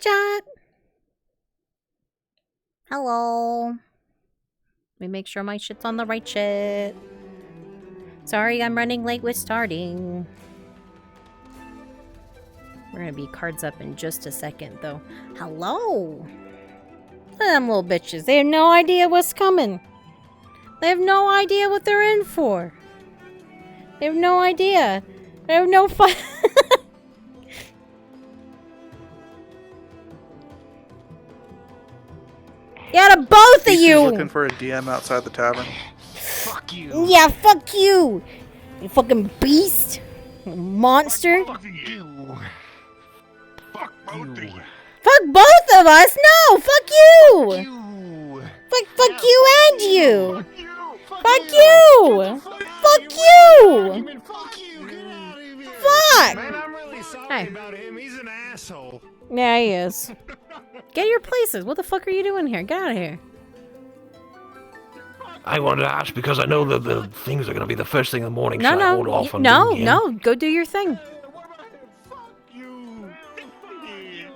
Chat. Hello. Let me make sure my shit's on the right shit. Sorry, I'm running late with starting. We're gonna be cards up in just a second, though. Hello. Them little bitches. They have no idea what's coming. They have no idea what they're in for. They have no idea. They have no fun. Yeah, to both of you! Looking for a DM outside the tavern. Fuck you. Yeah, fuck you! You fucking beast! Monster! Fuck you. Fuck both of you. Fuck both of us! No! Fuck you! You. Fuck you and you! Fuck you. Fuck you! Fuck you! Fuck you. Get out of here. Fuck! Man, I'm really sorry Hi. about him. He's an asshole. Yeah, he is. Get your places. What the fuck are you doing here? Get out of here. I wanted to ask because I know that the things are going to be the first thing in the morning, No, so I hold no. off on No, doing it. no. Go do your thing. What about him? Fuck you. Fuck you.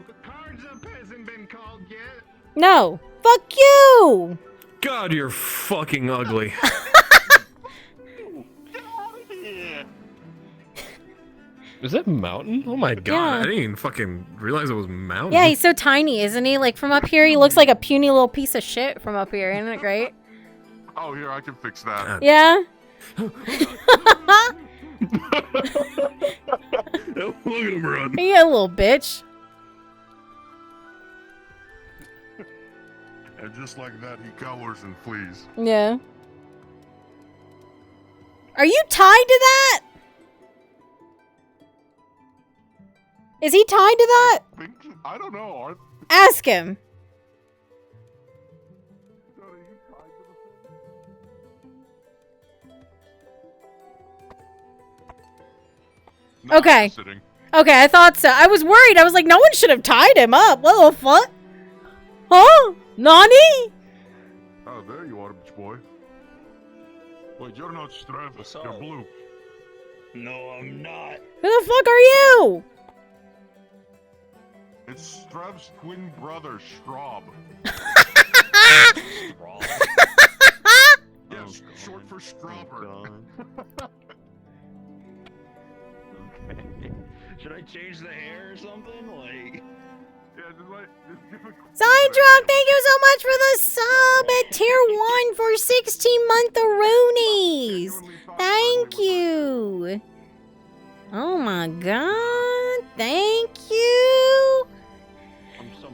The cards up hasn't been called yet. No. Fuck you! God, you're fucking ugly. Is that Mountain? Oh my god, Yeah. I didn't even fucking realize it was Mountain. Yeah, he's so tiny, isn't he? Like, from up here, he looks like a puny little piece of shit from up here. Isn't it great? Oh, here, I can fix that. God. Yeah? Look at him run. Yeah, little bitch. And just like that, he cowers and flees. Yeah. Are you tied to that? Is he tied to that? I don't know. Ask him. No, Okay. I'm sitting. Okay, I thought so. I was worried. I was like, no one should have tied him up. What the fuck? Huh? Nani? Oh, there you are, bitch boy. Wait, you're not Stravis. You're blue. No, I'm not. Who the fuck are you? It's Strev's twin brother, Straub. Yes, short for Strauber. Okay. Should I change the hair or something? Like. Yeah, just give a Sidedrop, thank you so much for the sub at tier 1 for 16-month Roonies. Thank you. Oh my god. Thank you.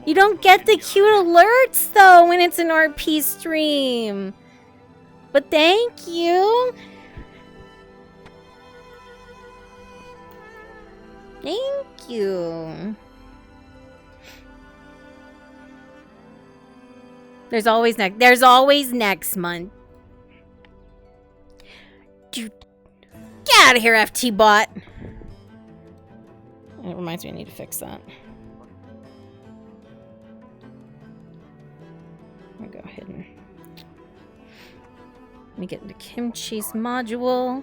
You don't get the cute alerts though when it's an RP stream. But thank you. Thank you. There's always next month. Dude, get out of here, FT bot. It reminds me I need to fix that. I'm gonna go ahead and let me get into Kimchi's module.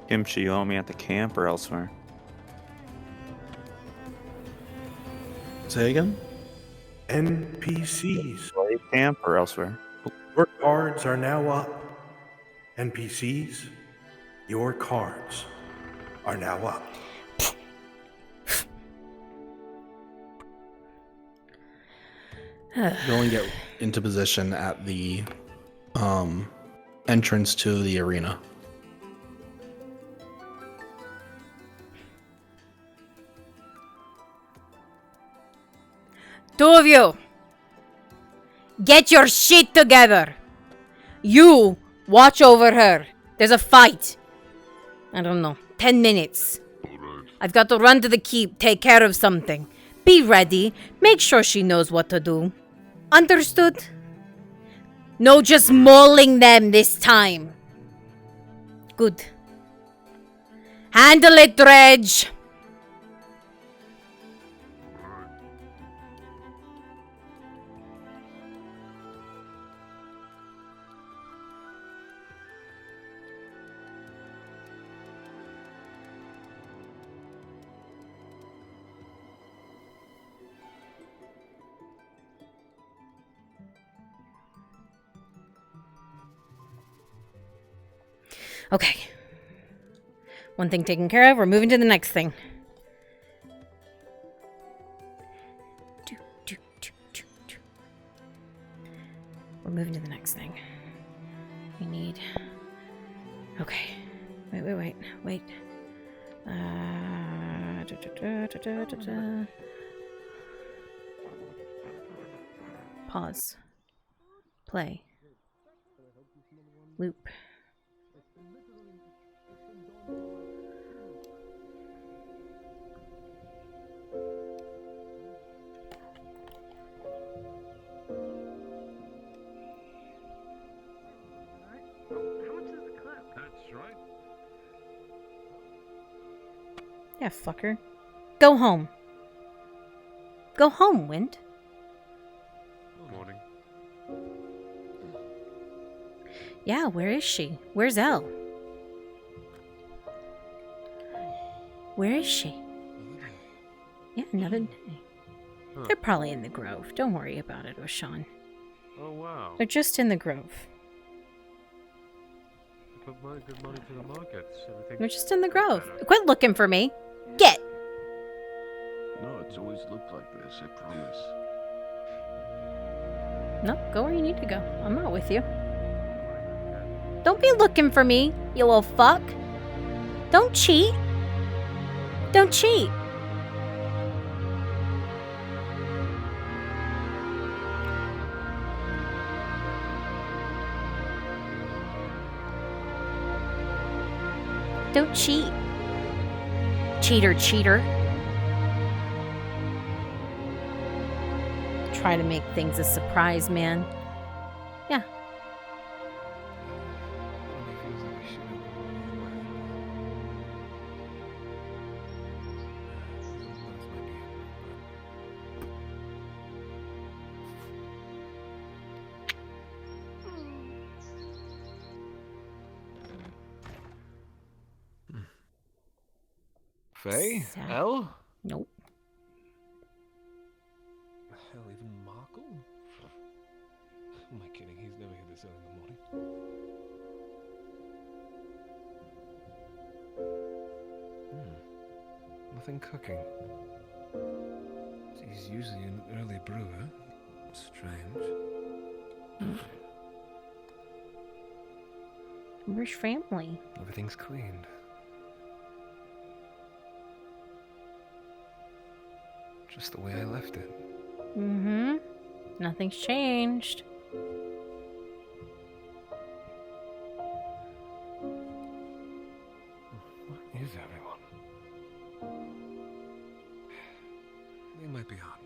Kimchi, you want me at the camp or elsewhere? 'Say again? NPCs. Play camp or elsewhere. Your cards are now up. NPCs, your cards are now up. Go and get into position at the entrance to the arena. Two of you, get your shit together. You watch over her. There's a fight. I don't know, 10 minutes. I've got to run to the keep, take care of something. Be ready. Make sure she knows what to do. Understood? No just mauling them this time. Good. Handle it, Dredge. Okay. One thing taken care of, we're moving to the next thing. We're moving to the next thing. We need... Okay. Wait. Pause. Play. Loop. Yeah, fucker. Go home. Go home, Wind. Good morning. Yeah, where is she? Where's Elle? Where is she? Yeah, another day. Huh. They're probably in the Grove. Don't worry about it, Oshan. Oh, wow. They're just in the Grove. Put good money to the markets. They're just in the Grove. Quit looking for me. Get! No, it's always looked like this, I promise. No, go where you need to go. I'm not with you. Don't be looking for me, you little fuck. Don't cheat. Don't cheat. Don't cheat. Cheater. Try to make things a surprise, man. Yeah. Faye? Sad. Elle? Nope. Hell, even Markle? Am I kidding? He's never here this early in the morning. Nothing cooking. He's usually an early brewer. Strange. Where's family? Everything's cleaned. Just the way I left it. Mm-hmm. Nothing's changed. What is everyone? They might be out.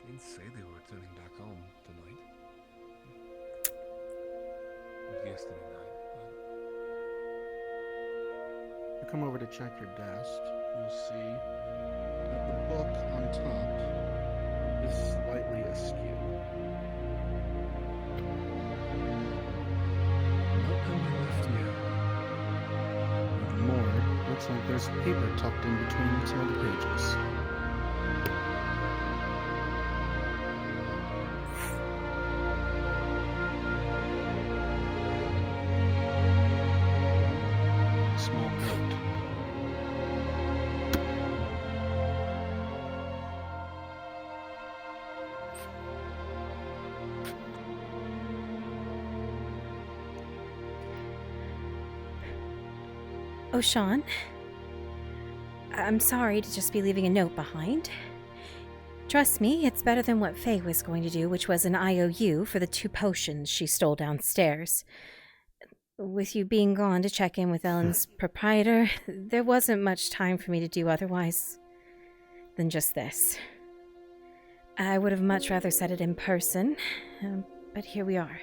They didn't say they were returning back home tonight. It was yesterday night. If you come over to check your desk, you'll see that the book on top is slightly askew. Not how I left you. Even more, looks like there's paper tucked in between some of the pages. small note. Oh, Sean. I'm sorry to just be leaving a note behind. Trust me, it's better than what Faye was going to do, which was an IOU for the 2 potions she stole downstairs. With you being gone to check in with Ellen's proprietor, there wasn't much time for me to do otherwise than just this. I would have much rather said it in person, but here we are.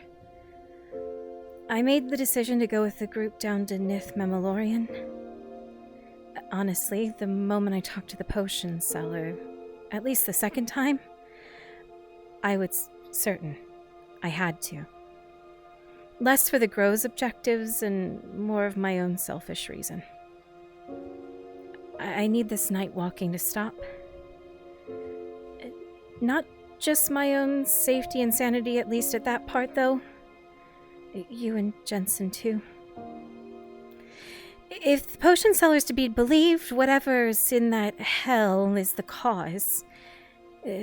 I made the decision to go with the group down to Nith Memolorian. Honestly, the moment I talked to the potion seller, at least the second time, I was certain I had to. Less for the Grow's objectives and more of my own selfish reason. I need this night walking to stop. Not just my own safety and sanity, at least at that part, though. You and Jensen, too. If the potion seller's to be believed, whatever's in that hell is the cause.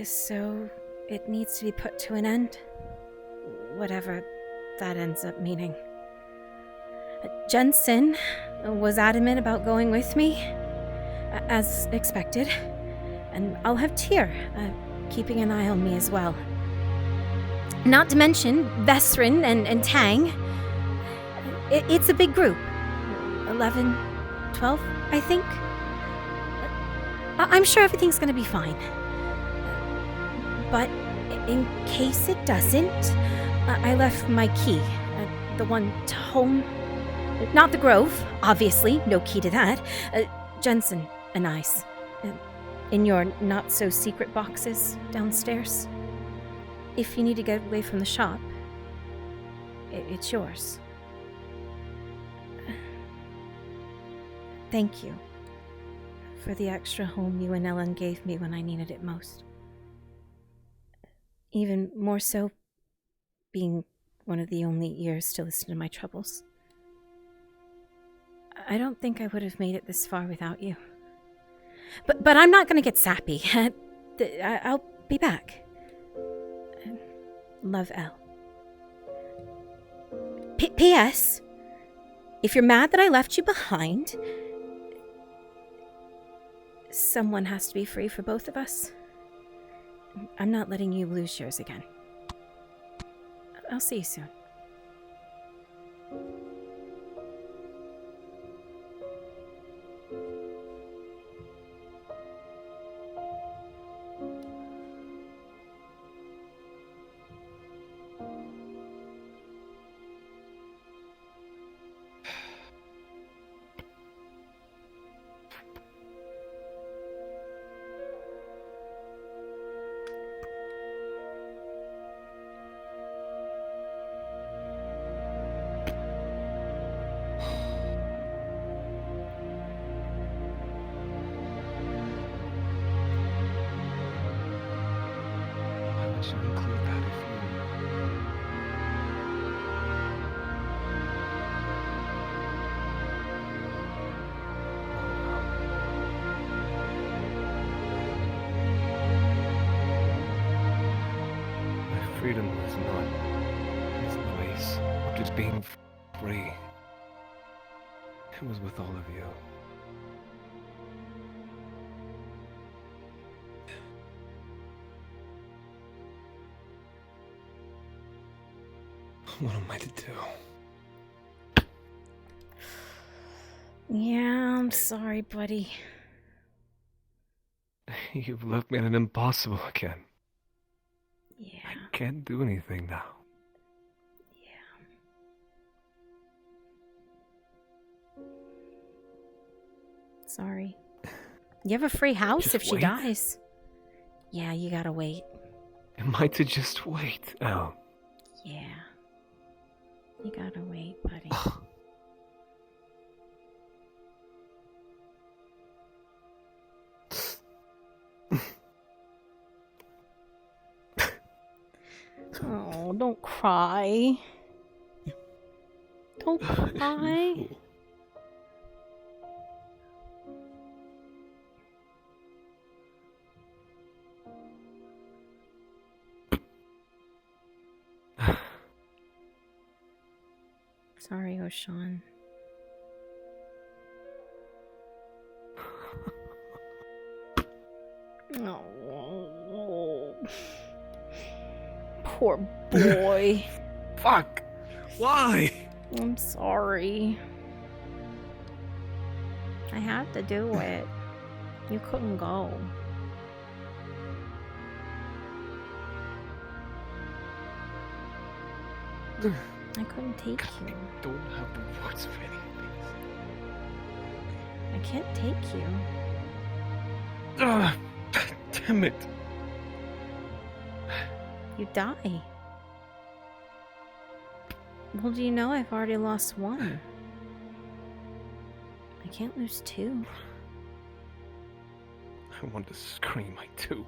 So it needs to be put to an end. Whatever that ends up meaning. Jensen was adamant about going with me, as expected. And I'll have Tyr keeping an eye on me as well. Not to mention Vesrin and Tang. It's a big group. 11, 12, I think. I'm sure everything's gonna be fine. But in case it doesn't, I left my key. The one to home. Not the Grove, obviously. No key to that. Jensen and I's. In your not-so-secret boxes downstairs. If you need to get away from the shop, it's yours. Thank you for the extra home you and Ellen gave me when I needed it most. Even more so, being one of the only ears to listen to my troubles. I don't think I would have made it this far without you. But I'm not going to get sappy. I'll be back. Love, Elle. P.S. If you're mad that I left you behind, someone has to be free for both of us. I'm not letting you lose yours again. I'll see you soon. Freedom was not misplaced, or just being free. It was with all of you. What am I to do? Yeah, I'm sorry, buddy. You've left me at an impossible again. Yeah. I can't do anything now. Yeah. Sorry. You have a free house Just if she wait? dies. Yeah, you gotta wait. Am I to just wait? Oh. Yeah. You gotta wait, buddy. Oh, don't cry. Don't cry. Oshan. Oh, poor boy. Fuck! Why? I'm sorry. I had to do it. You couldn't go. I couldn't take you. Don't have the words of anything. I can't take you. Ah, damn it. You die. Well, do you know I've already lost one? I can't lose two. I want to scream, I do.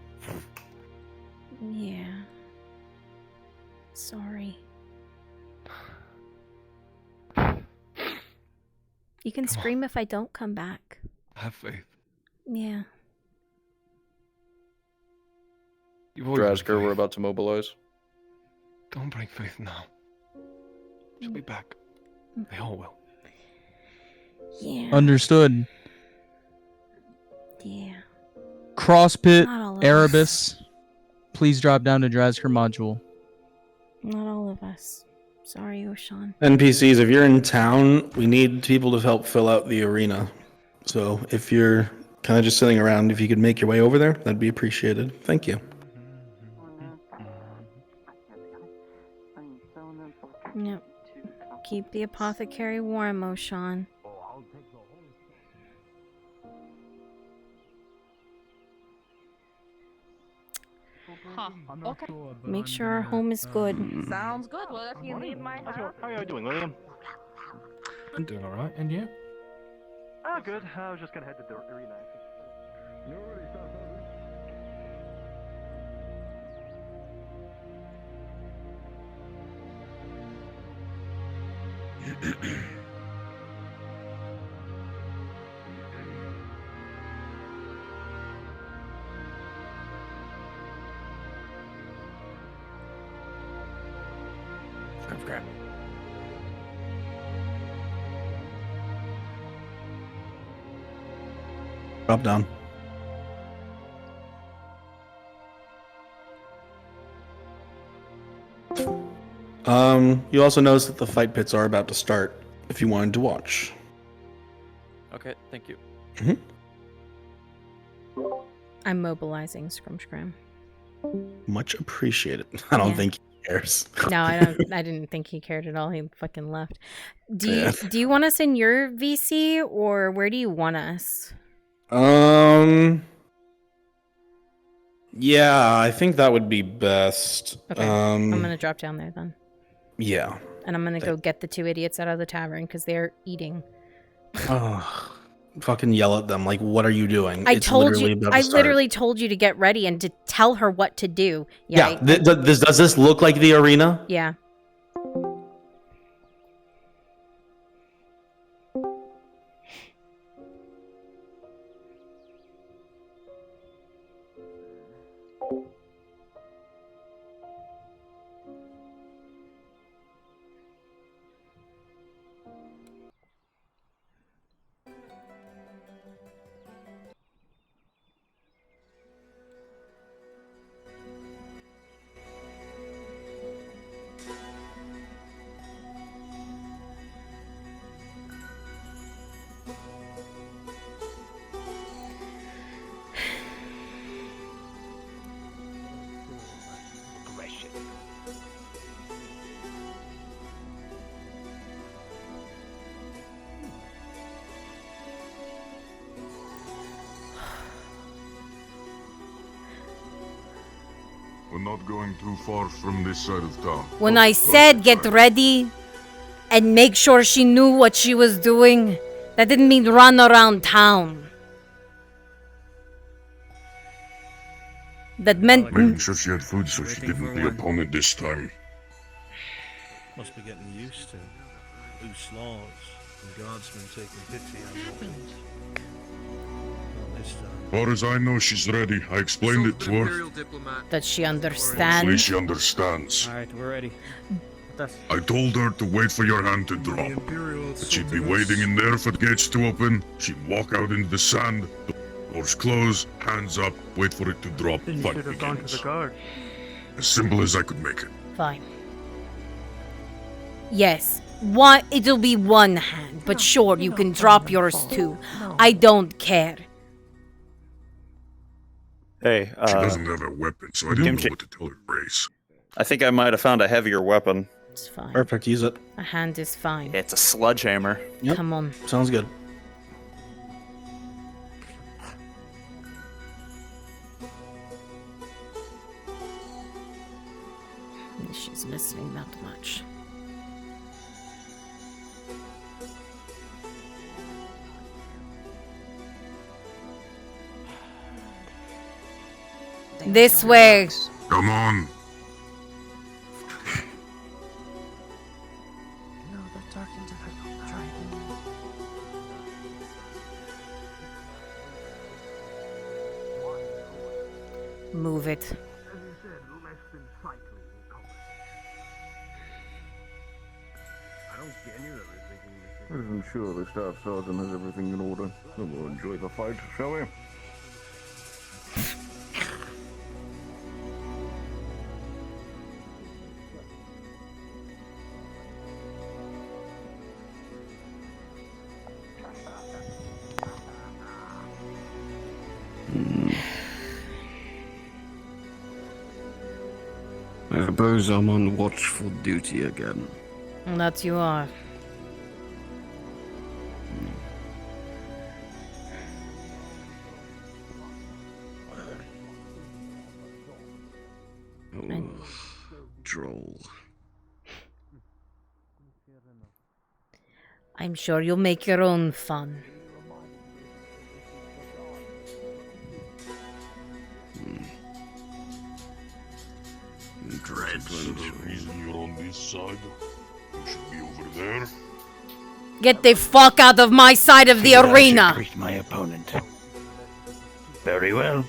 Yeah. Sorry. You can scream if I don't come back. Have faith. Yeah. You've always had Drazger, we're faith. about to mobilize. Don't break faith now. She'll be back. They all will. Yeah. Understood. Yeah. Crosspit, Not all of Erebus, please drop down to Drazger module. Not all of us. Sorry, Oshan. NPCs, if you're in town, we need people to help fill out the arena. So if you're kind of just sitting around, if you could make your way over there, that'd be appreciated. Thank you. Yep. Keep the apothecary warm, Oshan. Huh. Okay. Make sure our home is good. Sounds good. Well, if you need my help. How are you doing, William? I'm doing alright, and you? Oh, good. I was just gonna head to the arena. Oh, crap. Drop down. You also notice that the fight pits are about to start, if you wanted to watch. Okay, thank you. I'm mobilizing Scrum Scram. Much appreciated. I don't Yeah. think he cares. No, I don't. I didn't think he cared at all. He fucking left. Do you Yeah. do you want us in your VC or where do you want us? Yeah, I think that would be best. Okay, I'm gonna drop down there then, Yeah. and I'm gonna go get the two idiots out of the tavern because they're eating. Oh, fucking yell at them. Like, what are you doing? I It's told literally you. about to I start. literally told you to get ready and to tell her what to do. Yeah. Yeah. Does this look like the arena? Yeah. We're not going too far from this side of town. When I said get ready and make sure she knew what she was doing, that didn't mean run around town. That meant Making sure she had food so she didn't be opponent this time. Must be getting used to loose laws and guardsmen taking pity on locals. Not this time. As far as I know, she's ready. I explained it to her. that she Hopefully understands. she understands. Alright, we're ready. I told her to wait for your hand to drop. That she'd be waiting in there for the gates to open. She'd walk out into the sand, doors close, hands up, wait for it to drop. Fight begins. As simple as I could make it. Fine. Yes. It'll be one hand, but sure, you can drop yours too. I don't care. Hey, She doesn't have a weapon, so I didn't know what to tell her race. I think I might have found a heavier weapon. It's fine. Perfect, use it. A hand is fine. It's a sledgehammer. Yep. Come on. Sounds good. She's listening that much. This way. Come on. Move it. I'm sure the staff sergeant has everything in order. Then we'll enjoy the fight, shall we? I suppose I'm on watchful duty again. That you are. Oh, droll. I'm sure you'll make your own fun. Dread. The reason you're on this side, you should be over there. Get the fuck out of my side of the arena! Treat my opponent. Very well.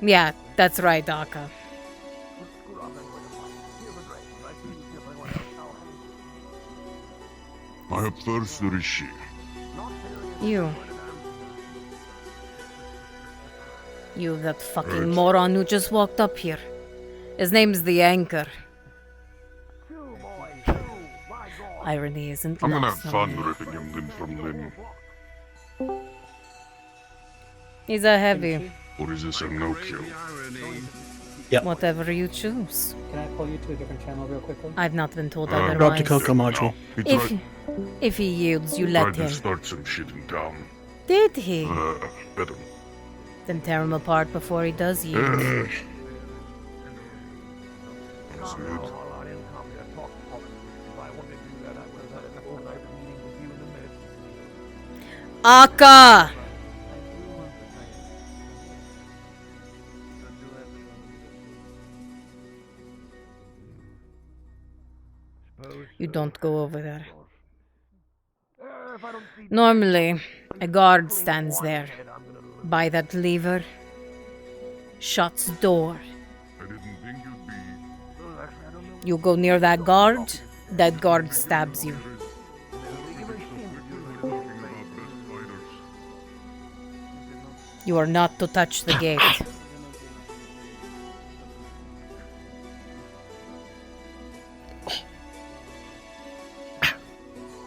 Yeah, that's right, Aka. Up first, there is she. You, that fucking moron who just walked up here. His name's the Anchor. Irony isn't I'm gonna lost have on fun me. ripping him limb from limb. He's a heavy. Or is this a no-kill? Yep. Whatever you choose. Can I pull you to a different channel real quickly? I've not been told Drop otherwise. the Coco module. If he yields, you He let tried to him. start some shit in town. Did he? Bet him. Then tear him apart before he does yield. That's good. Aka! You don't go over there. Normally, a guard stands there, by that lever, shuts door. You go near that guard stabs you. You are not to touch the gate.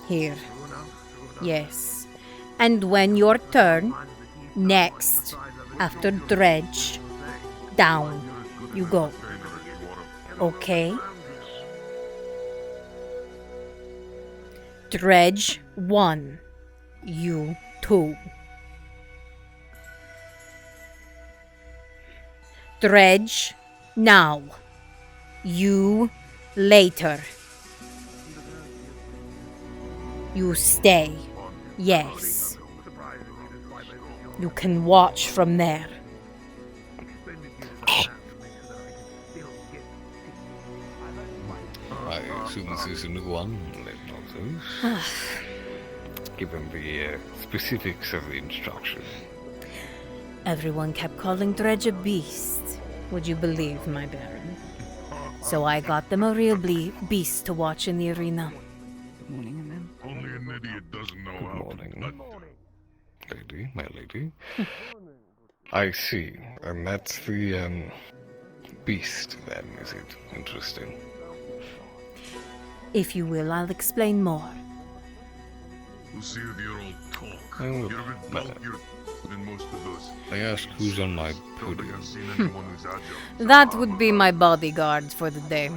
Here. Yes. And when your turn, next, after dredge, down you go. Okay? Dredge 1. You 2. Dredge now. You later. You stay. Yes. You can watch from there. I assume this is a new one, let not given the specifics of the instructions. Everyone kept calling Dredge a beast. Would you believe, my Baron? So I got them a real beast to watch in the arena. Good morning, Only an idiot doesn't know how Morning. Lady, my lady. I see. And that's the, beast, then, is it? Interesting. If you will, I'll explain more. You see with your old talk. Oh, You're a bit bulkier than most of us. I ask who's on my podium. I've seen anyone who's agile. That would be my bodyguard for the day.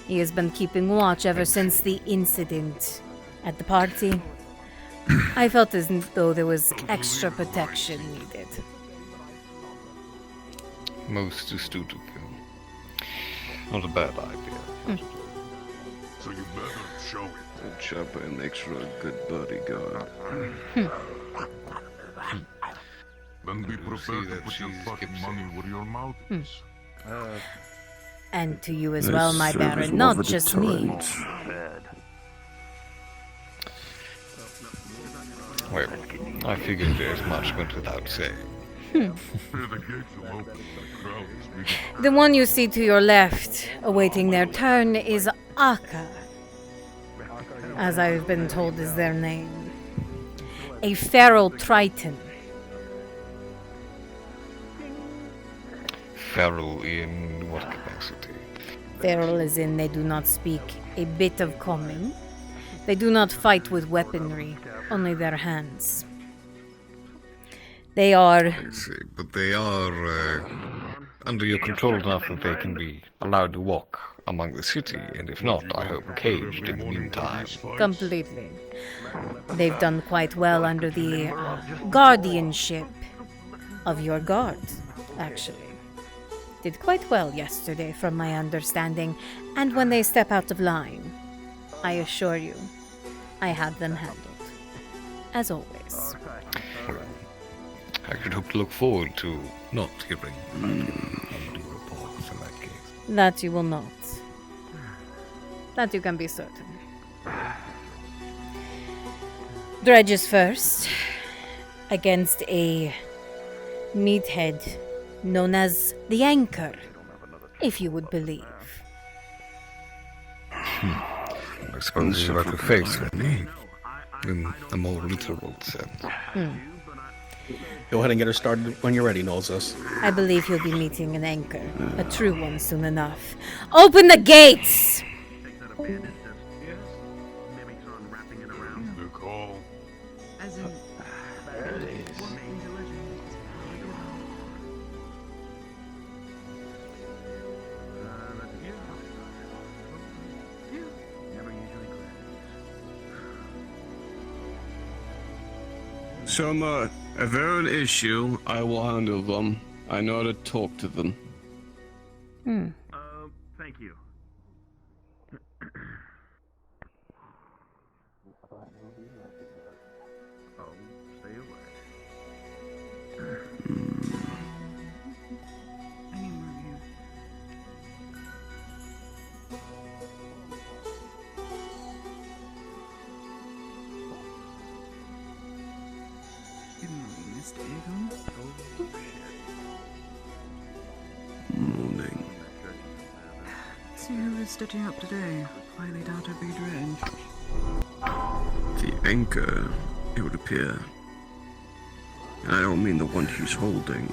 He has been keeping watch ever since the incident at the party. I felt as though there was extra protection needed. Most astute of you. Not a bad idea. So you better show it. The chopper makes for a good bodyguard. Then be prepared to put your fucking money where your mouth is. And to you as well, my Baron, not just me. Well, I figured as much went without saying. The one you see to your left, awaiting their turn, is Aka, as I've been told is their name. A feral triton. Feral in what capacity? Feral as in they do not speak a bit of common. They do not fight with weaponry, only their hands. They are... I see, but they are under your control enough that they can be allowed to walk among the city, and if not, I hope caged in the meantime. Completely. They've done quite well under the guardianship of your guard, actually. Did quite well yesterday, from my understanding, and when they step out of line, I assure you, I have them handled. As always. Well, I should hope to look forward to not hearing undue reports in that case. That you will not. That you can be certain. Dredges first, against a meathead known as the Anchor, if you would believe. I suppose you're about to face with me, in a more literal sense. Go ahead and get her started when you're ready, Nolzos. I believe you'll be meeting an Anchor, a true one, soon enough. Open the gates! So, if they're an issue, I will handle them. I know how to talk to them. Thank you. Oh, stay away. Morning. See who is stitching up today. Highly doubt it'd be Dredge. The anchor, it would appear. And I don't mean the one he's holding.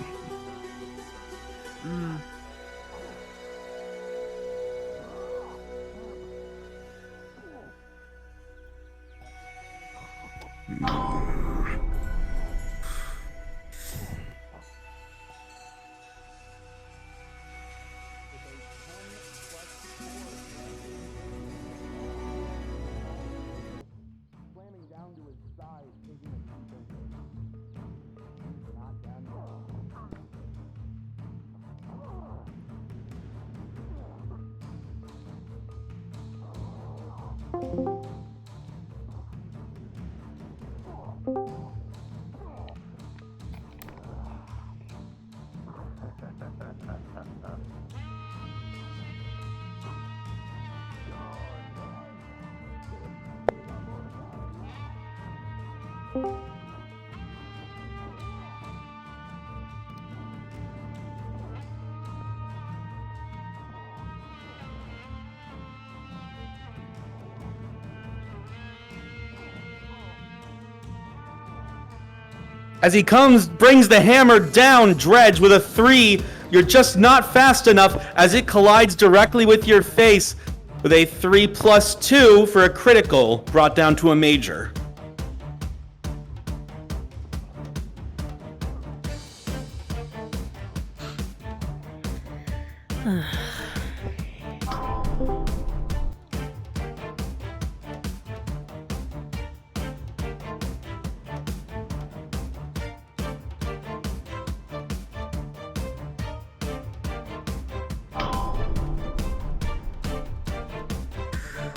As he brings the hammer down, Dredge, with a 3. You're just not fast enough as it collides directly with your face with a 3+2 for a critical, brought down to a major.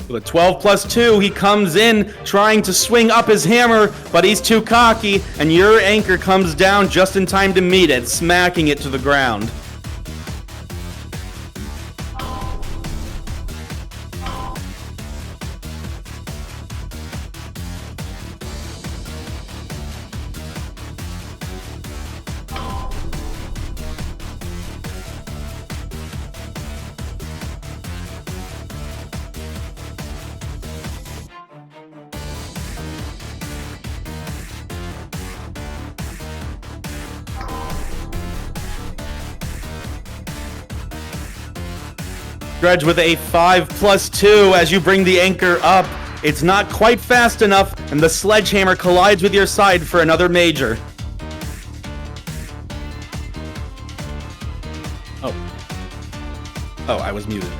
With a 12+2, he comes in trying to swing up his hammer, but he's too cocky, and your anchor comes down just in time to meet it, smacking it to the ground. Dredge with a 5+2 as you bring the anchor up. It's not quite fast enough, and the sledgehammer collides with your side for another major. Oh, I was muted.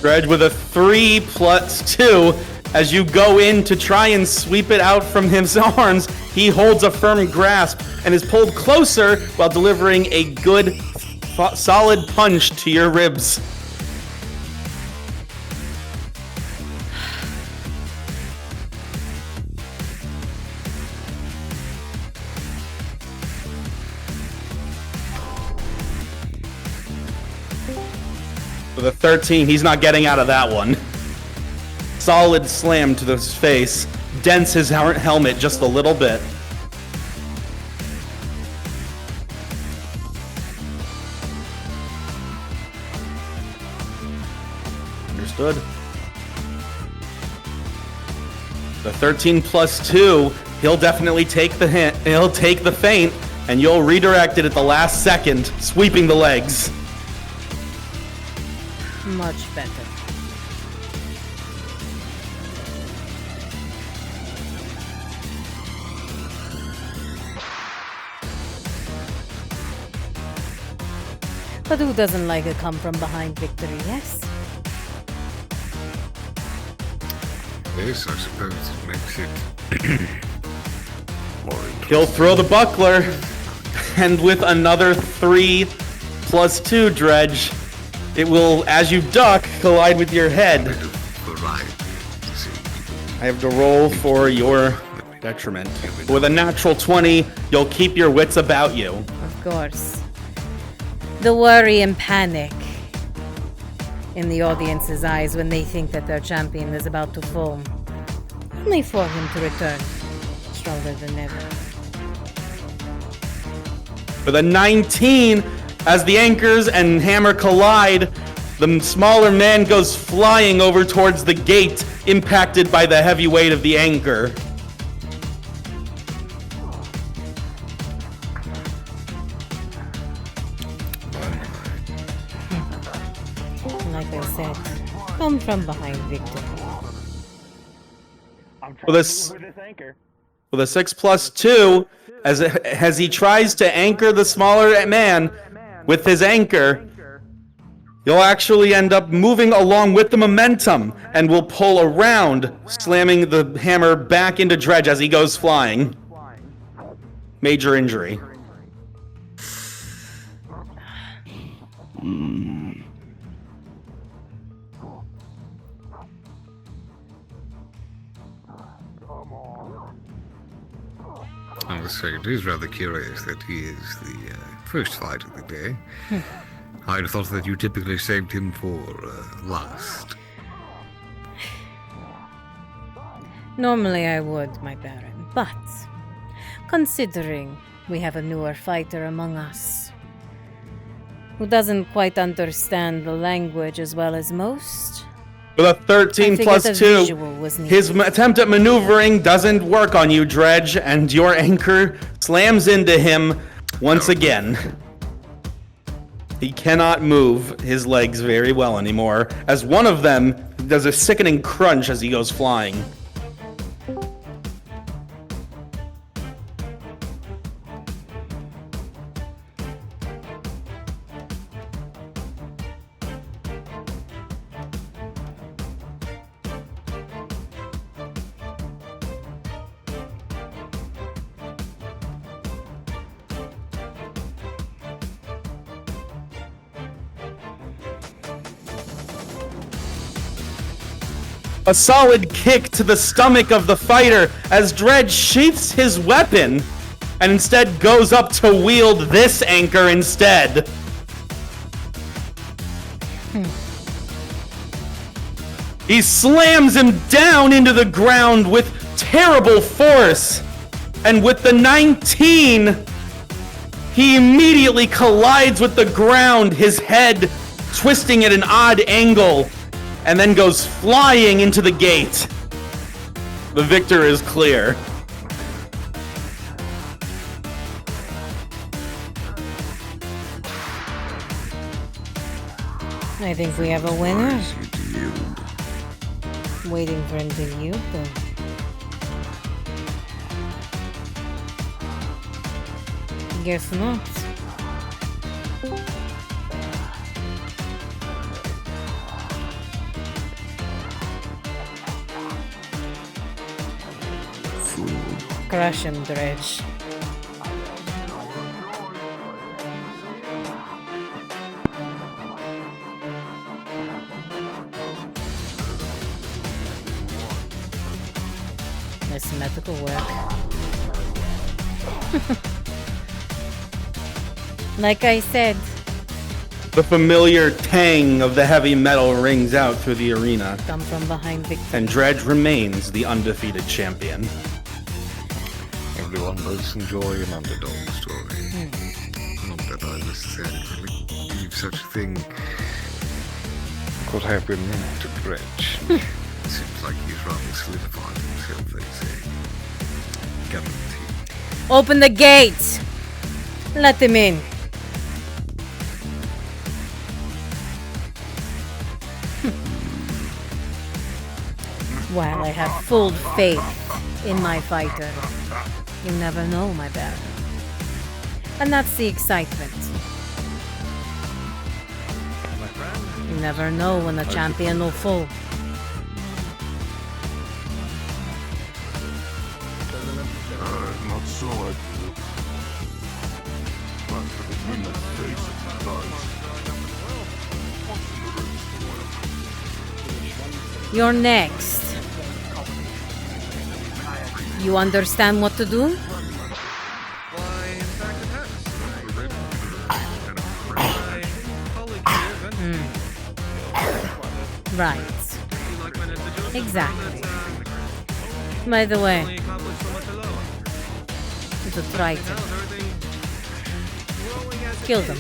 Dredge with a 3+2 as you go in to try and sweep it out from his arms. He holds a firm grasp and is pulled closer while delivering a good, solid punch to your ribs. With a 13, he's not getting out of that one. Solid slam to the face. Dents his helmet just a little bit. Understood. The 13+2, he'll definitely take the hit. He'll take the feint, and you'll redirect it at the last second, sweeping the legs. Much better. But who doesn't like a come-from-behind victory, yes? This, I suppose, makes it more interesting. He'll throw the buckler, and with another 3+2, Dredge, it will, as you duck, collide with your head. I have to roll for your detriment. With a natural 20, you'll keep your wits about you. Of course. The worry and panic in the audience's eyes when they think that their champion is about to fall. Only for him to return, stronger than ever. With a 19, as the anchors and hammer collide, the smaller man goes flying over towards the gate, impacted by the heavy weight of the anchor. Like I said, come from behind victory. With a 6+2, as he tries to anchor the smaller man with his anchor, you'll actually end up moving along with the momentum and will pull around, slamming the hammer back into Dredge as he goes flying. Major injury. I must say, it is rather curious that he is the first fight of the day. I'd have thought that you typically saved him for last. Normally I would, my Baron, but considering we have a newer fighter among us who doesn't quite understand the language as well as most, With a 13 plus 2, his attempt at maneuvering doesn't work on you, Dredge, and your anchor slams into him once again. He cannot move his legs very well anymore, as one of them does a sickening crunch as he goes flying. A solid kick to the stomach of the fighter as Dredge sheaths his weapon and instead goes up to wield this anchor instead. He slams him down into the ground with terrible force, and with the 19, he immediately collides with the ground, his head twisting at an odd angle, and then goes flying into the gate. The victor is clear. I think we have a winner. Waiting for him to yield, though. Guess not. Crush him, Dredge. Nice medical work. Like I said, The familiar tang of the heavy metal rings out through the arena, come from behind victory. and Dredge remains the undefeated champion. Everyone does enjoy an underdog story. Not that I necessarily believe such a thing could happen to Dredge. Seems like he's rather solidified himself, they say. Guaranteed. Open the gate! Let them in. While I have full faith in my fighter, you never know, my Baron. And that's the excitement. You never know when the champion will fall. Not so, in the face it does. You're next. You understand what to do? Right. Exactly. By the way, it's a Triton. Kill them.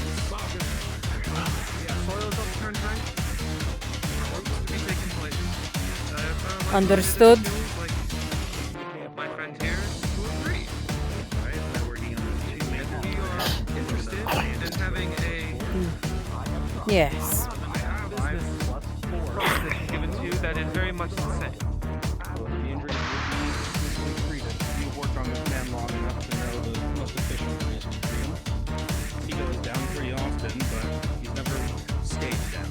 Understood? Yes. Given to you that is very much the same. The injury would be treated. You've worked on this man long enough to know the most efficient ways to treat him. He goes down pretty often, but he's never stayed down.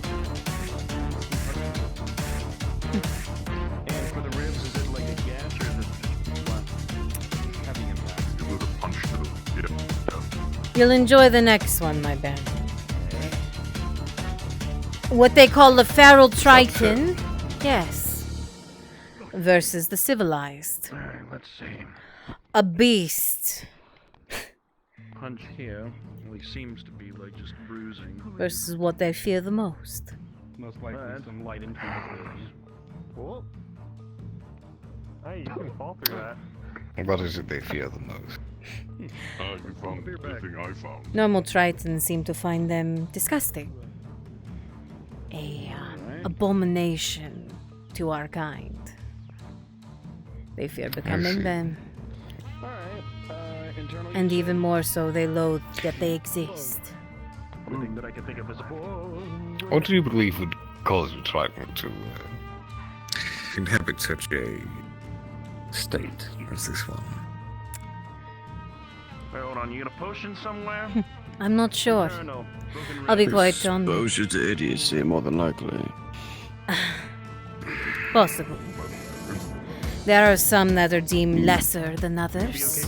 And for the ribs, is it like a gash or is it just heavy impact? It was a punch through. Yeah. You'll enjoy the next one, my band. What they call the feral Triton, yes, versus the civilized. Let's see. a beast Punch here. Well, he seems to be like just bruising. versus what they fear the most. Most likely some light injuries. Whoa. Hey, you can fall through that. What is it they fear the most? You found the thing I found. Normal Tritons seem to find them disgusting. Abomination to our kind. They fear becoming them. And even more so, they loathe that they exist. Anything that I can think of is What do you believe would cause a Triton to inhabit such a state as this one? Wait, hold on, you got a potion somewhere? I'm not sure. I'll be quite honest. Exposure to idiocy, more than likely. Possible. There are some that are deemed lesser than others,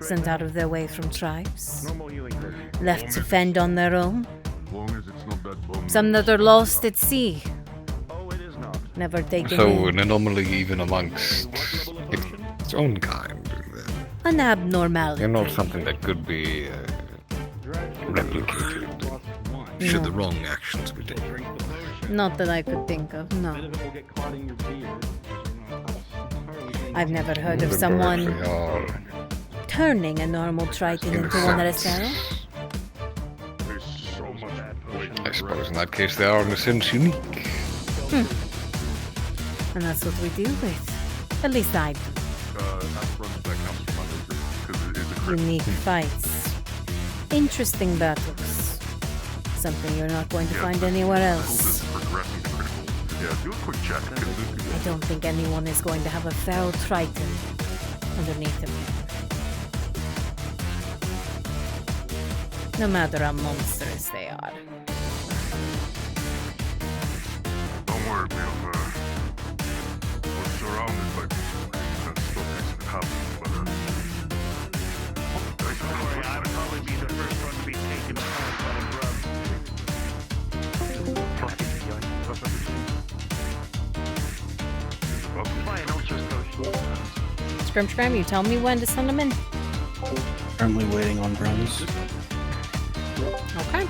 sent out of their way from tribes, left to fend on their own. Some that are lost at sea, never taken So in. an anomaly even amongst its own kind. An abnormality. You're not something that could be replicated should the wrong actions be taken. Not that I could think of, no. I've never heard of someone turning a normal Triton into one that is feral. I suppose in that case they are in a sense unique. And that's what we deal with. At least I do. Unique fights. Interesting battles. Something you're not going to find anywhere else. I don't think anyone is going to have a feral Triton underneath them. No matter how monstrous they are. Don't worry, we're surrounded by people that stuff isn't happening, but Don't worry, I'd probably be the first one to be taken apart by the grub. Scrum, you tell me when to send them in. Currently waiting on Browns. Okay.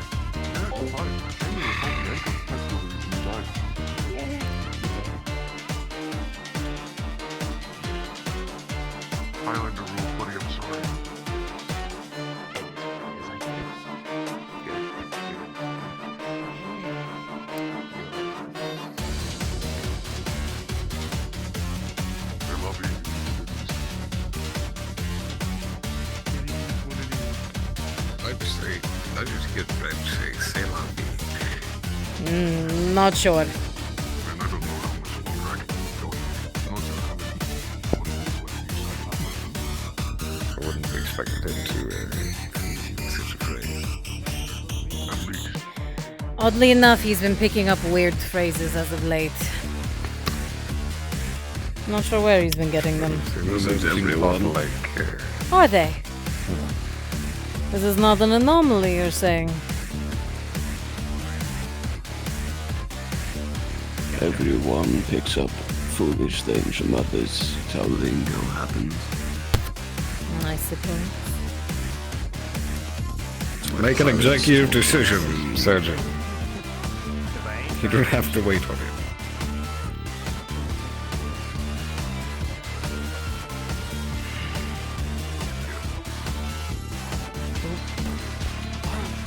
Highlander rule, buddy, I'm sorry. I love you. I just get Brett say, say la vie. Not sure. I wouldn't have expected him to be such a phrase. Oddly enough, he's been picking up weird phrases as of late. Not sure where he's been getting them. Everyone like Are they? This is not an anomaly, you're saying? Everyone picks up foolish things from others. It's how lingo happens. I suppose. Make an executive decision, Surgeon. You don't have to wait on it.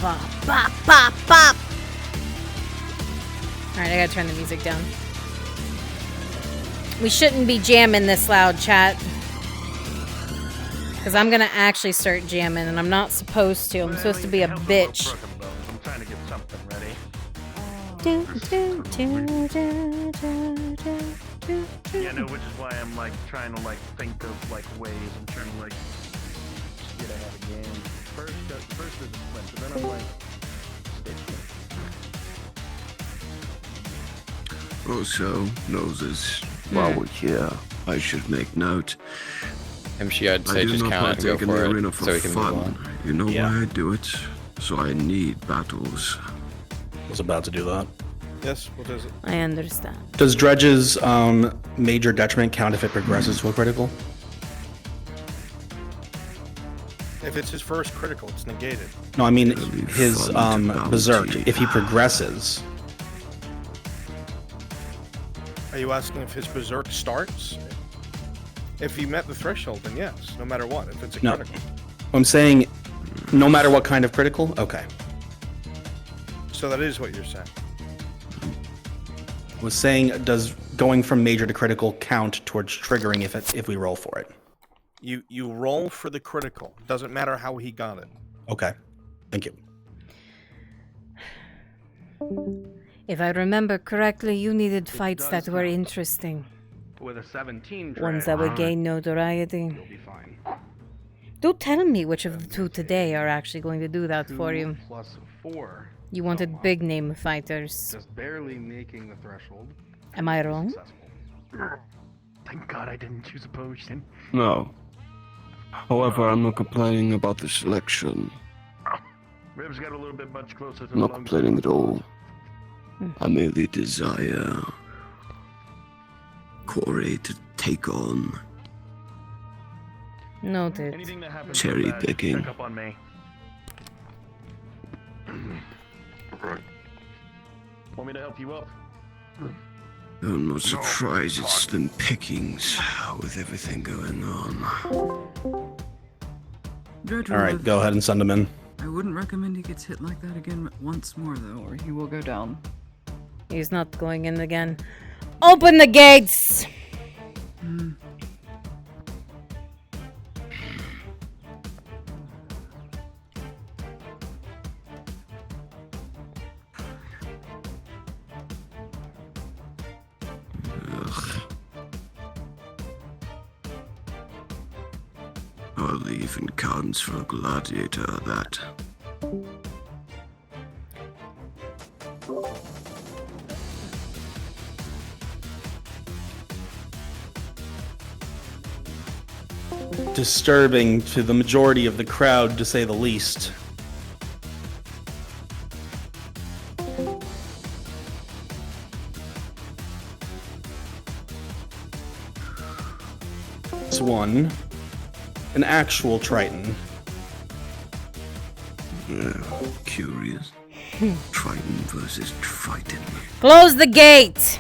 Bop, bop, bop, bop. Alright, I gotta turn the music down. We shouldn't be jamming this loud, chat. Because I'm gonna actually start jamming, and I'm not supposed to. I'm supposed to be a bitch. I'm trying to get something ready. Yeah, no, which is why I'm like trying to like think of like ways. I'm trying to like get ahead of the game. First is a flint, but then I'm like, Also, noses, while we're here, I should make note. MC, I'd say I do just not count it and partake go in the for arena it, for so we can move fun. on. You know Yeah. why I do it? So I need battles. I was about to do that. yes, what is it? I understand. Does Dredge's major detriment count if it progresses to a critical? If it's his first critical, it's negated. No, I mean his berserk. If he progresses, Are you asking if his berserk starts? If he met the threshold, then yes, no matter what. If it's a no. critical. I'm saying, no matter what kind of critical. Okay. So that is what you're saying. I was saying, does going from major to critical count towards triggering if we roll for it? You roll for the critical. Doesn't matter how he got it. Okay. Thank you. If I remember correctly, you needed fights that were interesting. With a 17 Ones that would gain notoriety. You'll be fine. Do tell me which of the two today are actually going to do that for you. 2 plus 4. You wanted big name fighters. Just barely making the threshold. Am I wrong? Successful. Thank God I didn't choose a potion. No. However, I'm not complaining about the selection. Ribs got a little bit much closer to I'm not complaining at all. I merely desire Corey to take on Noted. cherry picking. Check up on me. Want me to help you up? I'm not surprised it's slim pickings with everything going on. Dredger, All right, go ahead and send him in. I wouldn't recommend he gets hit like that again once more, though, or he will go down. He's not going in again. Open the gates! Hardly even counts for a gladiator, that. Disturbing to the majority of the crowd, to say the least. This one, an actual Triton. Curious. Triton versus Triton. Close the gate!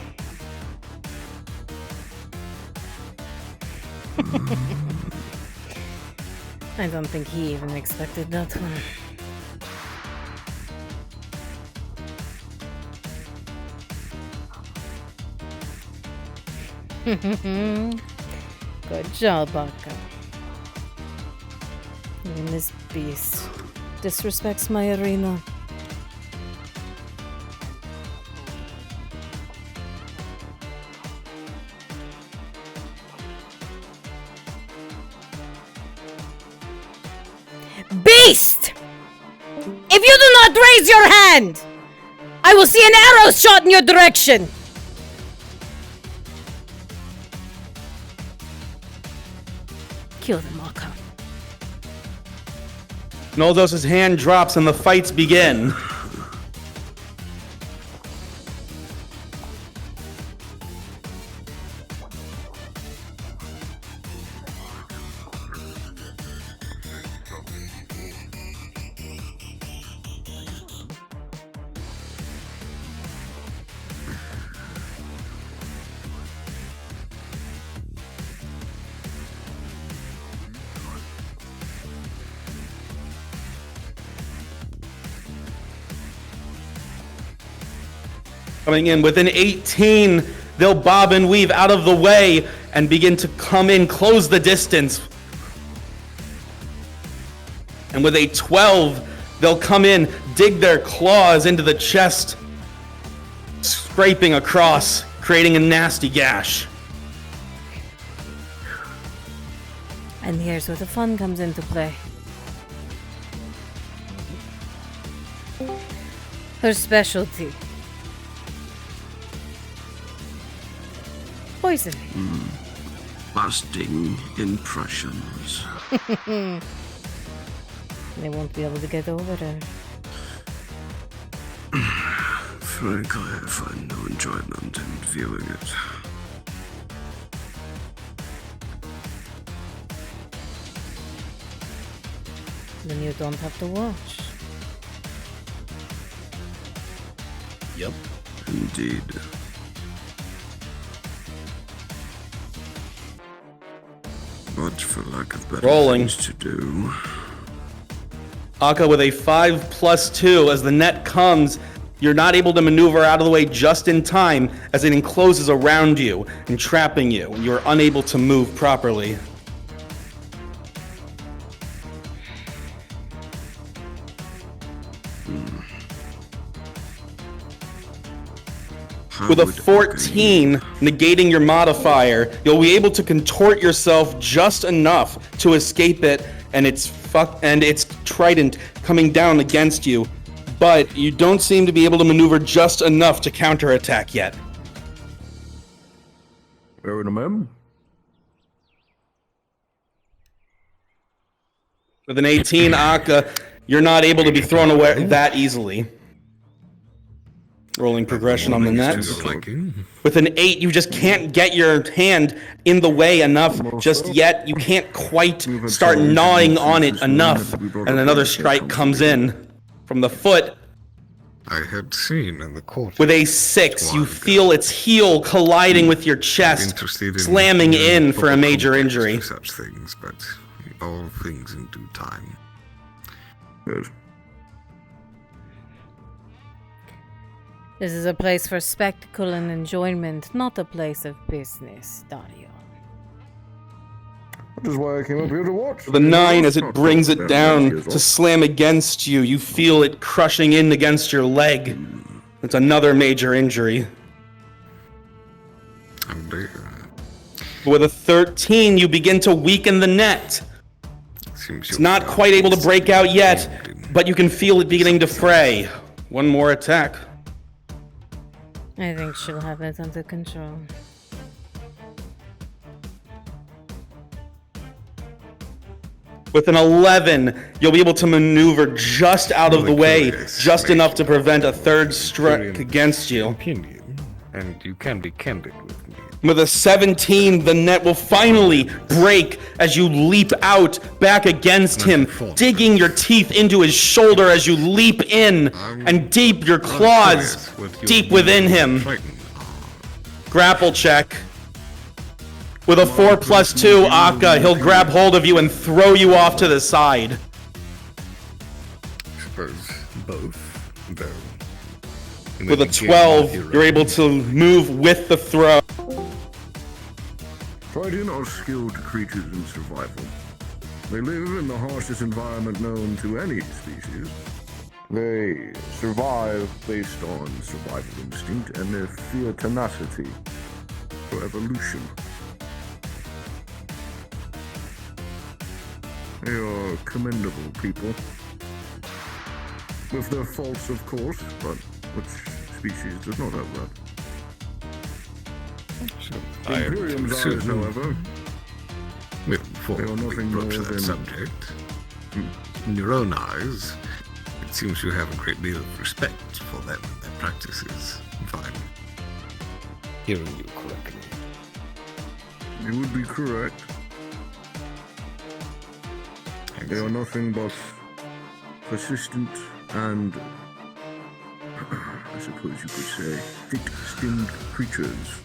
I don't think he even expected that one. Good job, Baka. Even this beast disrespects my arena. Beast! If you do not raise your hand, I will see an arrow shot in your direction. Kill the Maka. Noldos' hand drops and the fights begin. Coming in within 18, they'll bob and weave out of the way and begin to come in, close the distance. And with a 12, they'll come in, dig their claws into the chest, scraping across, creating a nasty gash. And here's where the fun comes into play. Her specialty. Poison. Lasting impressions. They won't be able to get over her. Frankly, I find no enjoyment in viewing it. Then you don't have to watch. Yep. Indeed. But for lack of better Rolling. things to do, Akka with a 5+2. As the net comes, you're not able to maneuver out of the way just in time as it encloses around you, entrapping you, and you're unable to move properly. With a 14, negating your modifier, you'll be able to contort yourself just enough to escape it and its trident coming down against you, but you don't seem to be able to maneuver just enough to counterattack yet. Fair enough, ma'am. With an 18, Akka, you're not able to be thrown away that easily. Rolling progression on the net. With an 8, you just can't get your hand in the way enough just yet. You can't quite start gnawing on it enough. And another strike comes in from the foot. I had seen in the court. With a 6, you feel its heel colliding with your chest, slamming in for a major injury. Such things, but all things in due time. Good. This is a place for spectacle and enjoyment, not a place of business, Dario. That is why I came up here to watch. The 9, as it brings it down to slam against you, you feel it crushing in against your leg. It's another major injury. With a 13, you begin to weaken the net. It's not quite able to break out yet, but you can feel it beginning to fray. One more attack. I think she'll have that under control. With an 11, you'll be able to maneuver just out of the way, just enough to prevent a third strike against you. And you can be candid with me. With a 17, the net will finally break as you leap out back against him, digging your teeth into his shoulder as you leap in and deep your claws deep within him. Grapple check. With a 4+2, Akka, he'll grab hold of you and throw you off to the side. I suppose both, though. With a 12, you're able to move with the throw. Trident are skilled creatures in survival. They live in the harshest environment known to any species. They survive based on survival instinct and their sheer tenacity for evolution. They are commendable people. With their faults, of course, but which species does not have that? I am Imperium's to eyes, assume, however, before they are we nothing broach more that than subject, in your own eyes, it seems you have a great deal of respect for them and their practices. Fine. Hearing you correctly. you would be correct. They are nothing but persistent and, I suppose you could say, thick-skinned creatures.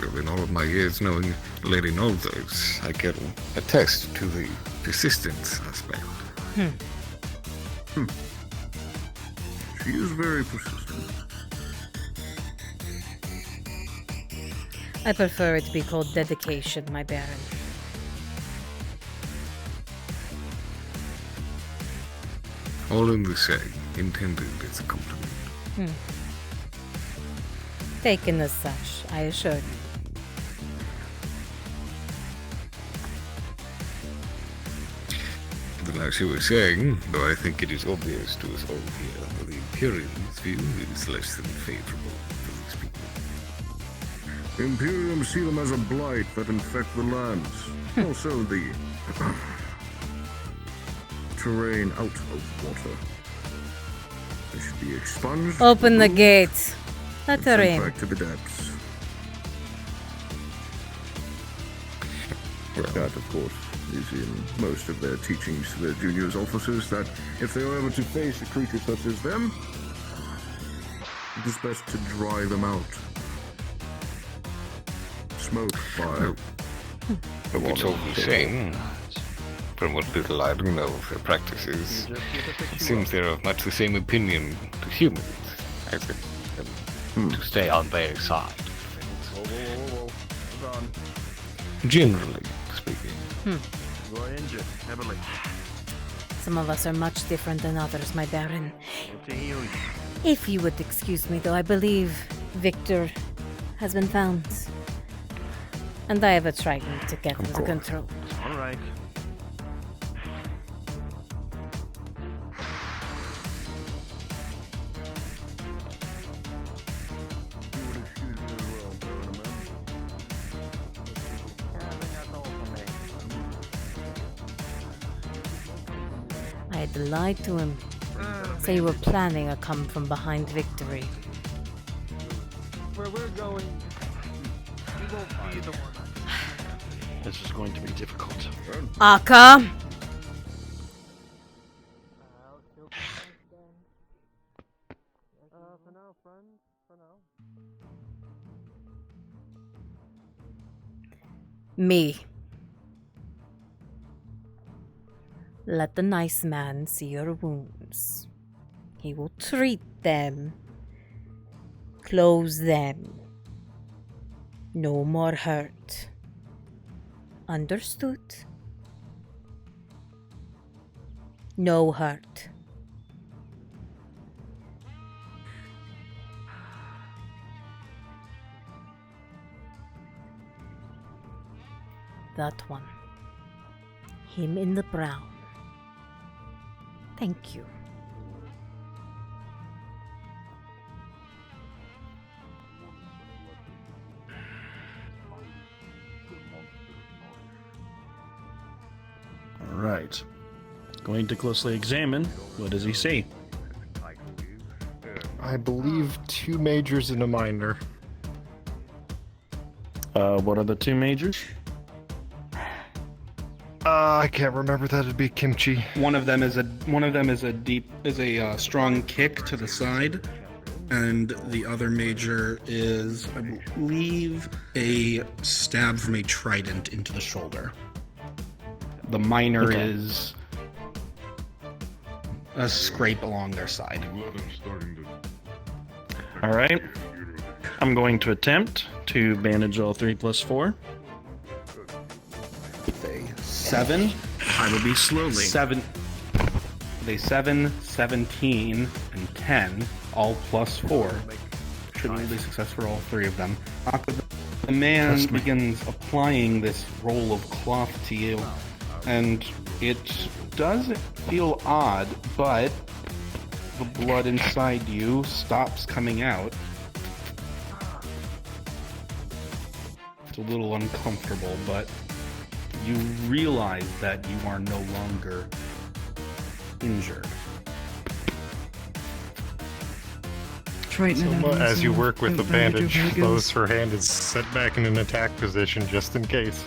Well, in all of my years knowing Lady Noldos, I can attest to the persistence aspect. She is very persistent. I prefer it to be called dedication, my baron. All in the same, intended as a compliment. Taken as such, I assure you. But as you were saying, though I think it is obvious to us all here that the Imperium's view is less than favorable for these people. The Imperium see them as a blight that infect the lands. Also the terrain out of water. They should be expunged. Open the gates. Let her sent in. back to the depths. That, of course, is in most of their teachings to their juniors officers, that if they are ever to face a creature such as them, it is best to dry them out. Smoke, fire. It's all the same. From what little I do know of their practices, it seems they're of much the same opinion to humans, as in to stay on their side. Hold on. Generally speaking. You are injured heavily. Some of us are much different than others, my Baron. To heal you. If you would excuse me, though, I believe Victor has been found. And I have a trident to get under control. All right. I had lied to him. Say you were planning a come from behind victory. Where we're going, we won't be the one. This is going to be difficult. Akka! For now, friend. For now. Me. Let the nice man see your wounds. He will treat them. Close them. No more hurt. Understood? No hurt. That one. Him in the brown. Thank you. All right. Going to closely examine. What does he see? I believe 2 majors and a minor. What are the 2 majors? I can't remember. That'd be kimchi. One of them is a strong kick to the side, and the other major is, I believe, a stab from a trident into the shoulder. The minor is a scrape along their side. All right. I'm going to attempt to bandage all 3 plus 4. 7. I will be slowly. 7. 17, and 10, all plus 4. Should be success for all 3 of them. The man begins applying this roll of cloth to you, and it does feel odd, but the blood inside you stops coming out. It's a little uncomfortable, but you realize that you are no longer injured. As you work with the bandage, Lois, her hand is set back in an attack position just in case.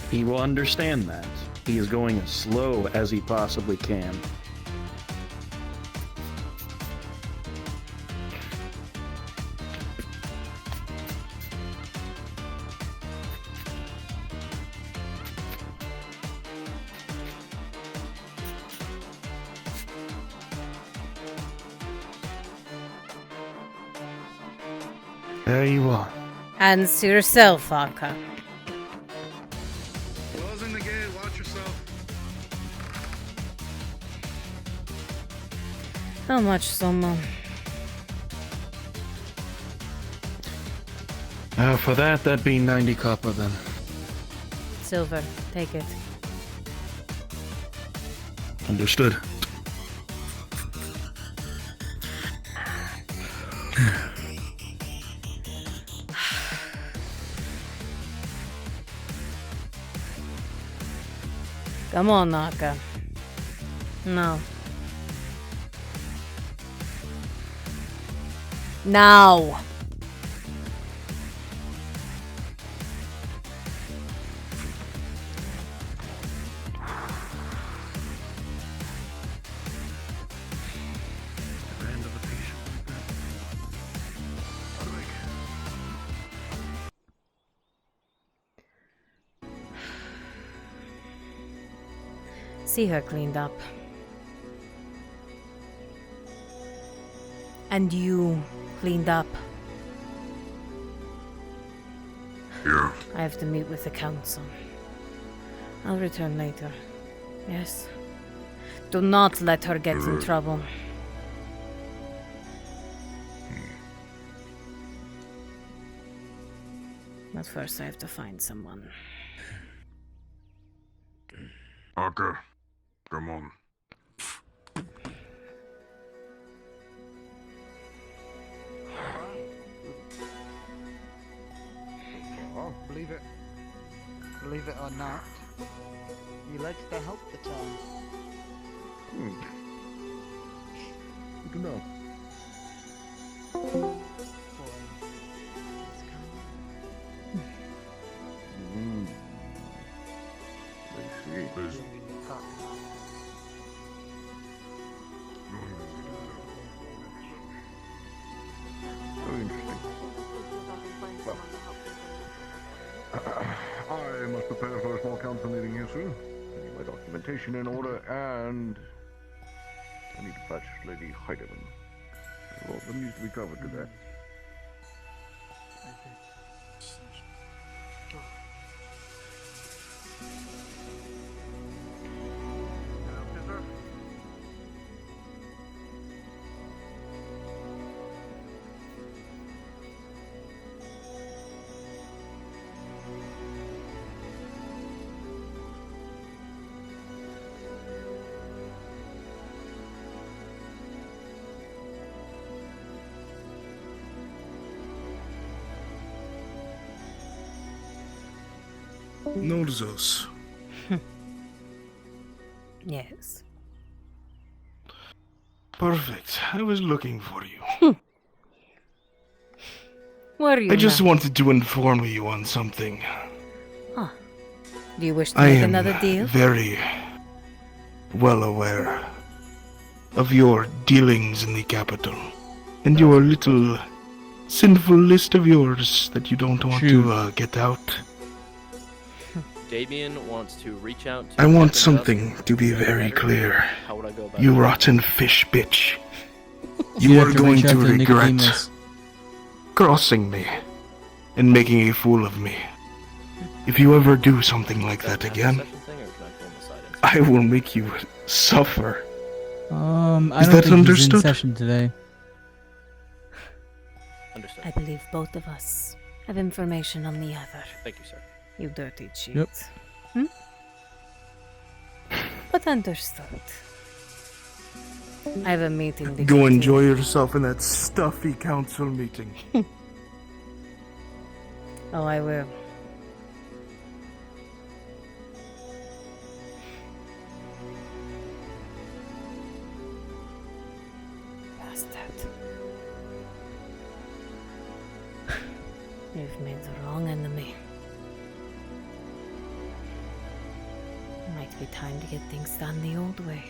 He will understand that. He is going as slow as he possibly can. There you are. Answer yourself, Akka. Closing the gate, watch yourself. How much, Soma? For that'd be 90 copper then. Silver, take it. Understood. Come on, Naka. No. Now. see her cleaned up. And you cleaned up. Yeah. I have to meet with the council. I'll return later. Yes? Do not let her get in trouble. But first I have to find someone. Aka, come on. Oh, believe it or not, he likes to help the town. Good to know. I see. Oh, interesting. Well, I must prepare for a small council meeting here soon. Getting my documentation in order, and I need to fetch Lady Heidemann. A lot that needs to be covered today. Norzos. Yes. Perfect. I was looking for you. What are you I just now? wanted to inform you on something. Huh. Do you wish to I make am another deal? very well aware of your dealings in the capital and your little sinful list of yours that you don't want to get out. Damien wants to reach out to I want Captain something Dusk to be and very better. clear. How would I go about You it? rotten fish bitch. You You have are to going reach out to to regret Nicodemus. crossing me and making a fool of me. If you ever do something like that again, I will make you suffer. I Is don't that think he's in understood? session today. I believe both of us have information on the other. Thank you, sir. You dirty cheat. Yep. Hmm? But understood. I have a meeting to Go get enjoy to. yourself in that stuffy council meeting. Oh, I will. Bastard. You've made the wrong enemy. Might be time to get things done the old way.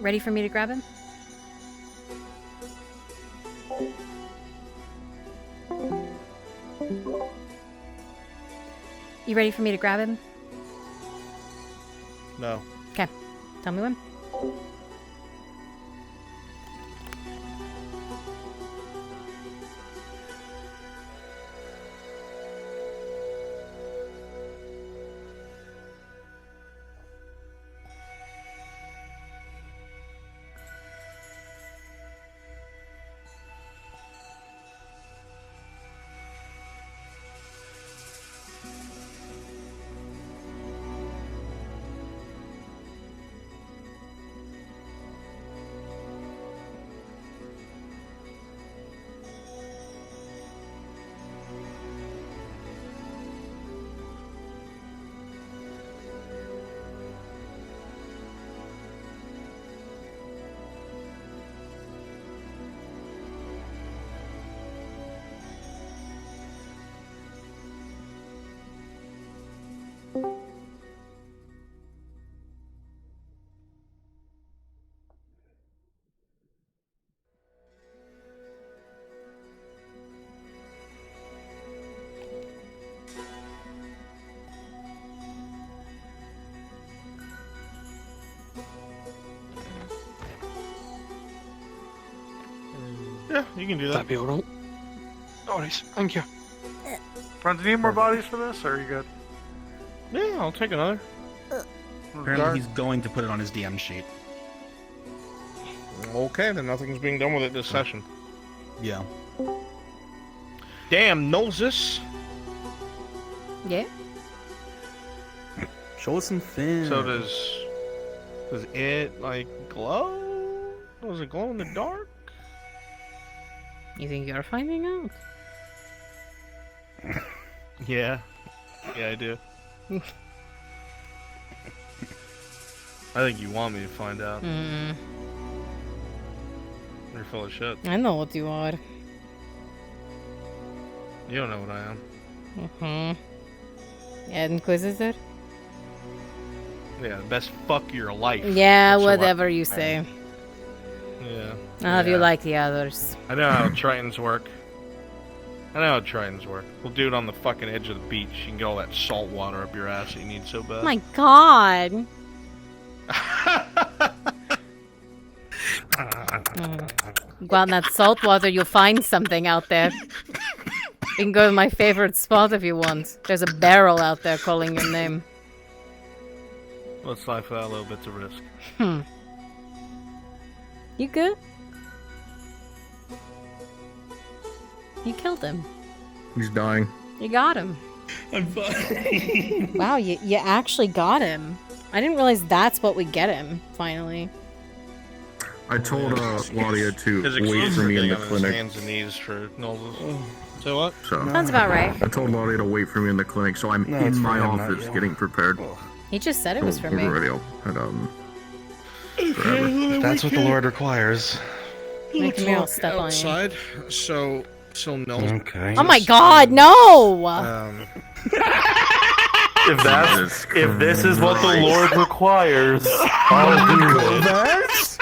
Ready for me to grab him? You ready for me to grab him? No. Okay. Tell me when. Yeah, you can do that. That'd be alright. No worries. Thank you. Friends, do you need more bodies for this, or are you good? Yeah, I'll take another. Apparently, he's going to put it on his DM sheet. Okay, then nothing's being done with it this session. Yeah. Damn, Noses. Yeah. Show us some fins. So does it like glow? Does it glow in the dark? You think you're finding out? Yeah. Yeah, I do. I think you want me to find out. You're full of shit. I know what you are. You don't know what I am. Inquisitor? Yeah, the best fuck of your life. Yeah, That's what whatever you say. Yeah. I'll have you like the others. I know how Tritons work. We'll do it on the fucking edge of the beach. You can get all that salt water up your ass that you need so bad. Oh my god. Go out in that salt water, you'll find something out there. You can go to my favorite spot if you want. There's a barrel out there calling your name. Let's life for that little bit of risk. You good? You killed him. He's dying. You got him. I'm fine. Wow, you actually got him. I didn't realize that's what we get him, finally. I told Claudia to His wait excuse for me in getting the on his clinic. hands and knees for Noldes. So what? So Sounds about right. I told Claudia to wait for me in the clinic, so I'm No, it's in for my him, not office you. getting prepared. He just said it was for We're me. ready. And, If that's what the Lord requires. Make me all step on you. outside. So no. Okay. Oh my god, no! If this is what the Lord requires, I'll do it.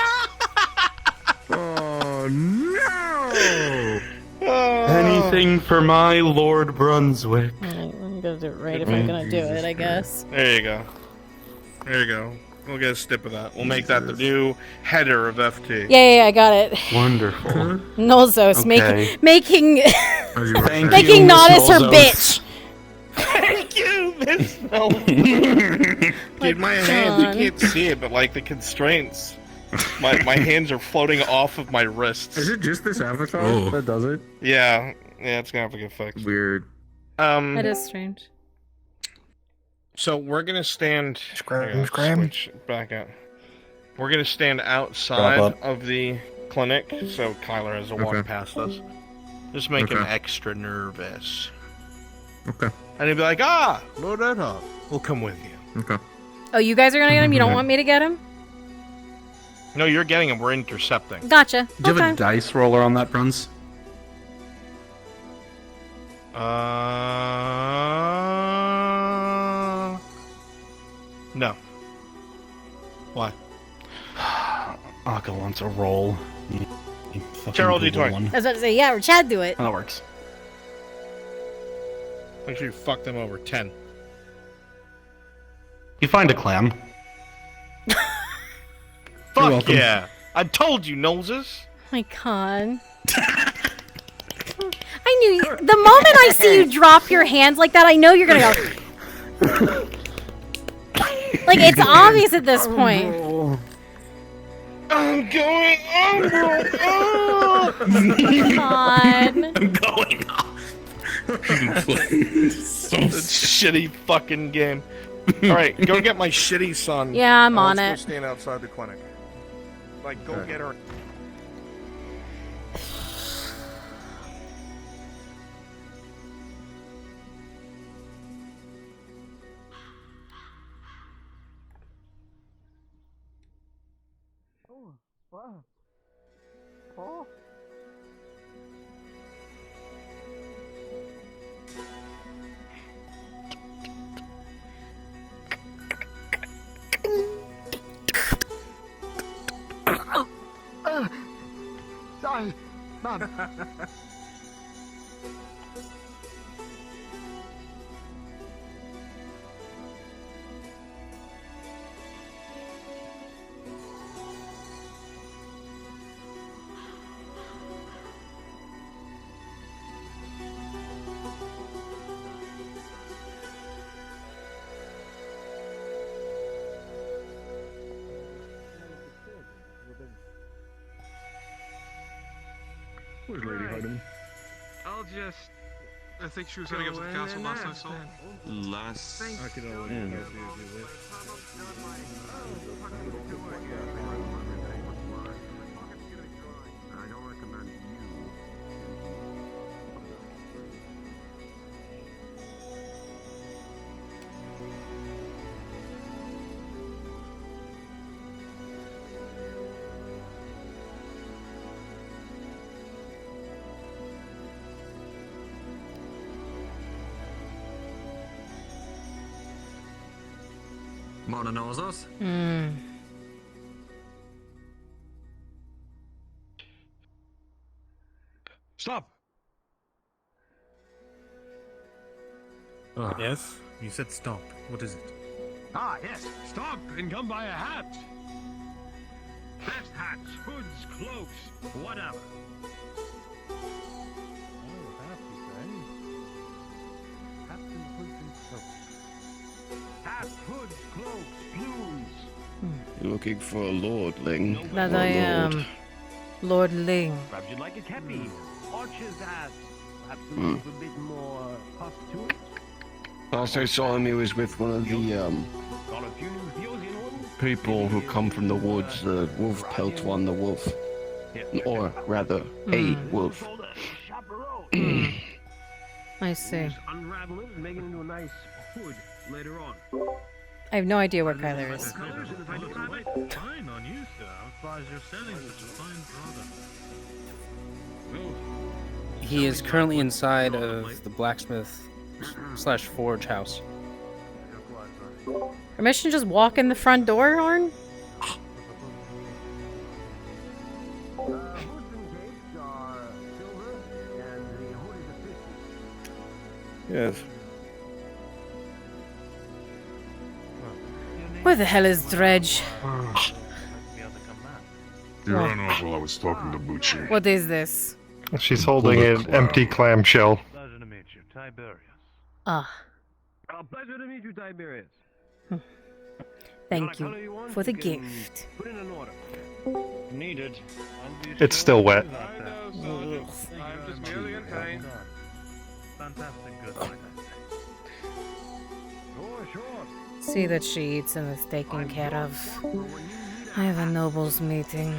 Oh no! Anything for my Lord Brunswick. I'm gonna do it right if I'm gonna do it, I guess. There you go. We'll get a snip of that. We'll make that the new header of FT. Yeah, I got it. Wonderful. Nolzos, Okay. making Thank making you, Miss Nodis her Nolzos. bitch. Thank you, Miss Dude, my hands, you can't see it, but like the constraints. My hands are floating off of my wrists. Is it just this avatar that does it? Yeah, it's gonna have to get fixed. Weird. That is strange. So we're gonna stand. Scram. Switch back up. We're gonna stand outside Wrap up. of the clinic, so Kyler has to walk Okay. past us. Just make him Okay. extra nervous. Okay. And he'd be like, load that up. We'll come with you. Okay. Oh, you guys are gonna get him? You don't want me to get him? No, you're getting him. We're intercepting. Gotcha. Do you have Okay. a dice roller on that, Bruns? No. Why? Akka wants a roll. You fucking Gerald, Google D20. one. I was about to say, yeah, or Chad do it. That works. Make sure you fuck them over. 10. You find a clam. Fuck welcome. yeah! I told you, noses. Oh my god. I knew you. The moment I see you drop your hands like that, I know you're gonna go. Like, it's obvious at this point. I'm going over. God. I'm going off. Shitty fucking game. Alright, go get my shitty son. Yeah, I'm on Let's it. go stand outside the clinic. Like, go get her. Oh, wow. Oh. Sorry, Mom. Where's Lady Hyden? I'll just. I think she was heading up to the castle last I saw. Last. I could Mononosos? Stop! Yes? You said stop. What is it? Ah, yes. Stop and come buy a hat. Best hats, hoods, cloaks, whatever. Hats, hoods, cloaks, plumes. You're looking for a lordling. That or I lord. am. Lord Ling. Perhaps you'd like a kepi, archer's hat. Perhaps a Hmm. little bit more puff to it. Last I saw him, he was with one of the Got a few new heels in order. people who come from the woods, the wolf pelt one, the wolf. Or rather, a wolf. I see. Unravel it and make it into a nice hood later on. I have no idea where Kyler is. Colors, and if I don't have it, fine on you, sir. I'm surprised you're selling such a fine product. He is currently inside of the blacksmith / forge house. Permission to just walk in the front door, Arn? Yes. Where the hell is Dredge? You ran off while I was talking to Bucci. What is this? She's holding an empty clamshell. Pleasure to meet you, Tiberius. Ah, Pleasure to meet you, Tiberius. thank you for the gift. Put in an order. Needed. It's still wet. I'm just merely in pain. Fantastic good. Sure, sure. See that she eats and is taken care of. I have a nobles meeting.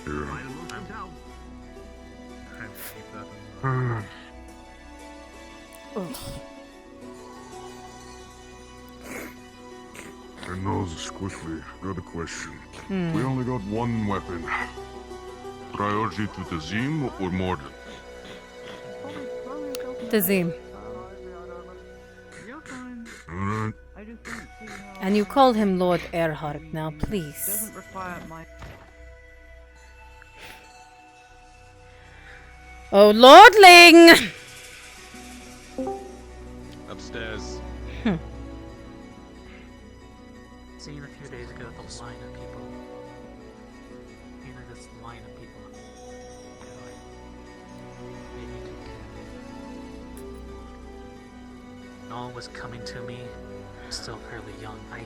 Ugh. And Nose, quickly, got a question. Hmm. We only got one weapon. Priority to Tazim or Morden? Tazim. Alright. And you called him Lord Erhard, now please. Doesn't require my. Oh, Lordling! Upstairs. Seen a few days ago the line of people. You know, this line of people. Maybe you could. No one was coming to me. I'm still fairly young. I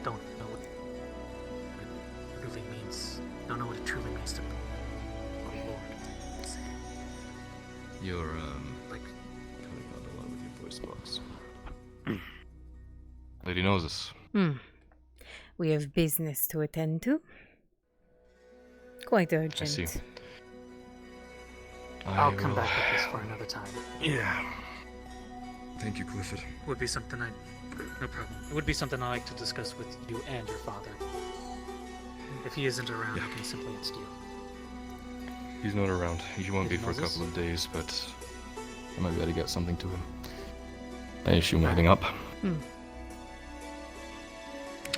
don't know what it really means. Don't know what it truly means to be a lord. You're, like, coming on a lot with your voice box. Lady knows us. We have business to attend to. Quite urgent. I see. I'll come back with this for another time. Yeah. Thank you, Clifford. Would be something no problem. It would be something I like to discuss with you and your father. If he isn't around, I can simply ask you. He's not around. He won't be for a Moses? couple of days, but I might be able to get something to him. I assume we're heading up.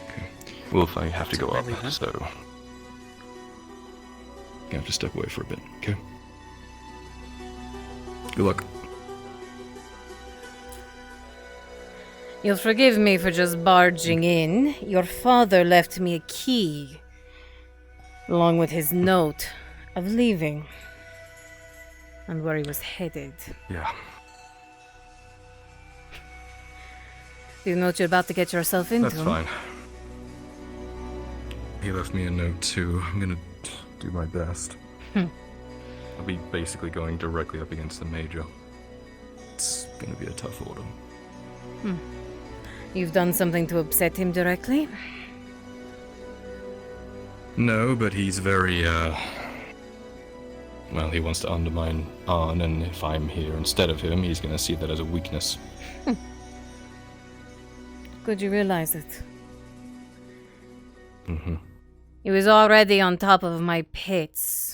Okay. Wolf, I have to go up, so you have to step away for a bit, okay? Good luck. You'll forgive me for just barging in. Your father left me a key, along with his note of leaving, and where he was headed. Yeah. Do you know what you're about to get yourself into? That's fine. He left me a note too. I'm gonna do my best. I'll be basically going directly up against the Major. It's gonna be a tough order. You've done something to upset him directly? No, but he's very, well, he wants to undermine Arn, and if I'm here instead of him, he's gonna see that as a weakness. Could you realize it? Mm-hmm. He was already on top of my pits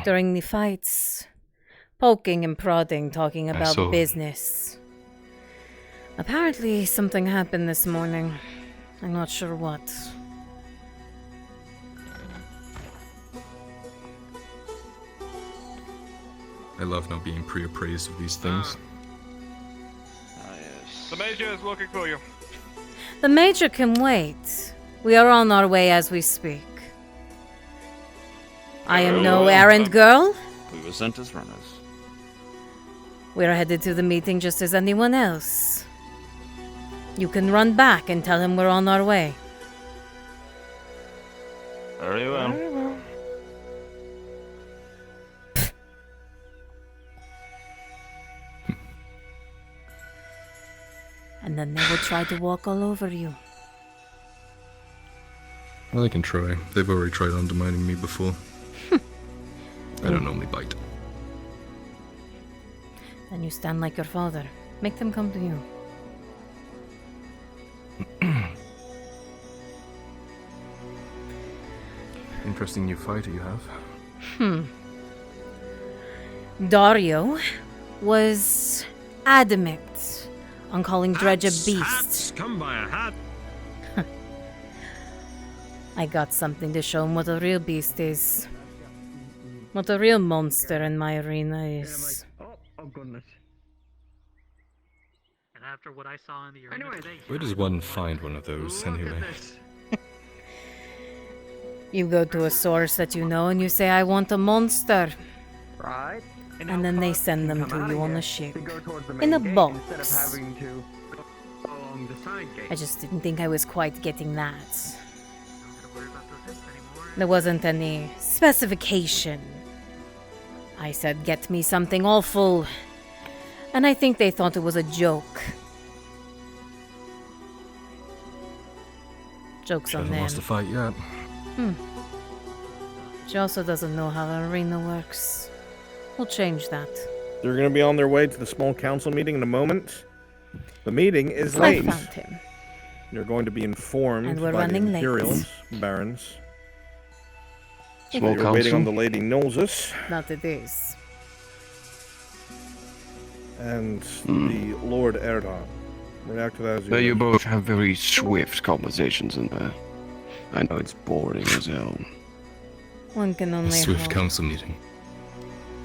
during the fights, poking and prodding, talking about saw. business. Apparently, something happened this morning. I'm not sure what. I love not being pre-appraised of these things. The Major is looking for you. The Major can wait. We are on our way as we speak. I am no errand girl. We were sent as runners. We're headed to the meeting just as anyone else. You can run back and tell him we're on our way. Very well. And then they will try to walk all over you. Well, they can try. They've already tried undermining me before. I don't normally bite. Then you stand like your father. Make them come to you. Interesting new fighter you have. Dario was adamant on calling Dredge a beast. Hats, come by a hat. I got something to show him what a real beast is. What a real monster in my arena is. Oh goodness. And after what I saw in the arena today, Where does one find one of those, anyway? You go to a source that you know and you say, I want a monster. Right. And then they send them to you on a ship. In a Instead box. of having to go along the side gate. I just didn't think I was quite getting that. There wasn't any specification. I said, get me something awful. And I think they thought it was a joke. Joke's She on hasn't them. lost a fight yet. She also doesn't know how the arena works. We'll change that. They're going to be on their way to the small council meeting in a moment. The meeting is I late. found him. You're going to be informed And we're by the running late. Imperials, Barons. Small You're waiting council? on the Lady Nolzus That it is. and the Lord Erdon. React to that as But you wish. both have very swift conversations in there. I know it's boring as hell. One can A only swift hope. council meeting.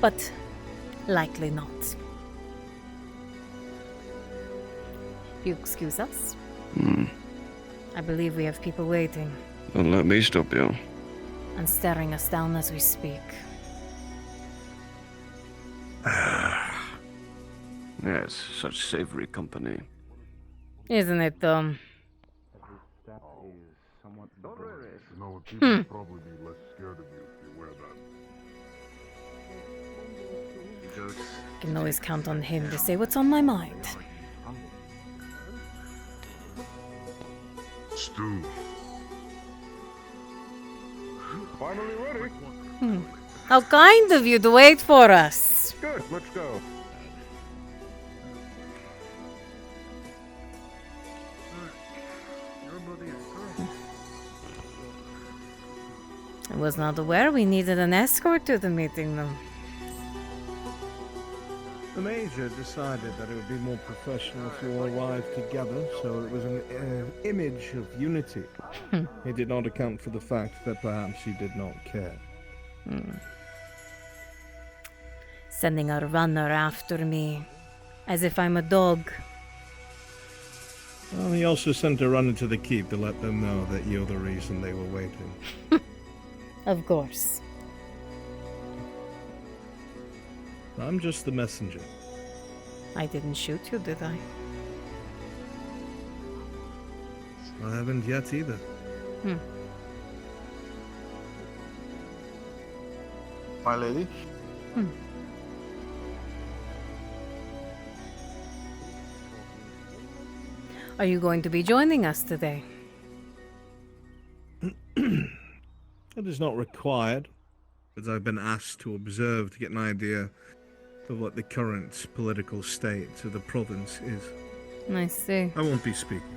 But likely not. You excuse us? I believe we have people waiting Don't let me stop you. and staring us down as we speak. Yes, such savory company. Isn't it, though? No, Hmm. people probably be less scared of you if you wear that. I can always count on him to say what's on my mind. Stu. Finally ready. How kind of you to wait for us. Good, let's go. I was not aware we needed an escort to the meeting, though. The Major decided that it would be more professional if you all arrived together, so it was an image of unity. He did not account for the fact that perhaps she did not care. Sending a runner after me, as if I'm a dog. Well, he also sent a runner to the keep to let them know that you're the reason they were waiting. Of course. I'm just the messenger. I didn't shoot you, did I? I haven't yet either. My lady? Are you going to be joining us today? It is not required, but I've been asked to observe to get an idea of what the current political state of the province is. I see. I won't be speaking.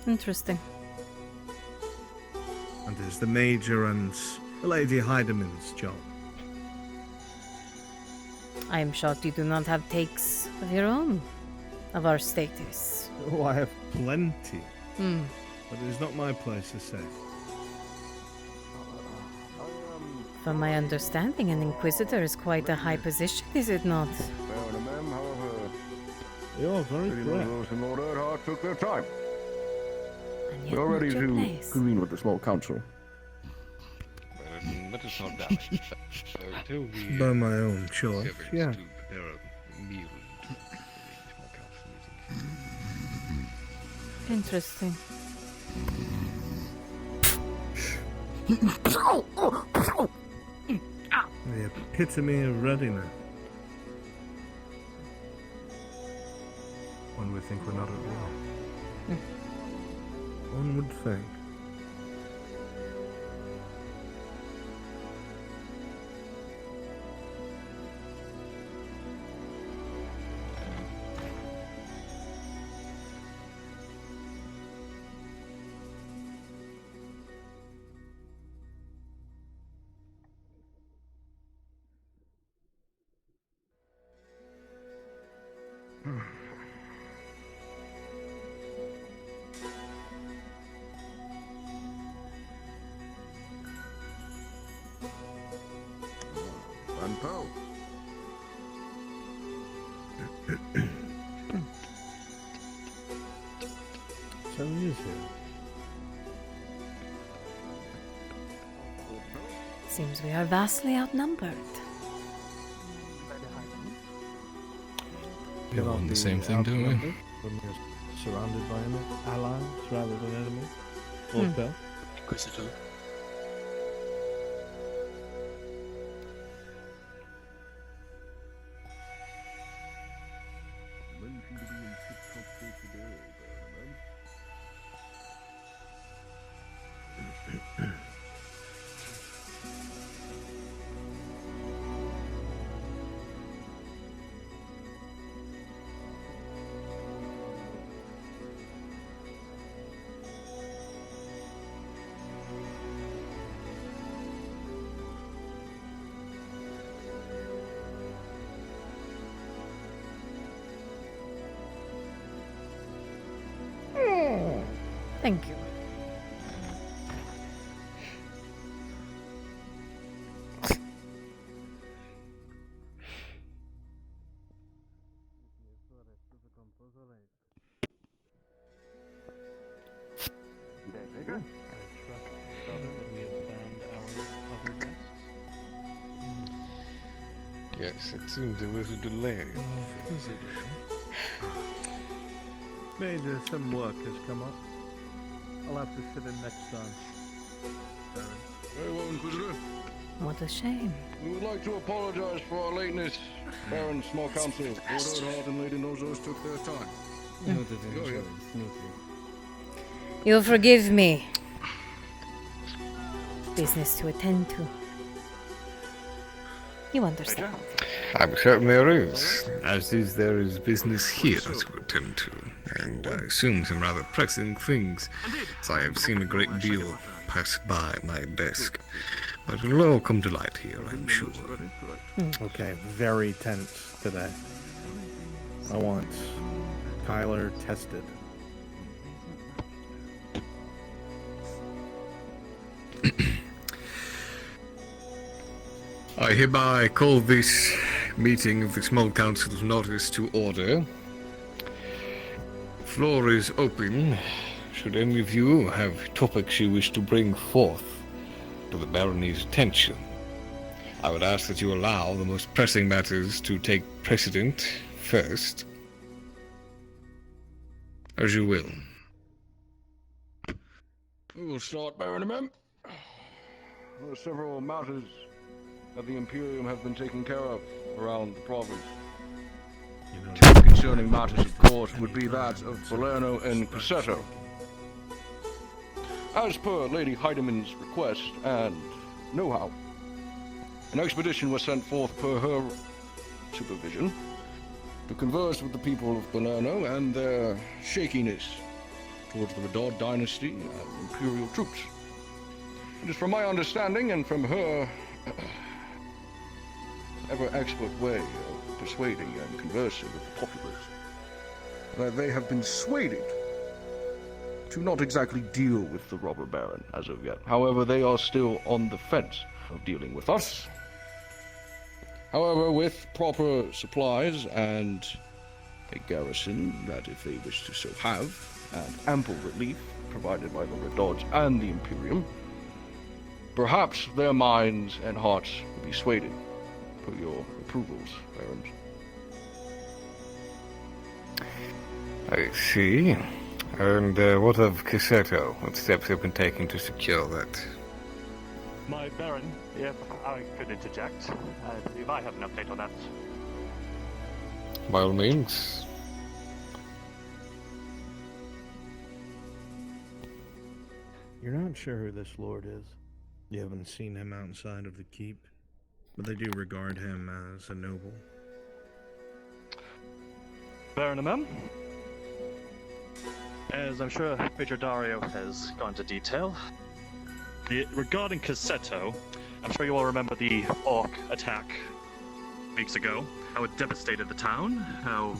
Interesting. And it is the Major and Lady Heideman's job. I am shocked you do not have takes of your own, of our status. Oh, I have plenty. Hmm. But it is not my place to say. From my understanding, an Inquisitor is quite a high position, is it not? You're very correct. Those in Lord Earhart took their time. And We yet are ready not your to place. convene with the small council. Let us not damage. Until we By my own choice, endeavours yeah. to prepare a meal for the small council meeting. Interesting. The epitome of readiness. One would think we're not at war. One would think. And Poe. So he is here. Seems we are vastly outnumbered. We all want the same thing, don't we? When we're surrounded by allies rather than enemies. Lord Bell? Inquisitor. Thank you. Yes, it seems there was a delay. Major, some work has come up. I'll have to sit in next time. Baron. Very well, Inquisitor. What a shame. We would like to apologize for our lateness. Baron, small council, Lord Earhart and Lady Nozos took their time. Go ahead. You'll forgive me. Business to attend to. You understand. I'm certain there is, as is there is business here to attend to, and I assume some rather pressing things, as I have seen a great deal pass by my desk. But it will all come to light here, I'm sure. Okay, very tense today. I want Kyler tested. I hereby call this meeting of the Small Council of Norris to order. The floor is open. Should any of you have topics you wish to bring forth to the barony's attention, I would ask that you allow the most pressing matters to take precedent first. As you will. We will start, Baron Mem. several matters that the Imperium have been taking care of around the province. Two concerning matters, of course, would be that of Palermo and Cressetto. As per Lady Heideman's request and know-how, an expedition was sent forth per her supervision to converse with the people of Palermo and their shakiness towards the Redaud dynasty and Imperial troops. It is from my understanding and from her ever-expert way of persuading and conversing with the populace that they have been persuaded to not exactly deal with the robber baron as of yet. However, they are still on the fence of dealing with us. However, with proper supplies and a garrison that, if they wish to so have, and ample relief provided by the Redauds and the Imperium, perhaps their minds and hearts will be swayed for your approvals, barons. I see. And what of Cressetto? What steps have been taken to secure that? My Baron, if I could interject, I believe I have an update on that. By all means. You're not sure who this lord is? You haven't seen him outside of the keep, but they do regard him as a noble. Baron Amem? As I'm sure Major Dario has gone into detail, regarding Cressetto, I'm sure you all remember the orc attack weeks ago, how it devastated the town, how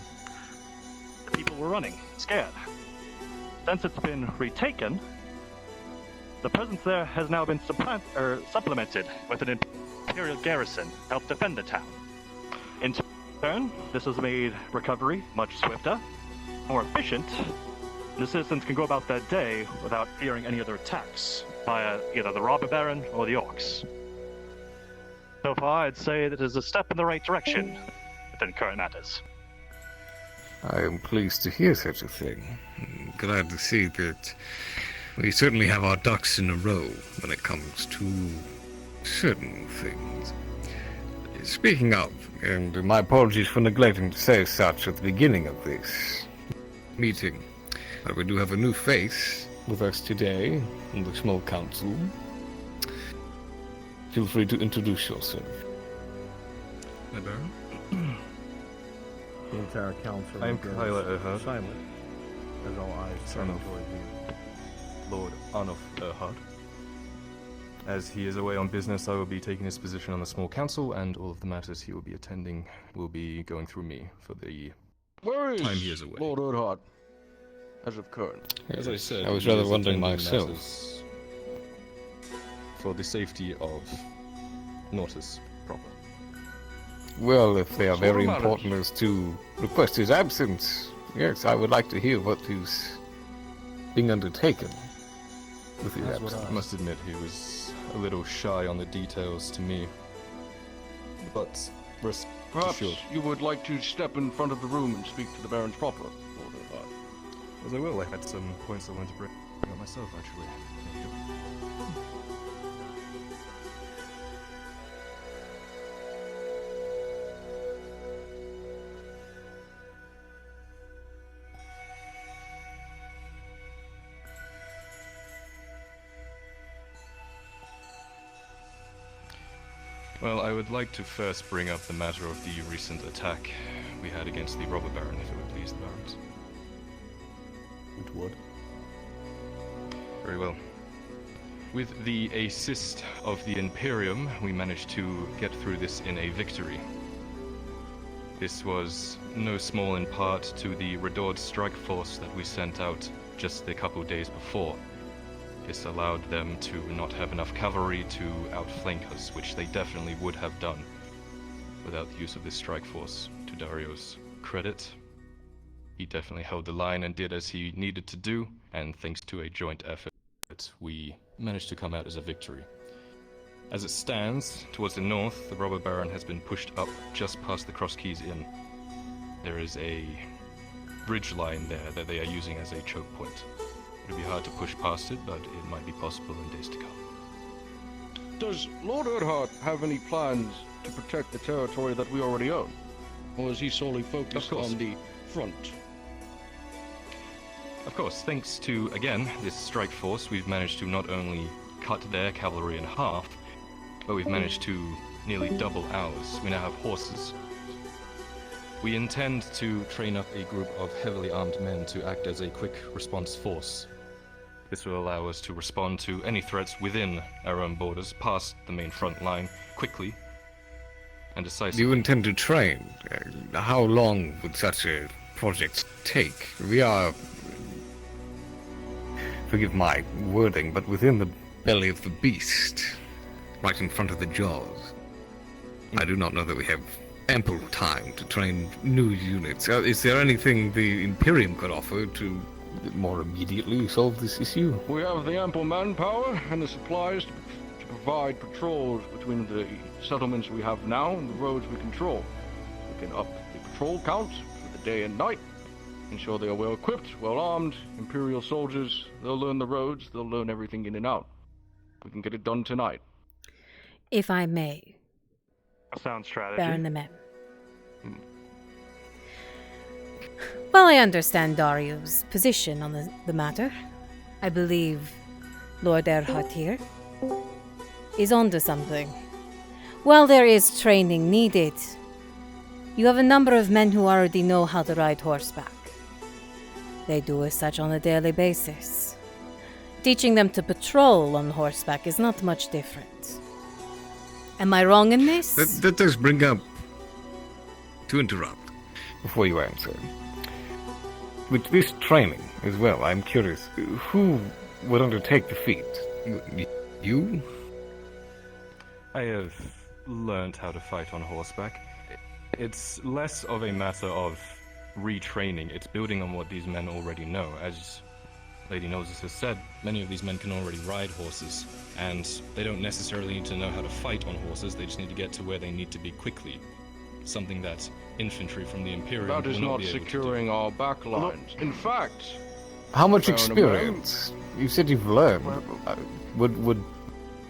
the people were running, scared. Since it's been retaken, the presence there has now been supplemented with an Imperial garrison to help defend the town. In turn, this has made recovery much swifter, more efficient, and the citizens can go about their day without fearing any other attacks by either the robber baron or the orcs. So far, I'd say that is a step in the right direction within current matters. I am pleased to hear such a thing. I'm glad to see that we certainly have our ducks in a row when it comes to certain things. Speaking of, and my apologies for neglecting to say such at the beginning of this meeting, but we do have a new face with us today in the small council. Feel free to introduce yourself. My Baron? The entire council I'm goes Kyla Erhard, silent as all eyes turn toward you. Lord Arnulf Erhard. As he is away on business, I will be taking his position on the small council, and all of the matters he will be attending will be going through me for the Where is time he is away. Lord Erhard? As of current. As I said, I was he rather is wondering attending myself. matters for the safety of Nortus proper. Well, if they are Sort of very matters. important as to request his absence, yes, I would like to hear what is being undertaken with his That's what absence. I must admit, he was a little shy on the details to me. But rest Perhaps assured. you would like to step in front of the room and speak to the Barons proper, Lord Erhard. As I will, I had some points I wanted to bring up myself, actually. Thank you. Well, I would like to first bring up the matter of the recent attack we had against the robber baron, if it would please the barons. It would. Very well. With the assist of the Imperium, we managed to get through this in a victory. This was no small in part to the Redaud strike force that we sent out just a couple days before. This allowed them to not have enough cavalry to outflank us, which they definitely would have done without the use of this strike force. To Dario's credit, he definitely held the line and did as he needed to do, and thanks to a joint effort, we managed to come out as a victory. As it stands, towards the north, the robber baron has been pushed up just past the Cross Keys Inn. There is a bridge line there that they are using as a choke point. It would be hard to push past it, but it might be possible in days to come. Does Lord Erdhart have any plans to protect the territory that we already own? Or is he solely focused on the front? Of course, thanks to, again, this strike force, we've managed to not only cut their cavalry in half, but we've managed to nearly double ours. We now have horses. We intend to train up a group of heavily armed men to act as a quick response force. This will allow us to respond to any threats within our own borders, past the main front line, quickly and decisively. You intend to train? How long would such a project take? We are, forgive my wording, but within the belly of the beast, right in front of the jaws. I do not know that we have ample time to train new units. Is there anything the Imperium could offer to more immediately solve this issue? We have the ample manpower and the supplies to provide patrols between the settlements we have now and the roads we control. We can up the patrol count for the day and night, ensure they are well equipped, well armed, Imperial soldiers. They'll learn the roads, they'll learn everything in and out. We can get it done tonight. If I may. A sound strategy. Baron the men. Well, I understand Dario's position on the matter. I believe Lord Erdhart here is onto something. While there is training needed, you have a number of men who already know how to ride horseback. They do as such on a daily basis. Teaching them to patrol on horseback is not much different. Am I wrong in this? That does bring up, to interrupt, before you answer. With this training as well, I'm curious, who would undertake the feat? You? I have learned how to fight on horseback. It's less of a matter of retraining, it's building on what these men already know. As Lady Noses has said, many of these men can already ride horses, and they don't necessarily need to know how to fight on horses, they just need to get to where they need to be quickly. Something that infantry from the Imperium That is will not be able to do. securing our backlines. In fact, How much Baron experience? You said you've learned. Would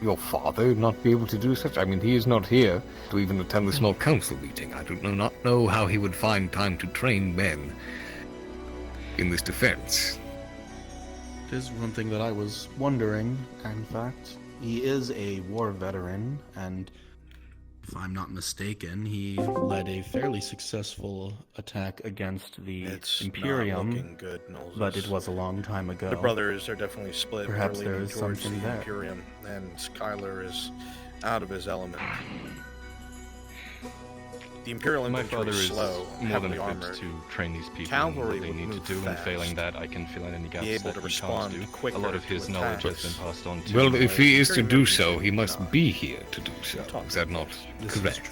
your father not be able to do such? I mean, he is not here to even attend the small council meeting. I do not know how he would find time to train men in this defense. It is one thing that I was wondering, in fact. He is a war veteran, and if I'm not mistaken, he led a fairly successful attack against the Imperium. Not looking good, Knowles. But it was a long time ago. The brothers are definitely split. Perhaps We're there leaning is towards something the there. Imperium, and Skylar is out of his element. The Imperial My infantry father is is slow, more than heavily equipped armored. to train these people in Cavalry what they would need to move do, and fast, failing that, I can fill in any gaps be able that to he respond can't do. quicker A lot of to his knowledge has attacks. been passed on to Well, me. if he is to do so, he must be here to do so. Is that not correct?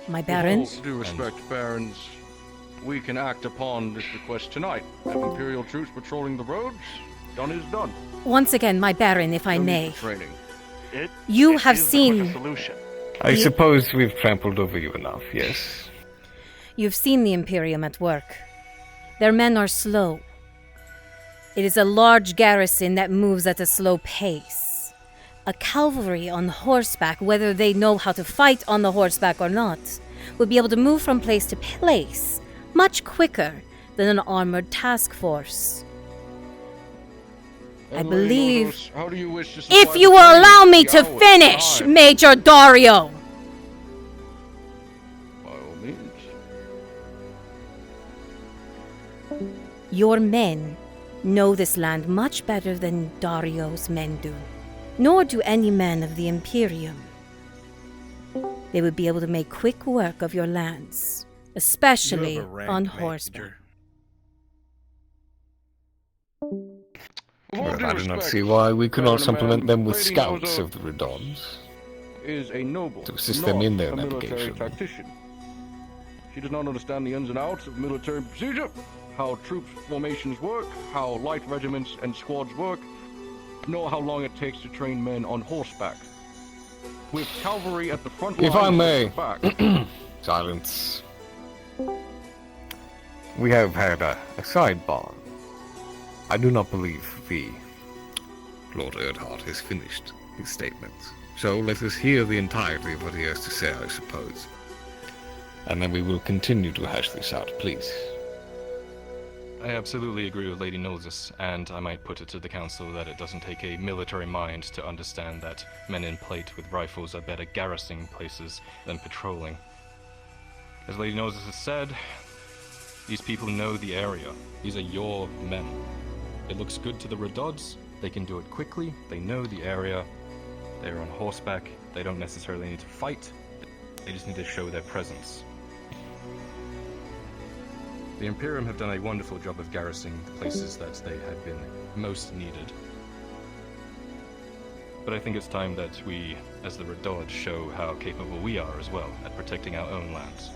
My Baron? With all due respect, Barons, we can act upon this request tonight. Have Imperial troops patrolling the roads? Done is done. Once again, my Baron, if I No need may. for training. You have seen... I suppose we've trampled over you enough, yes? You've seen the Imperium at work. Their men are slow. It is a large garrison that moves at a slow pace. A cavalry on horseback, whether they know how to fight on the horseback or not, would be able to move from place to place much quicker than an armored task force. I And believe... Lady Nodos, how do you wish to If supply you the will training allow at me the to hour's finish, time? Major Dario! By all means. Your men know this land much better than Dario's men do, nor do any men of the Imperium. They would be able to make quick work of your lands, especially You have a rank, on Major. horseback. With all Well, due I do not respect, see why we could not Baron supplement them with Lady scouts Nozo of the Redons. is a noble, To assist not them in their a military navigation. tactician. She does not understand the ins and outs of military procedure, how troop formations work, how light regiments and squads work, nor how long it takes to train men on horseback. With cavalry at the front If I lines may, at the back. silence. We have had a sidebar. I do not believe the Lord Erdhart has finished his statements. So let us hear the entirety of what he has to say, I suppose. And then we will continue to hash this out, please. I absolutely agree with Lady Nolzus, and I might put it to the Council that it doesn't take a military mind to understand that men in plate with rifles are better garrisoning places than patrolling. As Lady Nolzus has said, these people know the area. These are your men. It looks good to the Radods. They can do it quickly. They know the area. They're on horseback. They don't necessarily need to fight. They just need to show their presence. The Imperium have done a wonderful job of garrisoning the places that they have been most needed. But I think it's time that we, as the Radod, show how capable we are as well at protecting our own lands.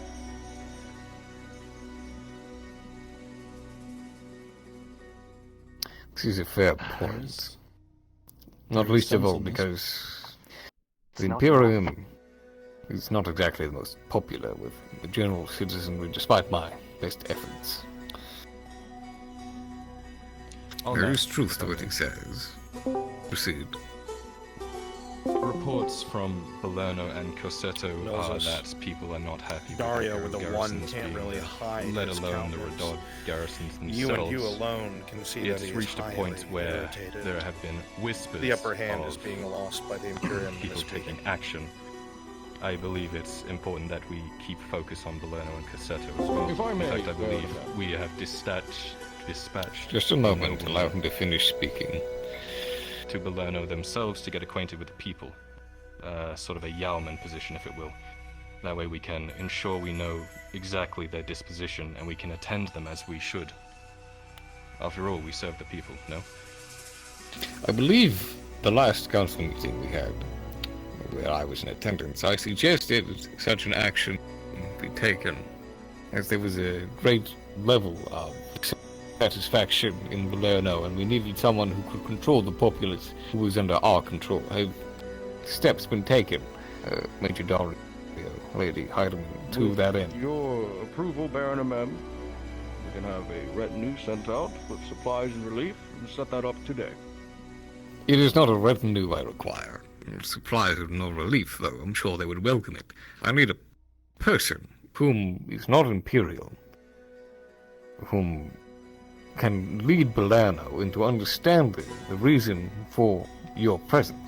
This is a fair point. Not least of all because the Imperium is not exactly the most popular with the general citizenry, despite my best efforts. There is truth to what he says. Proceed. Reports from Balerno and Corsetto are that people are not happy Dario with with the the one garrisons can't being really built, hide let his alone the countenance. Radod garrisons themselves. You and you alone can see that It's he is reached a point highly where irritated. there have been whispers The upper hand of is being lost by the Imperium in people this meeting. taking action. I believe it's important that we keep focus on Balerno and Corsetto as well. If I may, In fact, I believe we have dispatched Just a moment, allow him to finish speaking. to Balerno themselves to get acquainted with the people. Sort of a Yowman position, if it will. That way we can ensure we know exactly their disposition and we can attend them as we should. After all, we serve the people, no? I believe the last council meeting we had, where I was in attendance, I suggested such an action be taken, as there was a great level of satisfaction in Balerno, and we needed someone who could control the populace who was under our control. Have steps been taken, Major Dario, Lady Heidemann, to With that end? Your approval, Baron Amem, we can have a retinue sent out with supplies and relief and set that up today. It is not a retinue I require. Supplies of no relief, though. I'm sure they would welcome it. I need a person whom is not imperial, whom can lead Balerno into understanding the reason for your presence.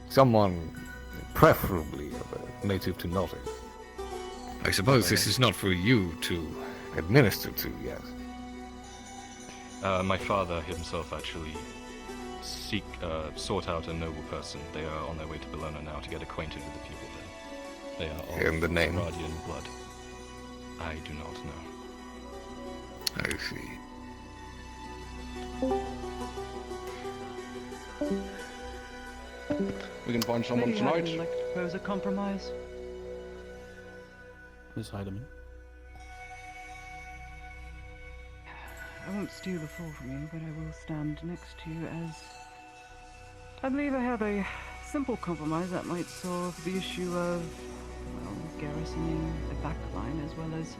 Someone preferably of a native to Notting. I suppose this is not for you to administer to, yes? My father himself actually sought out a noble person. They are on their way to Balerno now to get acquainted with the people there. They are And the name? Radian blood. I do not know. I see. We can find someone Lady tonight. Heidemann like to propose a compromise. Miss Heidemann? I won't steal the fall from you, but I will stand next to you as... I believe I have a simple compromise that might solve the issue of, well, garrisoning the back line as well as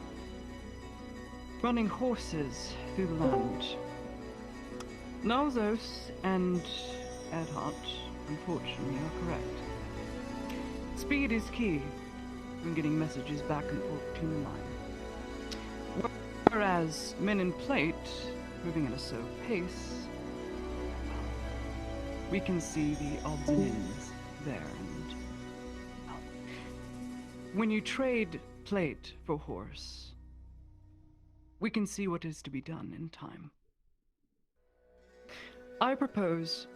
running horses through the land. Nalzos and Edhart, unfortunately, are correct. Speed is key when getting messages back and forth between the line. Whereas men in plate, moving at a slow pace, we can see the odds and ends there. And when you trade plate for horse, we can see what is to be done in time. I propose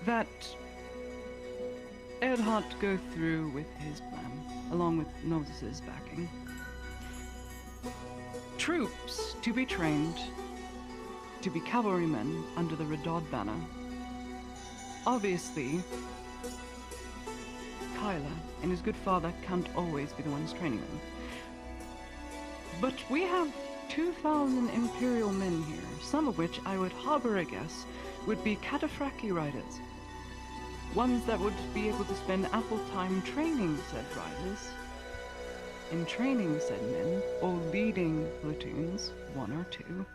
that Edhart go through with his plan, along with Nozus's backing. Troops to be trained to be cavalrymen under the Radod banner. Obviously, Kyla and his good father can't always be the ones training them. But we have 2,000 Imperial men here, some of which I would harbor a guess would be cataphracti riders. Ones that would be able to spend ample time training said riders, in training said men, or leading platoons, one or two.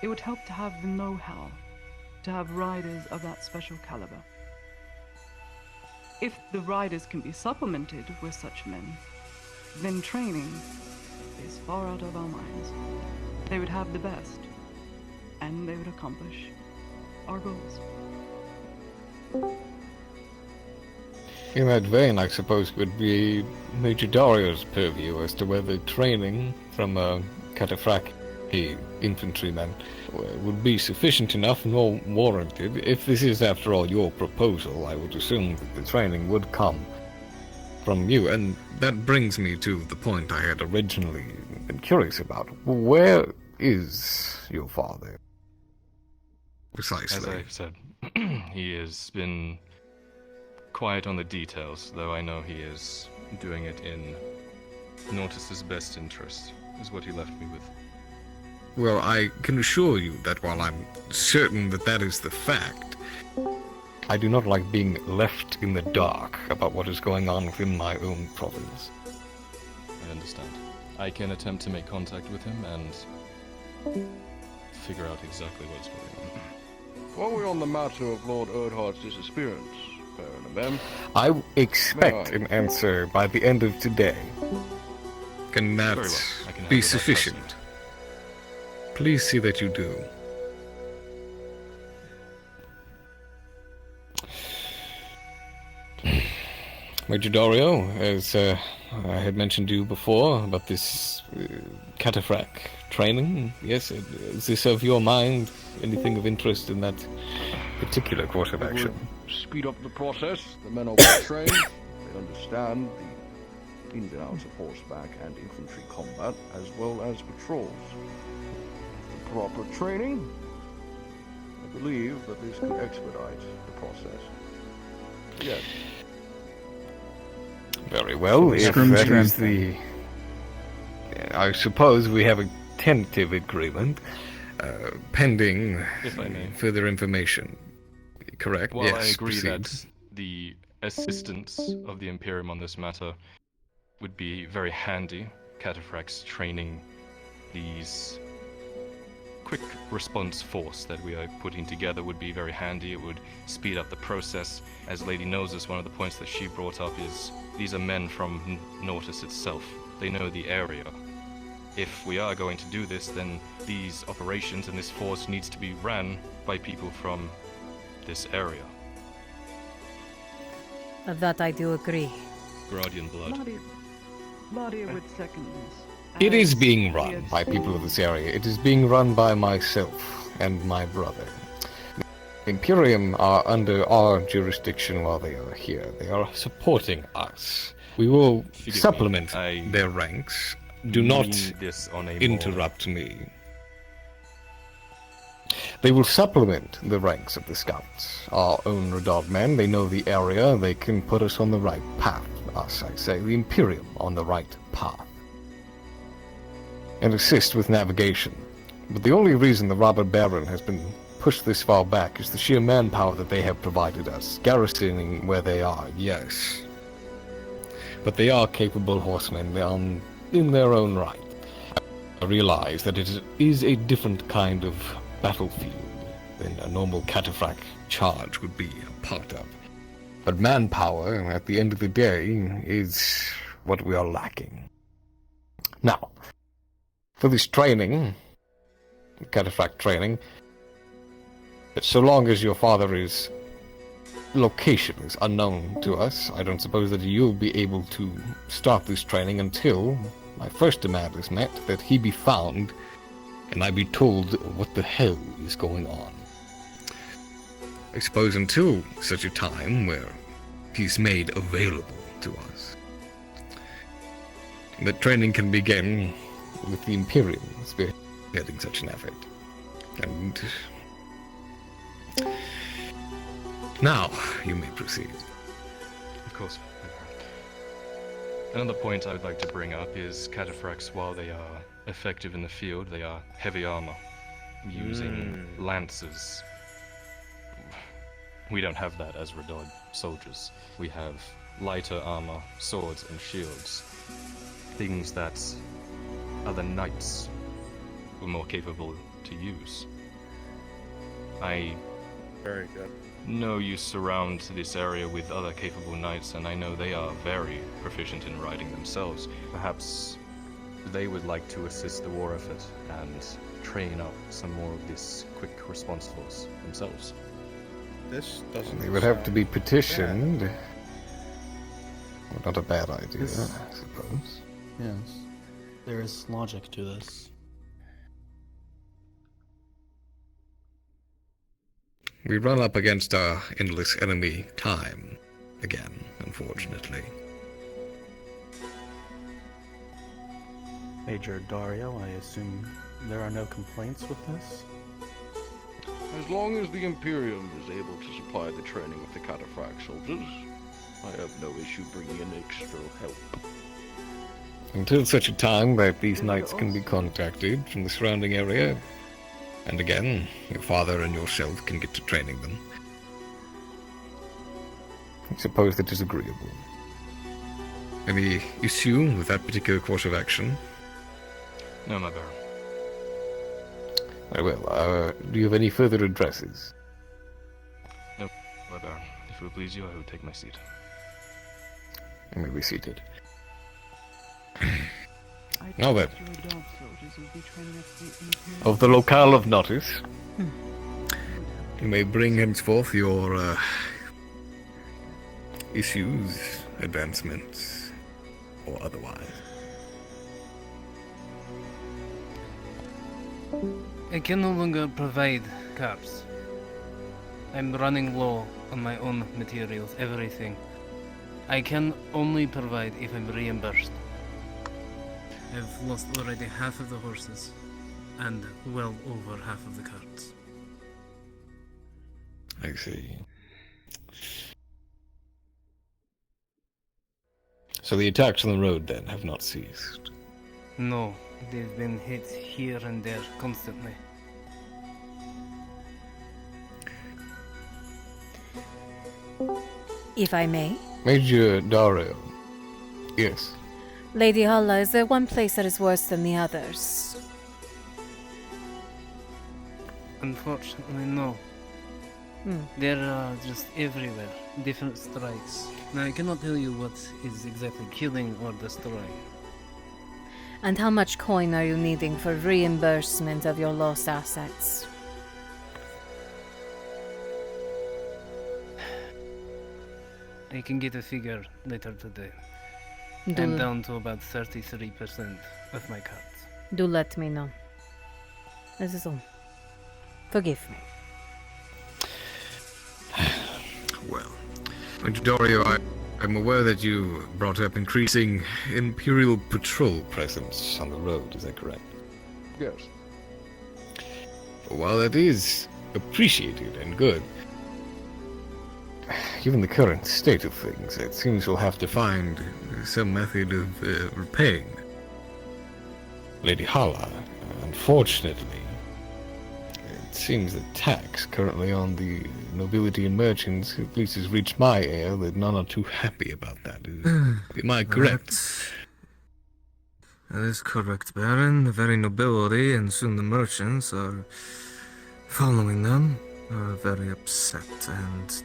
It would help to have the know-how to have riders of that special caliber. If the riders can be supplemented with such men, then training is far out of our minds. They would have the best, and they would accomplish our goals. In that vein, I suppose it would be Major Dario's purview as to whether training from a Cataphracti infantryman would be sufficient enough nor warranted. If this is, after all, your proposal, I would assume that the training would come from you. And that brings me to the point I had originally been curious about. Where is your father? Precisely. As I said, he has been quiet on the details, though I know he is doing it in Nortus's best interest, is what he left me with. Well, I can assure you that while I'm certain that that is the fact, I do not like being left in the dark about what is going on within my own province. I understand. I can attempt to make contact with him and figure out exactly what's going on. While we're on the matter of Lord Erdhart's disappearance, Baron Abem, I expect an answer by the end of today. Can that Very well. I can be handle that sufficient? Please see that you do. Major Dario, as I had mentioned to you before about this cataphract training, yes, is this of your mind? Anything of interest in that particular course of action? speed up the process. The men are well trained. They understand the ins and outs of horseback and infantry combat, as well as patrols. With proper training, I believe that this could expedite the process. Yes. Very well. If that is the... I suppose we have a tentative agreement, pending If I may. further information. Correct? While yes, I agree proceed. that the assistance of the Imperium on this matter would be very handy, cataphracts training these quick response force that we are putting together would be very handy. It would speed up the process. As Lady Gnosis, one of the points that she brought up is these are men from Nortus itself. They know the area. If we are going to do this, then these operations and this force needs to be ran by people from this area. That I do agree. Guardian blood. Ladia would second this. It is being run by people of this area. It is being run by myself and my brother. The Imperium are under our jurisdiction while they are here. They are supporting us. We will supplement their ranks. Do not mean this on a more- interrupt me. They will supplement the ranks of the scouts. Our own Redod men, they know the area. They can put us on the right path. Us, I say, the Imperium on the right path. And assist with navigation. But the only reason the Robber Baron has been pushed this far back is the sheer manpower that they have provided us, garrisoning where they are, yes. But they are capable horsemen in their own right. I realize that it is a different kind of battlefield than a normal cataphract charge would be a part of. But manpower, at the end of the day, is what we are lacking. Now, for this training, cataphract training, so long as your father's location is unknown to us, I don't suppose that you'll be able to start this training until my first demand is met, that he be found and I be told what the hell is going on. I suppose until such a time where he's made available to us. That training can begin with the Imperium spearheading such an effort. And now you may proceed. Of course. Another point I would like to bring up is cataphracts, while they are effective in the field, they are heavy armor, using lances. We don't have that as Redod soldiers. We have lighter armor, swords, and shields. Things that other knights were more capable to use. I Very good. No, you surround this area with other capable knights, and I know they are very proficient in riding themselves. Perhaps they would like to assist the war effort and train up some more of this quick response force themselves. This doesn't. They would have to be petitioned. Well, not a bad idea, I suppose. Yes. There is logic to this. We run up against our endless enemy, time, again, unfortunately. Major Dario, I assume there are no complaints with this? As long as the Imperium is able to supply the training of the Cataphract soldiers, I have no issue bringing in extra help. Until such a time that these knights can be contacted from the surrounding area. And again, your father and yourself can get to training them. I suppose that is agreeable. Any issue with that particular course of action? No, my baron. Very well. Do you have any further addresses? No, my baron. If it would please you, I would take my seat. You may be seated. Now then, of the locale of Notice, you may bring henceforth your issues, advancements, or otherwise. I can no longer provide carts. I'm running low on my own materials, everything. I can only provide if I'm reimbursed. I've lost already half of the horses, and well over half of the carts. I see. So the attacks on the road, then, have not ceased? No, they've been hit here and there constantly. If I may? Major Dario. Yes. Lady Hala, is there one place that is worse than the others? Unfortunately, no. They're just everywhere, different strikes. Now, I cannot tell you what is exactly killing or destroying. And how much coin are you needing for reimbursement of your lost assets? I can get a figure later today. Do- I'm down to about 33% of my cards. Do let me know. This is all. Forgive me. Well, Major Dario, I'm aware that you brought up increasing Imperial patrol presence on the road, is that correct? Yes. While that is appreciated and good, given the current state of things, it seems we'll have to find some method of repaying Lady Hala. Unfortunately, it seems that tax currently on the nobility and merchants, at least has reached my ear, that none are too happy about that. Am I correct? That is correct, Baron. The very nobility and soon the merchants are following them are very upset, and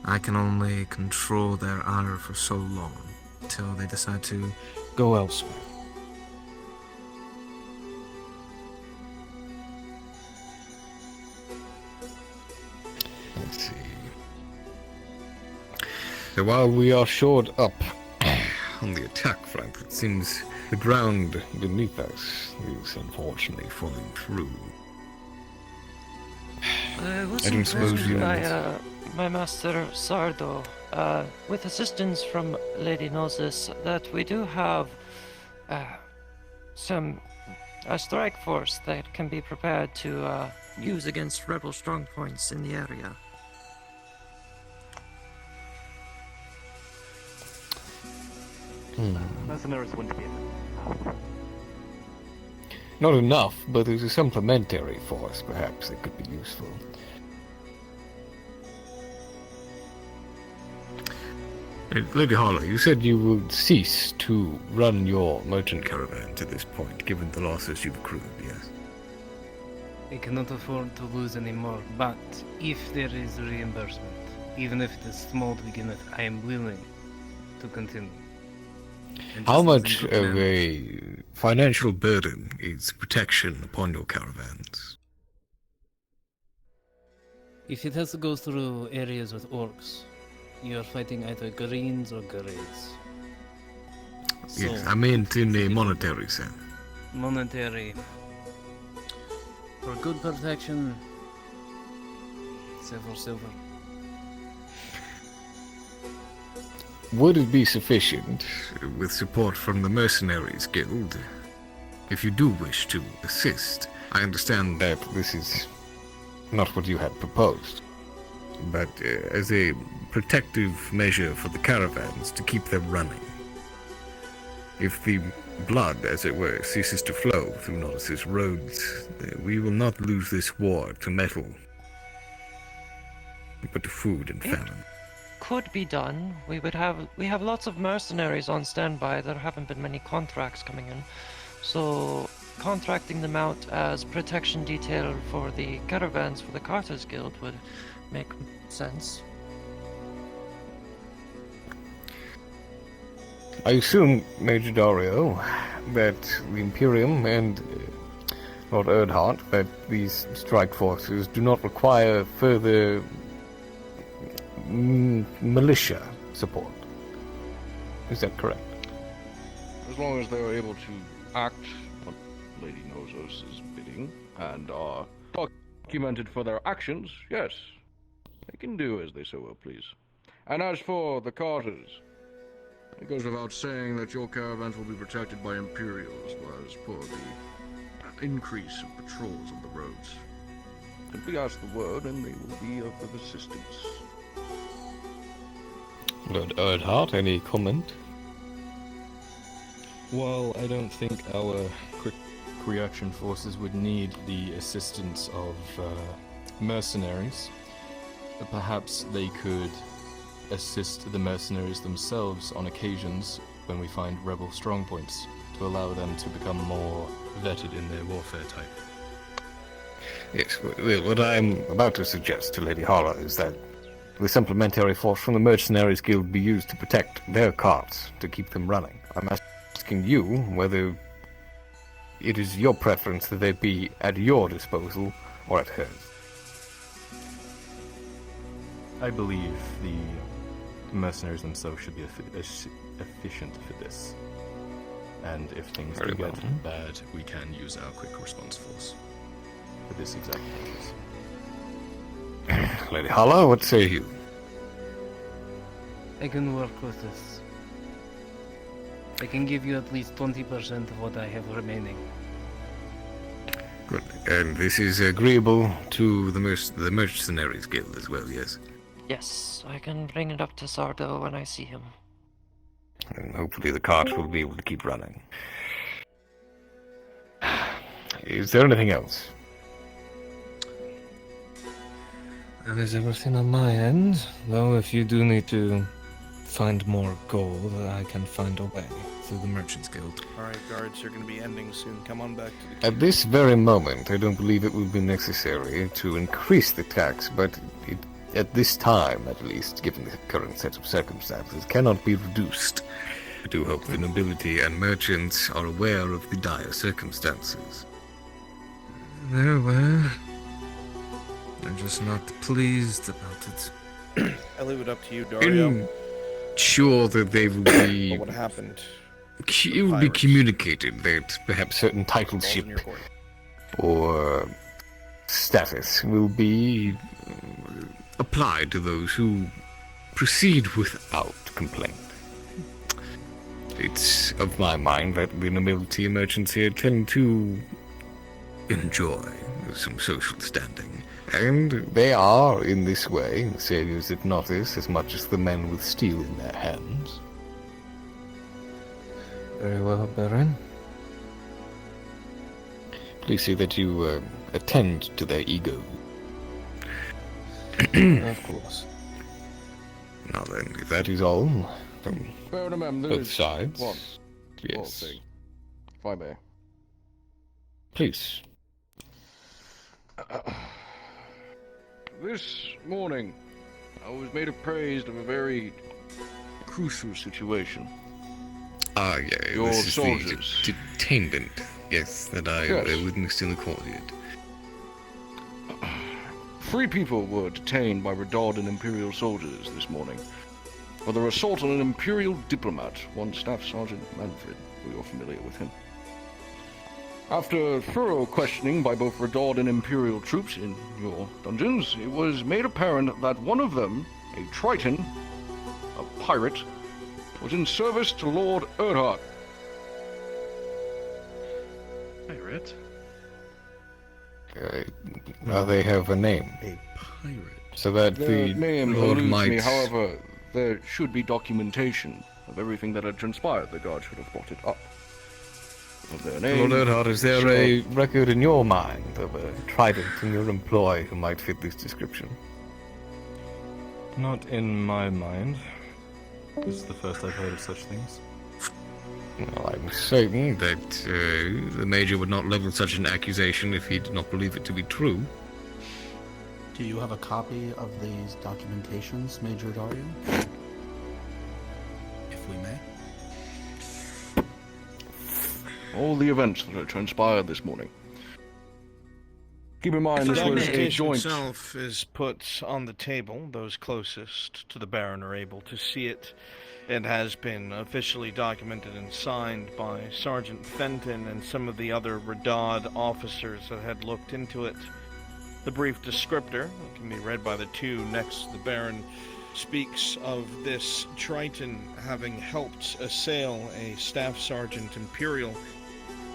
I can only control their ire for so long until they decide to go elsewhere. Let's see. So while we are shored up on the attack front, it seems the ground beneath us is unfortunately falling through. I was I don't suppose informed you by my master Sardo, with assistance from Lady Gnosis, that we do have a strike force that can be prepared to use against rebel strongpoints in the area. Mercenaries wouldn't be enough. Not enough, but there's a supplementary force, perhaps, that could be useful. Lady Hala, you said you would cease to run your merchant caravans at this point, given the losses you've accrued, yes? I cannot afford to lose any more, but if there is reimbursement, even if it is small to begin with, I am willing to continue. How much of a financial burden is protection upon your caravans? If it has to go through areas with orcs, you are fighting either Greens or Greys. Yes, I meant in a monetary sense. Monetary. For good protection, silver. Would it be sufficient, with support from the Mercenaries Guild, if you do wish to assist? I understand that this is not what you had proposed, but as a protective measure for the caravans to keep them running. If the blood, as it were, ceases to flow through Nodus's roads, we will not lose this war to metal, but to food and famine. Could be done. We have lots of mercenaries on standby. There haven't been many contracts coming in, so contracting them out as protection detail for the caravans for the Carters Guild would make sense. I assume, Major Dario, that the Imperium and Lord Erdhart, that these strike forces do not require further militia support. Is that correct? As long as they are able to act on Lady Nozos' bidding and are documented for their actions, yes, they can do as they so well please. And as for the Carters, it goes without saying that your caravans will be protected by Imperials, whereas for the increase of patrols on the roads, simply ask the word and they will be of assistance. Lord Erdhart, any comment? While I don't think our quick reaction forces would need the assistance of mercenaries, perhaps they could assist the mercenaries themselves on occasions when we find rebel strongpoints, to allow them to become more vetted in their warfare type. Yes, well, what I'm about to suggest to Lady Hala is that the supplementary force from the Mercenaries Guild be used to protect their carts, to keep them running. I'm asking you whether it is your preference that they be at your disposal or at hers. I believe the mercenaries themselves should be efficient for this. And if things do get bad, we can use our quick response force for this exact purpose. Lady Hala, what say you? I can work with this. I can give you at least 20% of what I have remaining. Good. And this is agreeable to the Mercenaries Guild as well, yes? Yes, I can bring it up to Sardo when I see him. And hopefully the cart will be able to keep running. Is there anything else? That is everything on my end, though if you do need to find more gold, I can find a way through the Merchants Guild. Alright, guards, you're going to be ending soon. Come on back to the... At this very moment, I don't believe it will be necessary to increase the tax, but at this time, at least, given the current set of circumstances, cannot be reduced. I do hope the nobility and merchants are aware of the dire circumstances. They're aware. They're just not pleased about it. I leave it up to you, Dario. Sure that they will be... What happened? It will be communicated that perhaps certain titleship or status will be applied to those who proceed without complaint. It's of my mind that the nobility and merchants here tend to enjoy some social standing. And they are, in this way, the saviors at Nodus, as much as the men with steel in their hands. Very well, Baron. Please see that you attend to their ego. Of course. Now then, if that is all, from Remember, both sides, one yes. thing, if I may. Please. This morning, I was made appraised of a very crucial situation. Ah, yeah, Your this is soldiers. the detainment, yes, that I Yes. witnessed in the courtyard. 3 people were detained by Redodd Imperial soldiers this morning for their assault on an Imperial diplomat, one Staff Sergeant Manfred. We are familiar with him. After thorough questioning by both Redodd and Imperial troops in your dungeons, it was made apparent that one of them, a Triton, a pirate, was in service to Lord Erdhart. Pirate? Now they have a name. A pirate. So that Their the name Lord eludes might... me, however, there should be documentation of everything that had transpired. The guard should have brought it up. Of their name. Lord Erdhart, is there a record in your mind of a trident in your employ who might fit this description? Not in my mind. This is the first I've heard of such things. Well, I'm certain that the Major would not level such an accusation if he did not believe it to be true. Do you have a copy of these documentations, Major Dario? If we may. All the events that had transpired this morning. Keep in mind, The this was a documentation joint. itself is put on the table. Those closest to the Baron are able to see it. It has been officially documented and signed by Sergeant Fenton and some of the other Redodd officers that had looked into it. The brief descriptor, that can be read by the 2 next to the Baron, speaks of this Triton having helped assail a Staff Sergeant Imperial.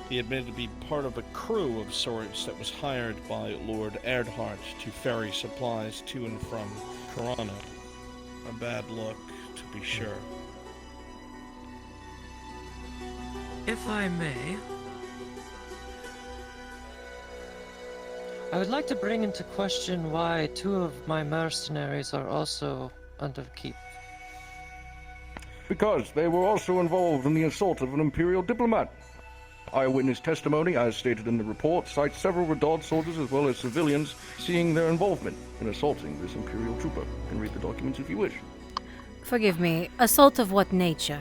He admitted to be part of a crew of sorts that was hired by Lord Erdhart to ferry supplies to and from Corana. A bad look, to be sure. If I may, I would like to bring into question why 2 of my mercenaries are also under keep. Because they were also involved in the assault of an Imperial diplomat. Eyewitness testimony, as stated in the report, cites several Redodd soldiers as well as civilians seeing their involvement in assaulting this Imperial trooper. You can read the documents if you wish. Forgive me, assault of what nature?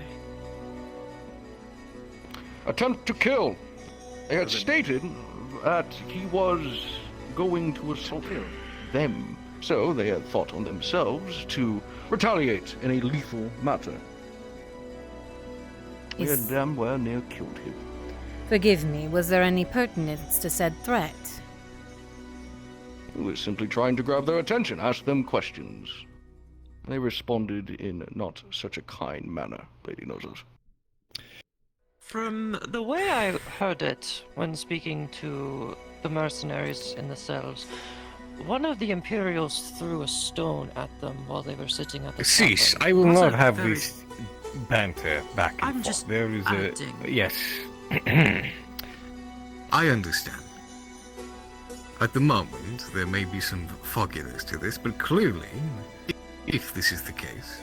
Attempt to kill. They had stated that he was going to assault them, so they had thought on themselves to retaliate in a lethal manner. We had damn well near killed him. Forgive me, was there any pertinence to said threat? We were simply trying to grab their attention, ask them questions. They responded in not such a kind manner, Lady Nossos. From the way I heard it when speaking to the mercenaries in the cells, one of the Imperials threw a stone at them while they were sitting at the Cease. tavern. I will Was not that have very- this banter back and I'm forth. just There is acting. a... Yes. I understand. At the moment, there may be some fogginess to this, but clearly, if this is the case,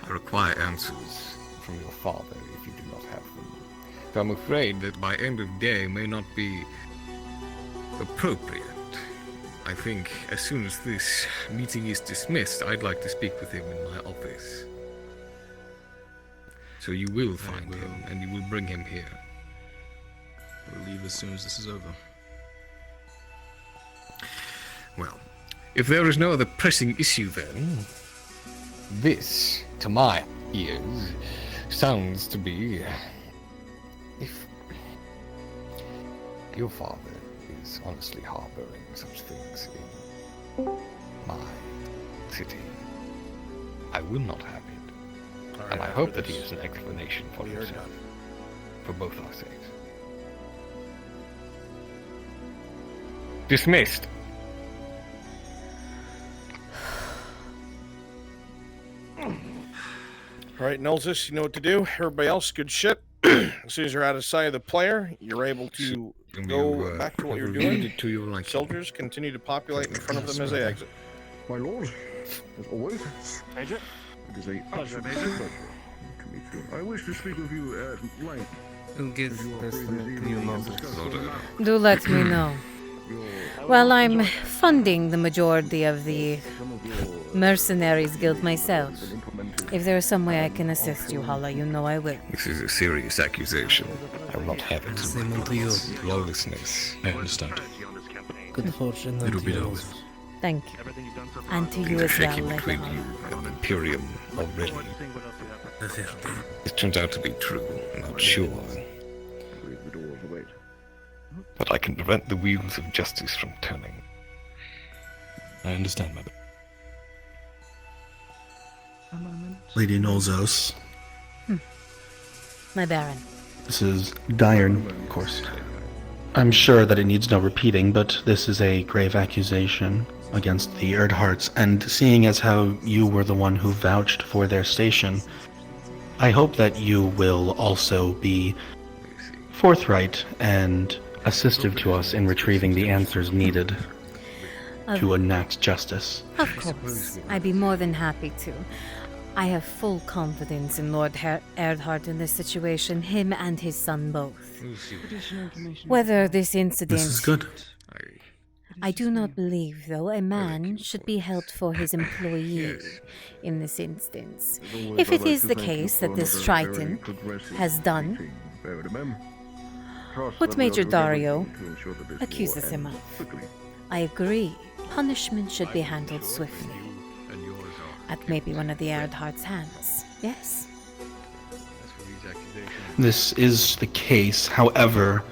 I require answers from your father if you do not have them. So I'm afraid that by end of day may not be appropriate. I think as soon as this meeting is dismissed, I'd like to speak with him in my office. So you will find him, and you will bring him here. We'll leave as soon as this is over. Well, if there is no other pressing issue then, this, to my ears, sounds to be... If your father is honestly harboring such things in my city, I will not have it. All right, And I after hope that he this, has an explanation for we are himself. done. For both our sakes. Dismissed. All right, Nolzus, you know what to do. Everybody else, good shit. As soon as you're out of sight of the player, you're able to go back to what you're doing. To your liking. Soldiers continue to populate in front of them as they exit. My lord, as always, Major? it is a Pleasure, Major. pleasure to meet you. I wish to speak with you at length. We'll give As you are this free a this evening few and moments. discuss the matter. Do let me know. Well, I'm funding the majority of the Mercenaries Guild myself. If there is some way I can assist you, Hala, you know I will. This is a serious accusation. I will not have it. Same on to you. Lawlessness. I understand. Good fortune It'll unto be you. done. Thank you. And to you Been as well, shaking Lady between Hala. you and the Imperium already. It turns out to be true. I'm not sure. But I can prevent the wheels of justice from turning. I understand, my Lady Nolzos. My Baron. This is Diurn, of course. I'm sure that it needs no repeating, but this is a grave accusation against the Erdharts, and seeing as how you were the one who vouched for their station, I hope that you will also be forthright and assistive to us in retrieving the answers needed to enact justice. Of course. I'd be more than happy to. I have full confidence in Lord Erdhart in this situation, him and his son both. Whether this incident... This is good. I do not believe, though, a man should be held for his employee in this instance. If it is the case that this Triton has done what Major Dario accuses him of, I agree. Punishment should be handled swiftly. At maybe one of the Erdhart's hands. Yes? This is the case, however,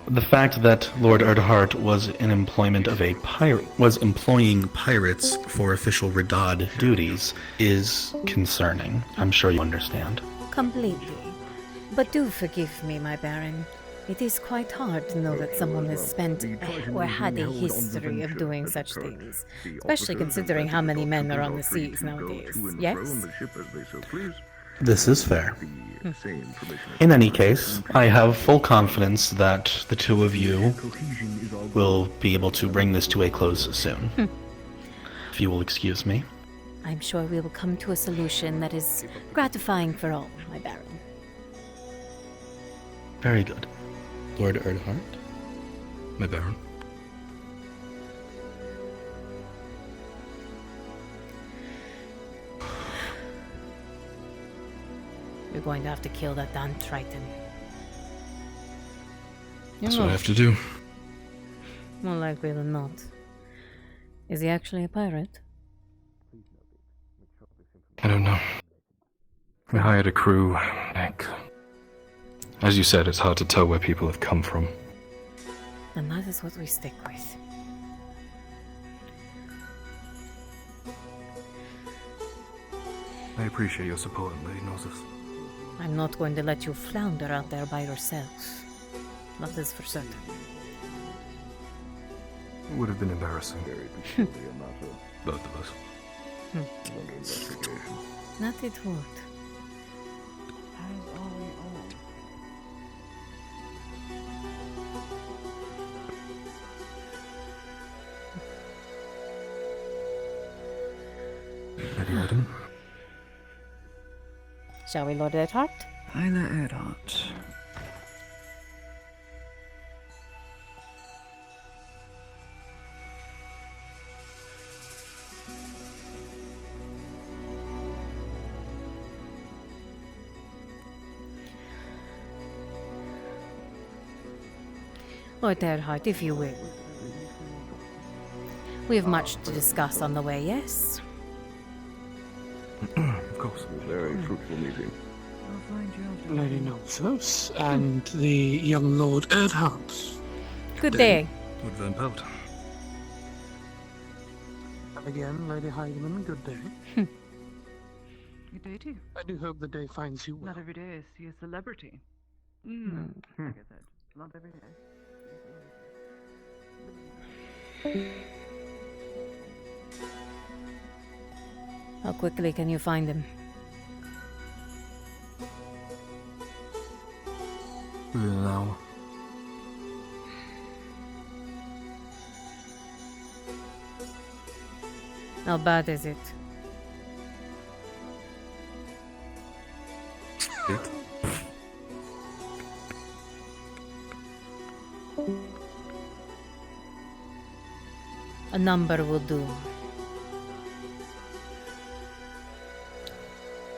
the fact that Lord Erdhart was in employment of a pirate, was employing pirates for official Redad duties, is concerning. I'm sure you understand. Completely. But do forgive me, my Baron. It is quite hard to know that someone has spent or had a history of doing such things, especially considering how many men are on the seas nowadays. Yes? This is fair. In any case, I have full confidence that the two of you will be able to bring this to a close soon. If you will excuse me. I'm sure we will come to a solution that is gratifying for all, my Baron. Very good. Lord Erdhart? My Baron. You're going to have to kill that damn Triton. That's what I have to do. More likely than not. Is he actually a pirate? I don't know. We hired a crew, Nick. As you said, it's hard to tell where people have come from. And that is what we stick with. I appreciate your support, Lady Nolzos. I'm not going to let you flounder out there by yourself. That is for certain. It would have been embarrassing. Both of us. Not it would. Lady Iden? Shall we, Lord Erdhart? Hyla Erdhart. Lord Erdhart, if you will. We have much to discuss on the way, yes? Of course. Very fruitful meeting. Lady Nolzos and the young Lord Erdhart. Good day. Lord Van Pelt. Again, Lady Heidemann, good day. Good day too. I do hope the day finds you well. Not every day is he a celebrity. Like I said, not every day. How quickly can you find him? Within an hour. How bad is it? A number will do.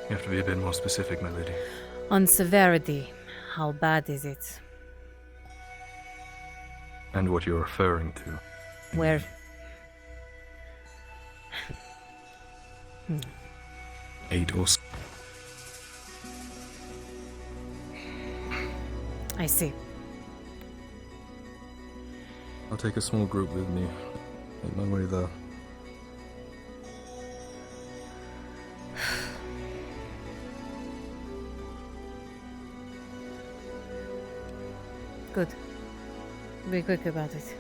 You have to be a bit more specific, my lady. On severity, how bad is it? And what you're referring to. Where? 8 or so. I see. I'll take a small group with me. Make my way there. Good. Be quick about it.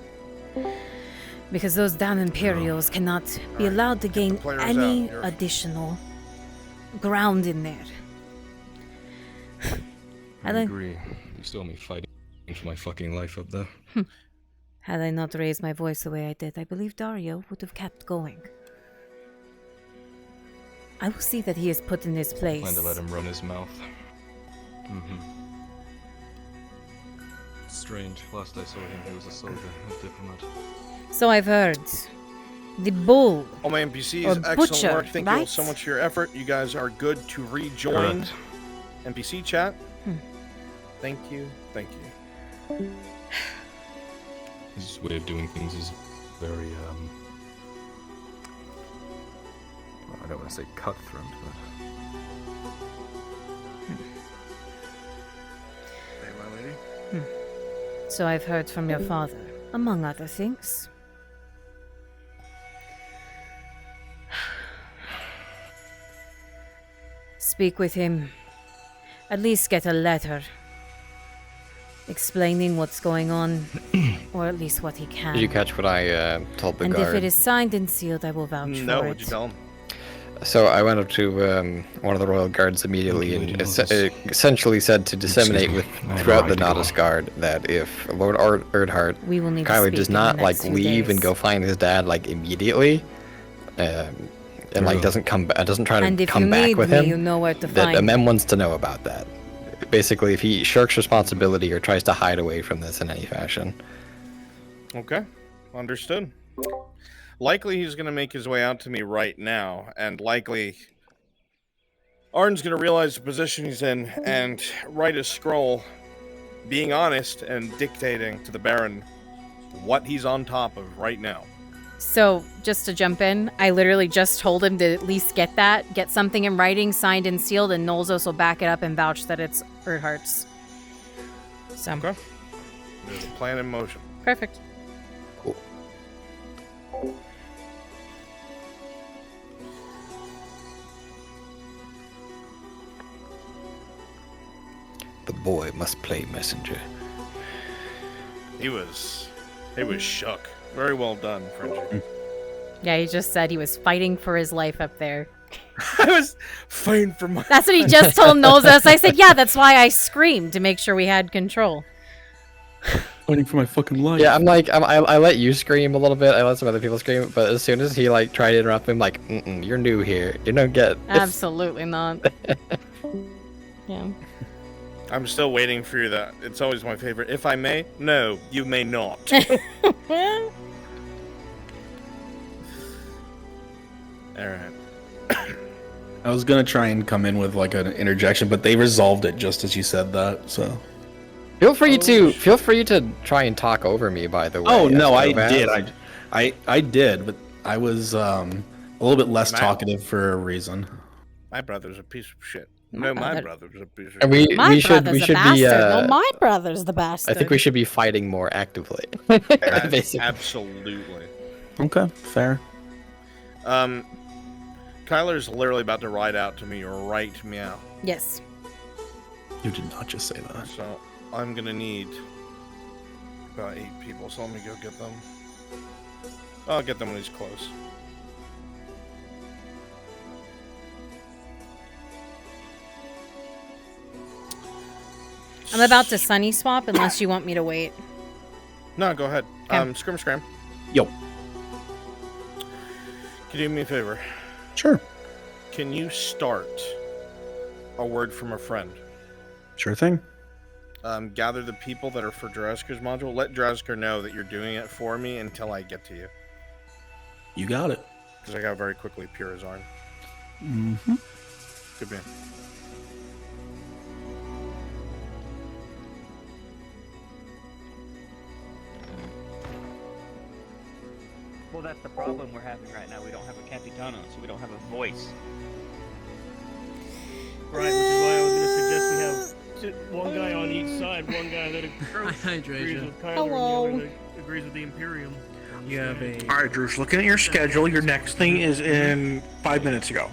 Because those damn Imperials cannot be allowed to gain any additional ground in there. I agree. You saw me fighting for my fucking life up there. Had I not raised my voice the way I did, I believe Dario would have kept going. I will see that he is put in his place. Plan to let him run his mouth. Strange. Last I saw him, he was a soldier, a diplomat. So I've heard. The bull. All my NPCs, or excellent butcher, work. Thank you all right? so much for your effort. You guys are good to rejoin Correct. NPC chat. Thank you. Thank you. His way of doing things is very, well, I don't want to say cutthroat, but... Hey, my lady. So I've heard from your father, among other things. Speak with him. At least get a letter. Explaining what's going on, or at least what he can. Did you catch what I told the and guard? if it is signed and sealed, I will vouch No, for what'd it. you tell him? So I went up to one of the royal guards immediately and essentially said to disseminate throughout the Nautics Guard that if Lord Erdhart We will need to Kyler speak does in the not next few leave and days. go find his dad immediately, and doesn't try And to if you come back need with me, him, you know where to that find me. Amem wants to know about that. Basically, if he shirks responsibility or tries to hide away from this in any fashion. Okay, understood. Likely he's going to make his way out to me right now, and likely Arden's going to realize the position he's in and write a scroll being honest and dictating to the Baron what he's on top of right now. So, just to jump in, I literally just told him to at least get something in writing, signed and sealed, and Nolzos will back it up and vouch that it's Erdhart's. So. Okay. There's a plan in motion. Perfect. Cool. The boy must play messenger. He was shook. Very well done, Frenchie. Yeah, he just said he was fighting for his life up there. I was fighting for my... That's what he just told Nolzos. I said, yeah, that's why I screamed, to make sure we had control. Fighting for my fucking life. Yeah, I let you scream a little bit. I let some other people scream, but as soon as he tried to interrupt me, I'm like, you're new here. You don't get. Absolutely not. Yeah. I'm still waiting for you. That it's always my favorite. If I may, no, you may not. All right. I was gonna try and come in with an interjection, but they resolved it just as you said that. So Feel free to try and talk over me. By the way. Oh no, I Baz. did. I did, but I was a little bit less talkative for a reason. My brother's a piece of shit. No, my brother's a piece of shit. And we should be. No, my brother's the bastard. I think we should be fighting more actively. Basically. Absolutely. Okay, fair. Kyler's literally about to ride out to me right meow. Yes. You did not just say that. So I'm gonna need about 8 people. So let me go get them. I'll get them when he's close. I'm about to sunny swap unless you want me to wait. No, go ahead. Okay. Scram. Yo. Can you do me a favor? Sure. Can you start a word from a friend? Sure thing. Gather the people that are for Drasker's module. Let Drasker know that you're doing it for me until I get to you. You got it. Because I got very quickly Purazarn. Mm-hmm. Good man. Well, that's the problem we're having right now. We don't have a Capitano, so we don't have a voice. Right, which is why I was going to suggest we have one guy on each side, one guy that agrees with Kyler and the other that agrees with the Imperium. You have a... Alright, Drews, looking at your schedule, your next thing is in 5 minutes ago.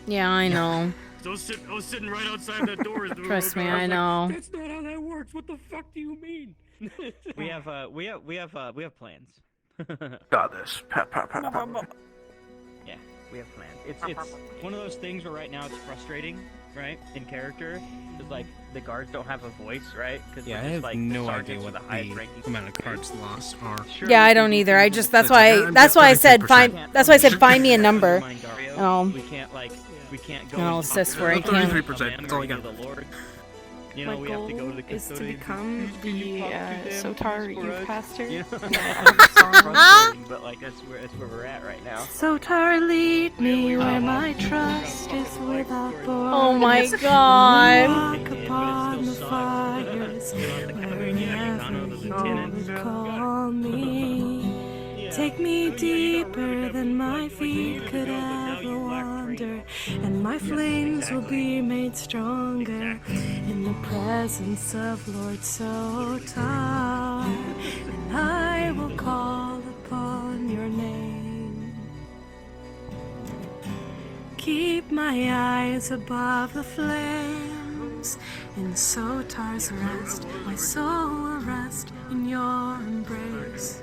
Yeah, I know. I was sitting right outside that door. Trust me, I know. That's not how that works. What the fuck do you mean? We have plans. Got this. Yeah, we have plans. It's one of those things where right now it's frustrating, right? In character, because like the guards don't have a voice, right? Yeah, I have no idea what the amount of cards lost are. Yeah, I don't either. I just that's why I said find me a number. We can't go. I'll assist where I can. 33%. That's all I got. You know, My we have to go to the goal is to custodian. become the Sotar youth pastor. You know? Frustrating, but like that's where we're at right now. Sotar, lead me where my trust is without borders. Oh my God. Walk upon the fires wherever you call me. Take me deeper than my feet could ever wander, and my flames will be made stronger in the presence of Lord Sotar, and I will call upon your name. Keep my eyes above the flames, in Sotar's rest, my soul will rest in your embrace.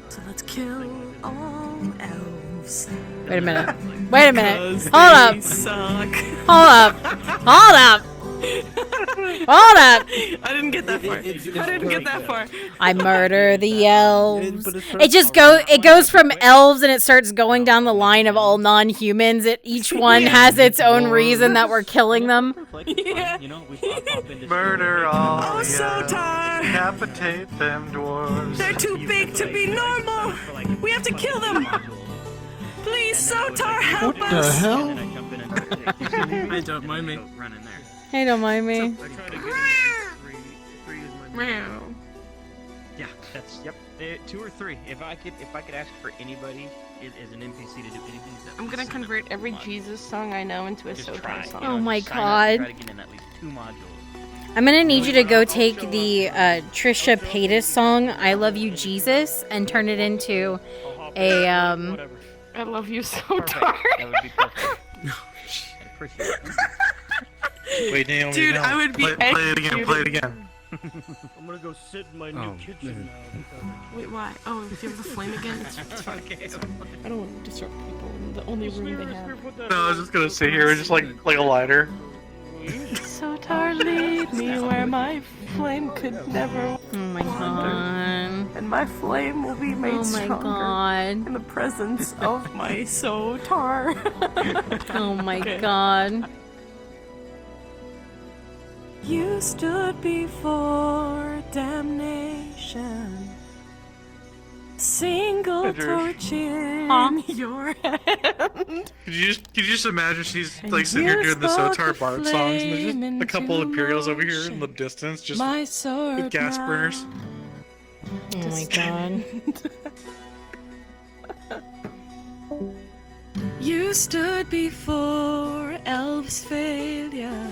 So let's kill all elves. Wait a minute. Wait a minute. Hold up. Suck. Hold up. Hold up. Hold up. I didn't get that far. I murder the elves. It goes from elves and it starts going down the line of all non-humans. Each one has its own reason that we're killing them. Yeah. Murder all. Oh, Sotar. Decapitate them dwarves. They're too big to be normal. We have to kill them. Please, Sotar, help What us. the hell? I don't mind me. Hey, don't mind me. Meow. Yeah, that's yep. 2 or 3. If I could ask for anybody as an NPC to do anything, I'm gonna convert every Jesus song I know into a just Sotar try. song. Oh my Sign up, God. try to get in at least 2 modules. I'm gonna need you to go take the Trisha Paytas song "I Love You, Jesus" and turn it into a I love you, Sotar. That would be perfect. I appreciate it. Wait, Naomi, Dude, no. I would be Play it again, play it again. I'm gonna go sit in my new kitchen now. Wait, why? Oh, if you have the flame again, it's fine. I don't want to disrupt people in the only room they have. No, I was just gonna sit here just like a lighter. Sotar, lead me where my flame could never Oh my God. and my flame will be made Oh my stronger God. in the presence of my Sotar. Oh my Okay. God. You stood before damnation. Single torch in your hand. Could you just imagine she's And like sitting here you doing the spoke Sotar a Bard songs and there's just flame a couple of into Imperials over here in the distance just My sword with gas now. burners. Oh my God. You stood before elves' failure,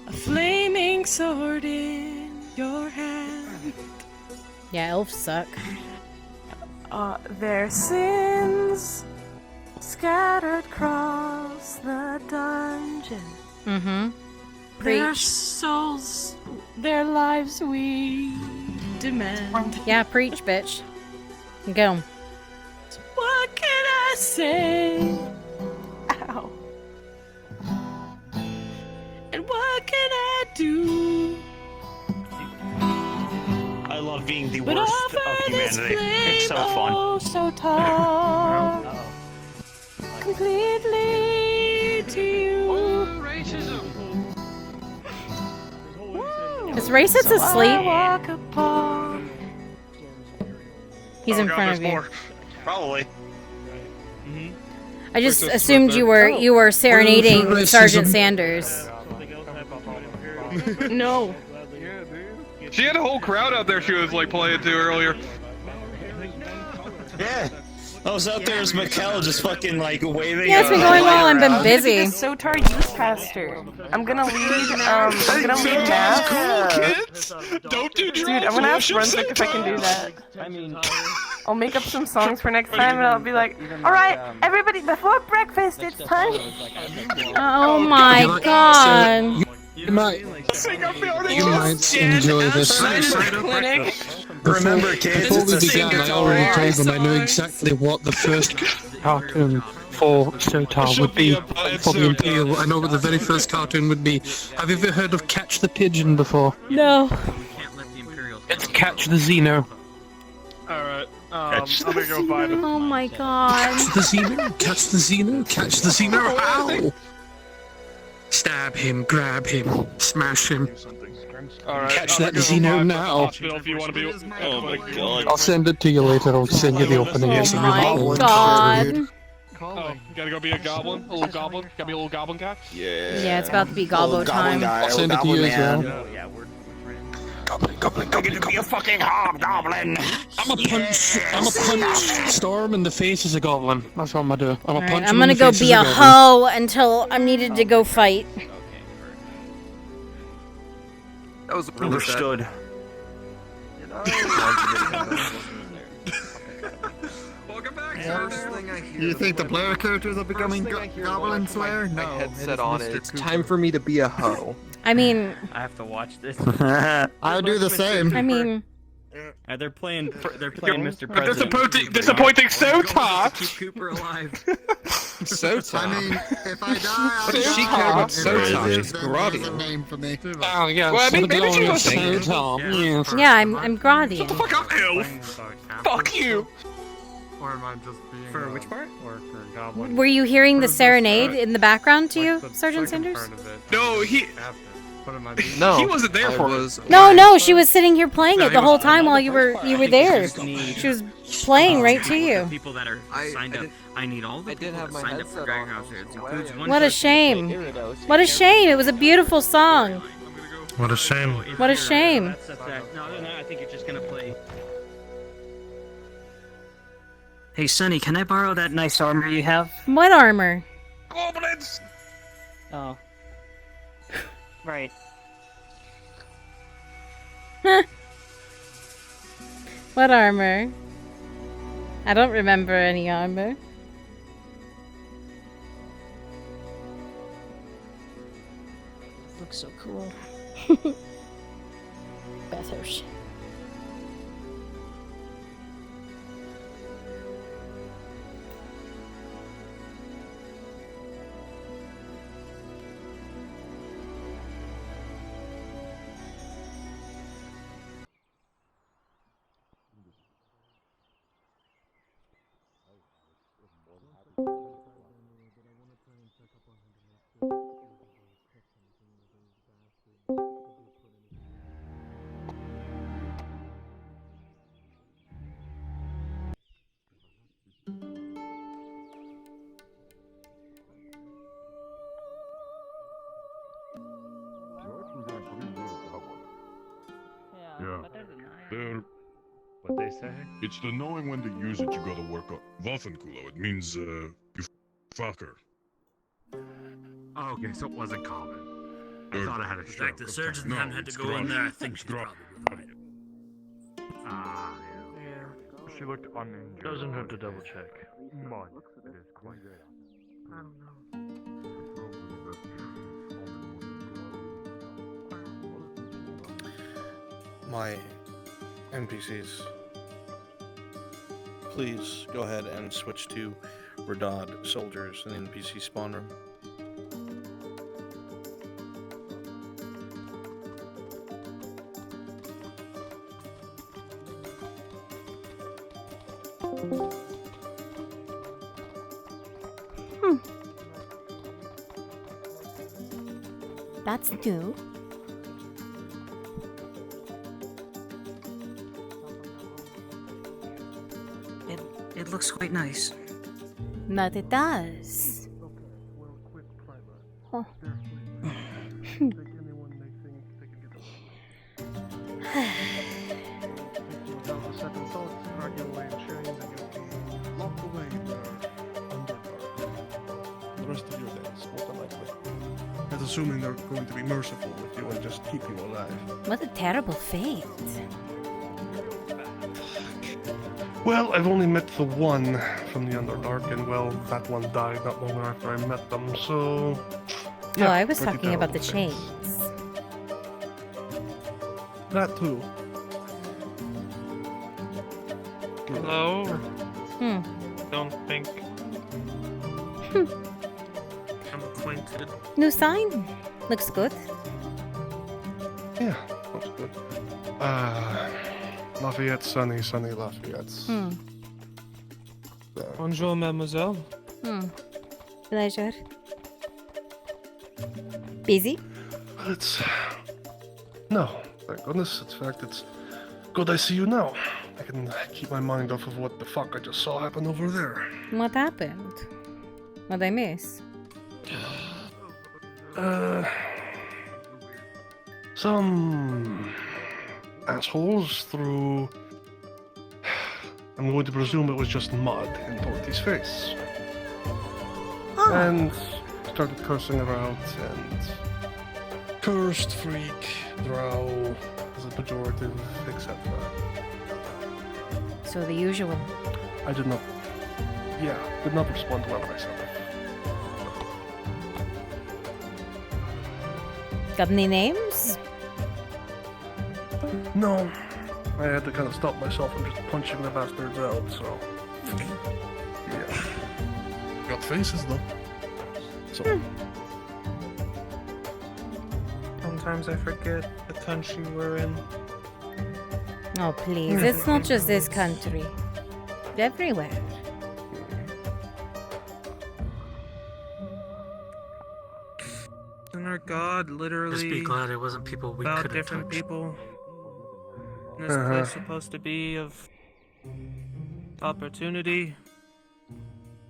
a flaming sword in your hand. Yeah, elves suck. Their sins scattered across the dungeon. Mm-hmm. Their Preach. souls, their lives we demand. Yeah, preach, bitch. Go. What can I say? Ow. And what can I do? I love being the But worst offer of this humanity. It's so flame, fun. oh, so tall, completely to you. Is Racist So I asleep? walk upon He's in front of you. Probably. I just assumed you were serenading Sergeant Sanders. No. She had a whole crowd out there she was like playing to earlier. Yeah. I was out there as Mikkel just fucking like waving. Yeah, it's been going well. I've been busy. Sotar Youth Pastor. I'm gonna lead. I'm gonna lead math. Cool, kids. Don't do drugs. Dude, I'm gonna ask Brunswick if I can do that. I mean, I'll make up some songs for next time, and I'll be like, "All right, everybody, before breakfast, it's time." Oh my god. You might enjoy this. Remember, kids, Before we it's a began, I already told them I knew exactly what the first cartoon for Sotar would be for the Imperial. I know what the very first cartoon would be. Have you ever heard of Catch the Pigeon before? No. It's Catch the Xeno. Alright, I'm gonna go find him. Oh my god. Catch the Xeno, catch the Xeno, catch the Xeno. Ow! Stab him, grab him, smash him. Alright, Catch that Xeno now. If you want to be... Oh my god. I'll send it to you later. I'll send you the opening. Oh my god. Oh, you gotta go be a goblin? A little goblin? Gotta be a little goblin guy? Yeah, it's about to be Gobbo time. I'll send it to you as well. yeah, we're Goblin, I get to be a fucking hobgoblin. I'm a punch Storm in the face as a goblin. That's what I'm gonna do. I'm Alright, punch I'm him in gonna the go face be as a goblin. hoe until I'm needed to go fight. That was Understood. You think the player characters are becoming Goblin Slayer? No. Headset on it. It's time for me to be a hoe. I mean, I have to watch this. I do the same. I mean, They're playing Mr. President. Disappointing Sotar! Keep Cooper alive. Sotar? I mean, if I die, What does she care about Sotar? She's There's a Grodian. name for me. Oh yeah, Well, I mean, somebody maybe she else was thinking. Sotar. Yeah. yeah, I'm Grodian. Fuck up, elf! Fuck you! Or am I just being For which part? Or for goblin? Were you hearing the serenade in the background to you, Sergeant Sanders? No, he wasn't there for us. No, she was sitting here playing it the whole time while you were there. She was playing right to you. People that are signed up. I need all the people that signed up for Dragon House. It includes one What a shame. What a shame. It was a beautiful song. What a shame. What a shame. No, I think you're just gonna play. Hey, Sonny, can I borrow that nice armor you have? What armor? Goblins! Oh. Right. What armor? I don't remember any armor. Looks so cool. Bethers. Yeah. What they say? It's the knowing when to use it you gotta work on. Waffenkulo, it means, you fucker. Oh, okay, so it wasn't common. I thought I had a stroke. Like the surgeon No, hadn't had to it's go in there, I Grodian. think It's she's probably Grodian. Ah, yeah. She looked uninjured. Doesn't have to double check. But it is quite good. I don't know. My NPCs, please go ahead and switch to Radad soldiers in the NPC spawn room. That's new. it looks quite nice. But it does. Huh. The rest of your days, more than likely. That's assuming they're going to be merciful with you and just keep you alive. What a terrible fate. Well, I've only met the one from the Underdark, and well, that one died not long after I met them, so... Yeah, I was pretty talking about the terrible chains. That too. Hello? Hmm. Don't think I'm acquainted. New sign. Looks good. Yeah, looks good. Lafayette, Sunny Lafayette. Hmm. Bonjour, mademoiselle. Pleasure. Busy? It's... No, thank goodness. In fact, it's good I see you now. I can keep my mind off of what the fuck I just saw happen over there. What happened? What'd I miss? Some assholes threw... I'm going to presume it was just mud in Dorothy's face. And started cursing her out, and... Cursed, freak, drow, as a pejorative, etc. So the usual. I did not... Yeah, did not respond well myself. Got any names? No. I had to kind of stop myself from just punching the bastards out, so... Yeah. Got faces, though. So... Sometimes I forget the country we're in. Oh, please. It's not just this country. Everywhere. And our God literally Just be glad it wasn't people we about couldn't different touch. people. And this place supposed to be of opportunity.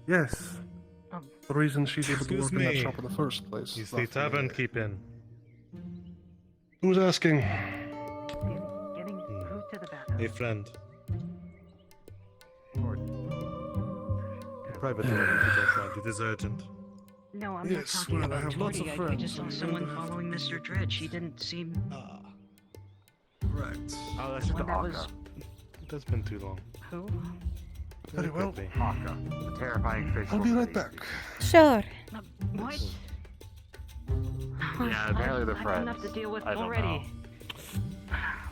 Yes. The reason she's able to work in that shop in the first place. Is the tavern keeping? Who's asking? A friend. Private friend. It is urgent. No, I'm Yes, not talking well, I about have lots of Tori. I friends. just saw someone following Mr. Dredd. She didn't seem... Right. Oh, that's just One that was- Aka. It has been too long. Who? Very well. Aka. The terrifying face. I'll be right back. Sure. What? Yeah, apparently they're I've friends. enough to deal with I don't already. know.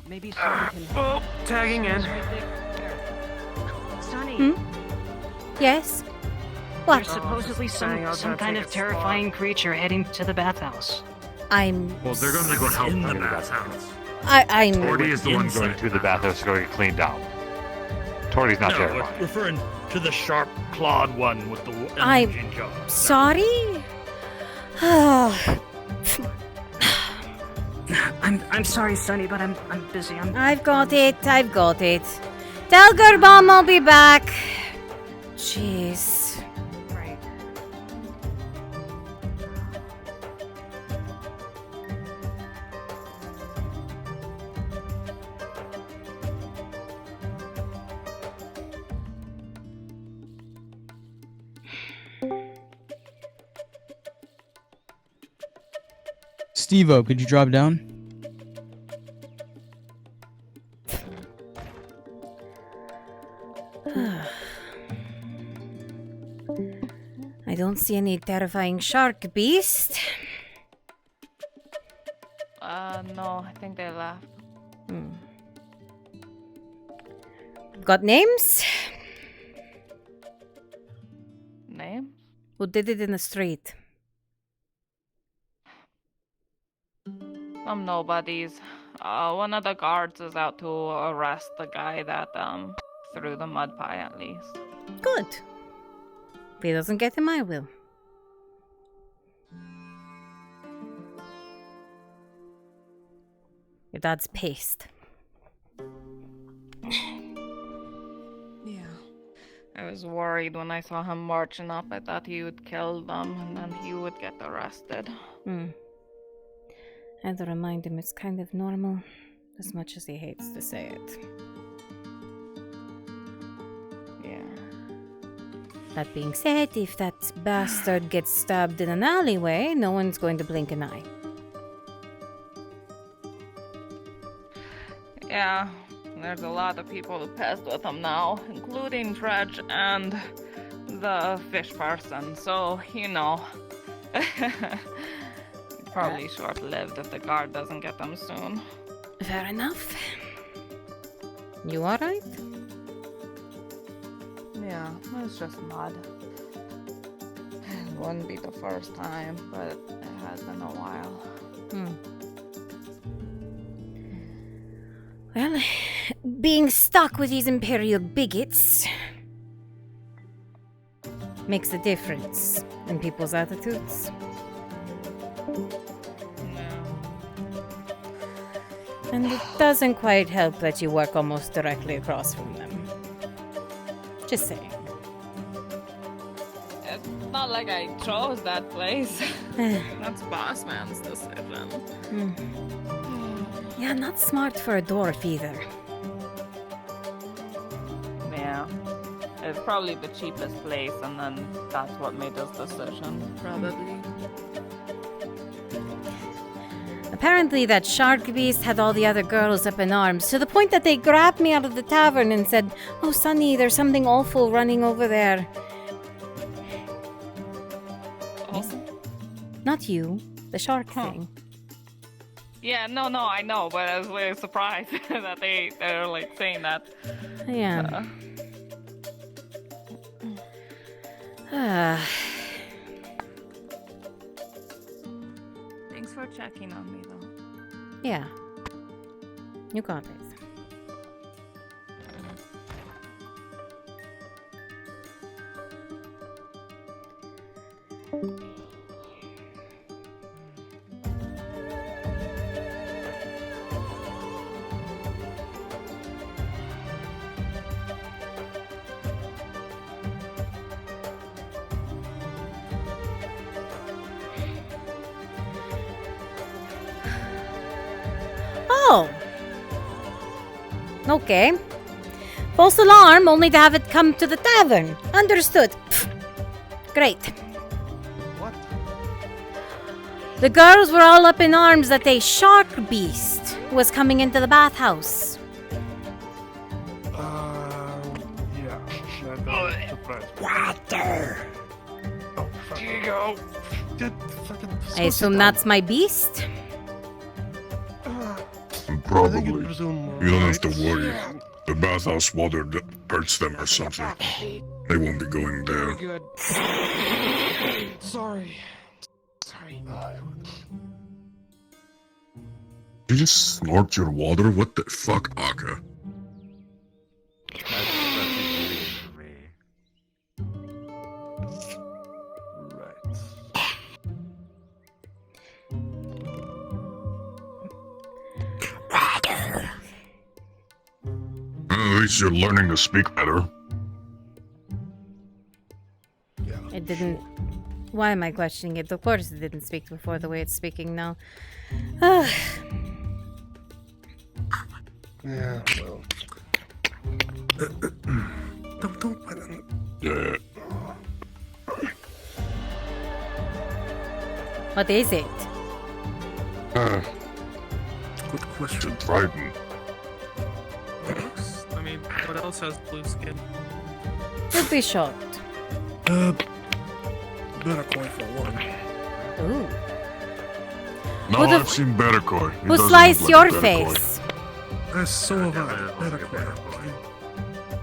Maybe Sonny can... Oh, tagging in. Sonny, Yes? What? there's supposedly saying I was some gonna kind take of a spot. terrifying creature heading to the bathhouse. I'm... Well, they're going to go help in the bathhouse. I'm... Torty is the one going to the bathhouse to go get cleaned out. Torty's not No, terrifying. we're referring to the sharp-clawed one with the I'm engine jaw. sorry? I'm sorry, Sonny, but I'm busy. I've got it. Tell Gerbom I'll be back. Jeez. Right. Steve-O, could you drop down? I don't see any terrifying shark beast. No, I think they left. Got names? Names? Who did it in the street? Some nobodies. One of the guards is out to arrest the guy that threw the mud pie, at least. Good. If he doesn't get him, I will. Your dad's pissed. Yeah. I was worried when I saw him marching up. I thought he would kill them and then he would get arrested. I had to remind him it's kind of normal, as much as he hates to say it. Yeah. That being said, if that bastard gets stabbed in an alleyway, no one's going to blink an eye. Yeah, there's a lot of people who passed with him now, including Dredge and the fish person, so, you know. Probably short-lived if the guard doesn't get them soon. Fair enough. You alright? Yeah, it's just mud. It wouldn't be the first time, but it has been a while. Well, being stuck with these Imperial bigots makes a difference in people's attitudes. And it doesn't quite help that you work almost directly across from them. Just saying. It's not like I chose that place. That's Boss Man's decision. Yeah, not smart for a dwarf either. Yeah. It's probably the cheapest place, and then that's what made this decision, probably. Apparently that shark beast had all the other girls up in arms, to the point that they grabbed me out of the tavern and said, "Oh, Sonny, there's something awful running over there." Oh. Not you, the shark thing. Yeah, no, I know, but I was really surprised that they're like saying that. Yeah. Thanks for checking on me, though. Yeah. You got it. Oh. Okay. False alarm, only to have it come to the tavern. Understood. Pfft. Great. What? The girls were all up in arms that a shark beast was coming into the bathhouse. Yeah. That surprised me. Water! Oh, fuck. Here you go. I assume that's my beast? Probably. You don't have to worry. The bathhouse water hurts them or something. They won't be going there. Good. Sorry. Did you just snort your water? What the fuck, Aka? At least you're learning to speak better. It didn't... Why am I questioning it? Of course it didn't speak before the way it's speaking now. Yeah, well. Don't put it. Yeah. What is it? Good question. Trident. I mean, what else has blue skin? Could be shocked. Better coin for one. Ooh. No, Who the I've seen Better Koi. He Who doesn't sliced look your like a Better Koi. face? That's so have I. Better coin.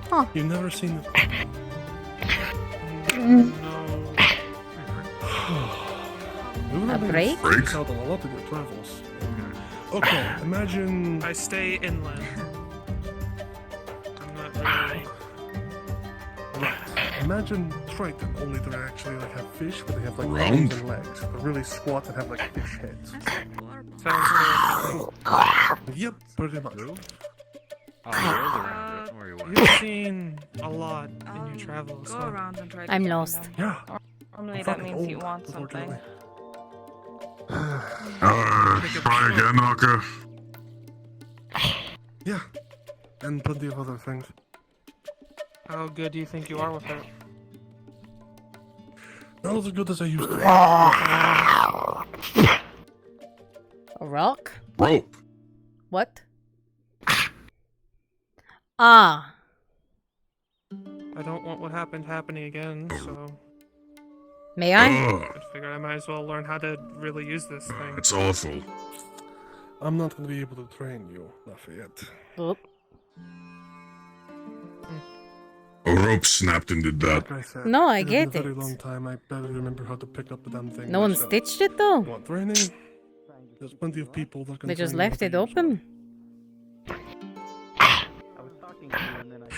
Huh. You've never seen the... A break? Break? Out on a lot of your travels. Okay, imagine... I stay inland. I'm not really... Right. Imagine Triton, only they actually like have fish, but they have like Round? arms and legs. They're really squat and have like fish heads. Sounds good. Yep, pretty much. Oh, there is a round. Don't worry You've seen a lot in your travels. Go around and try to I'm find lost. them. Yeah. Normally I'm that fucking means you old, want something. Try again, Naka. Yeah. And plenty of other things. How good do you think you are with it? Not as good as I used to be. A rock? Rope. What? Ah. I don't want what happened happening again, so May I? I figured I might as well learn how to really use this thing. It's awful. I'm not going to be able to train you, Lafayette. Oop. A rope snapped and did that. Like I said, No, I it's get been a very it. long time. I barely remember how to pick up the damn thing. No one myself. stitched it though. Want training? There's plenty of people that can They just train you left how it to use open. I was talking to you and then I got it,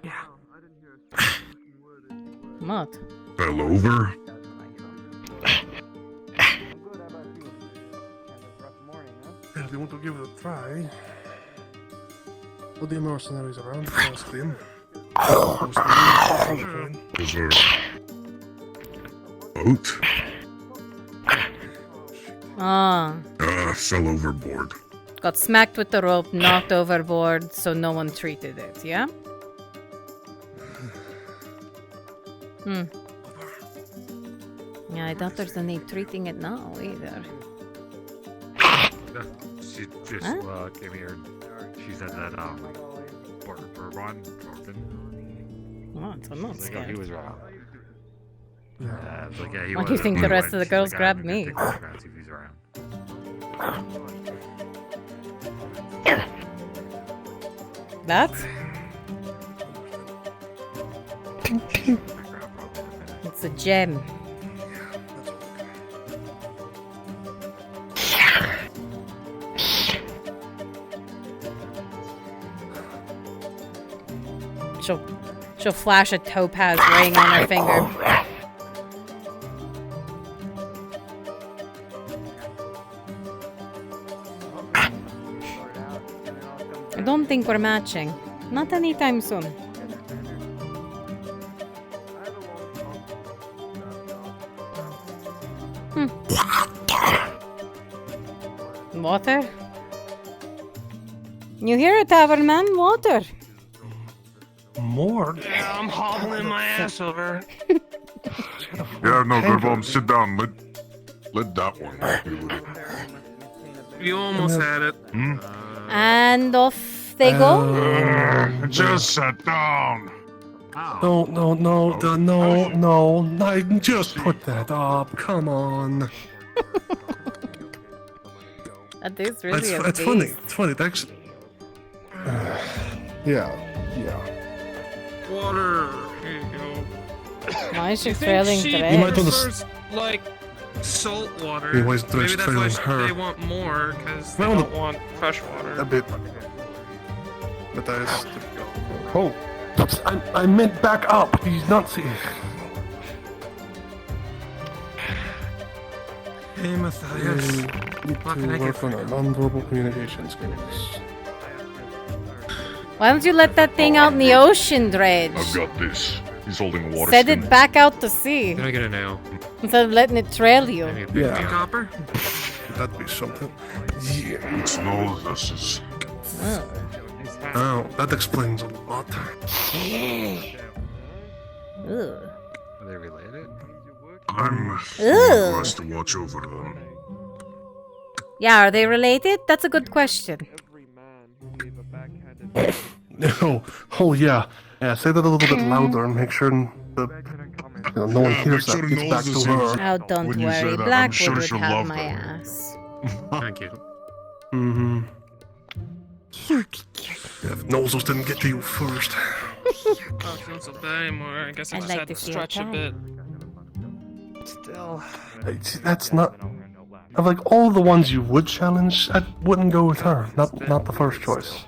yeah, I guess. You What? fell over? Yeah, if you want to give it a try. All the mercenaries around, ask them. Is there a boat? Ah. Fell overboard. Got smacked with the rope, knocked overboard, so no one treated it, yeah? Hmm. Yeah, I doubt there's any treating it now either. She just Huh? came here. She said that Bourbon. What? I'm not She's like, oh, scared. he was wrong. Yeah. It's like, yeah, he Why do you was. think the rest of the She's girls like, grabbed I'm gonna me? take a look around, see if he's around. That? It's a gem. She'll flash a topaz ring on her finger. I don't think we're matching. Not anytime soon. Water? You hear it, tavern man? Water. More? Yeah, I'm hobbling my ass over. Yeah, no, Gravon, sit down. Let that one. You almost had it. And off they go? Just sit down. No, I just put that up. Come on. That is really a It's funny. beast. It's funny. That's. Yeah. Water. Here you go. Why is she You think trailing she thread? You might wanna prefers, like salt water? He always Maybe tries that's why trailing her. they want more, because they Might wanna- don't want fresh water. A bit. But that is. Oh. I meant back up. He's not seeing. Hey, Matthias. Need What to can I get work for on our you? non-verbal communication skills. Why don't you let that thing out in the ocean, Dredge? I've got this. He's holding a water Set skin. it back out to sea. Can I get a nail? Instead of letting it trail you. Yeah. Copper? That'd be something. Yeah. It's no, this is. Oh, that explains a lot. Ugh. Are they related? I'm Ugh. blessed to watch over them. Yeah, are they related? That's a good question. Oh yeah. Yeah, say that a little bit louder and make sure no one hears that. It's back to her. Oh, don't When you say worry. that, I'm Blackwood sure would she'll have love my that. ass. Thank you. Mm-hmm. Yeah, if Nozos didn't get to you first. Oh, it's not so bad anymore. I guess I I'd just like had to to see her stretch a try. bit. Still. See, that's not. Of like all the ones you would challenge, I wouldn't go with her. Not the first choice.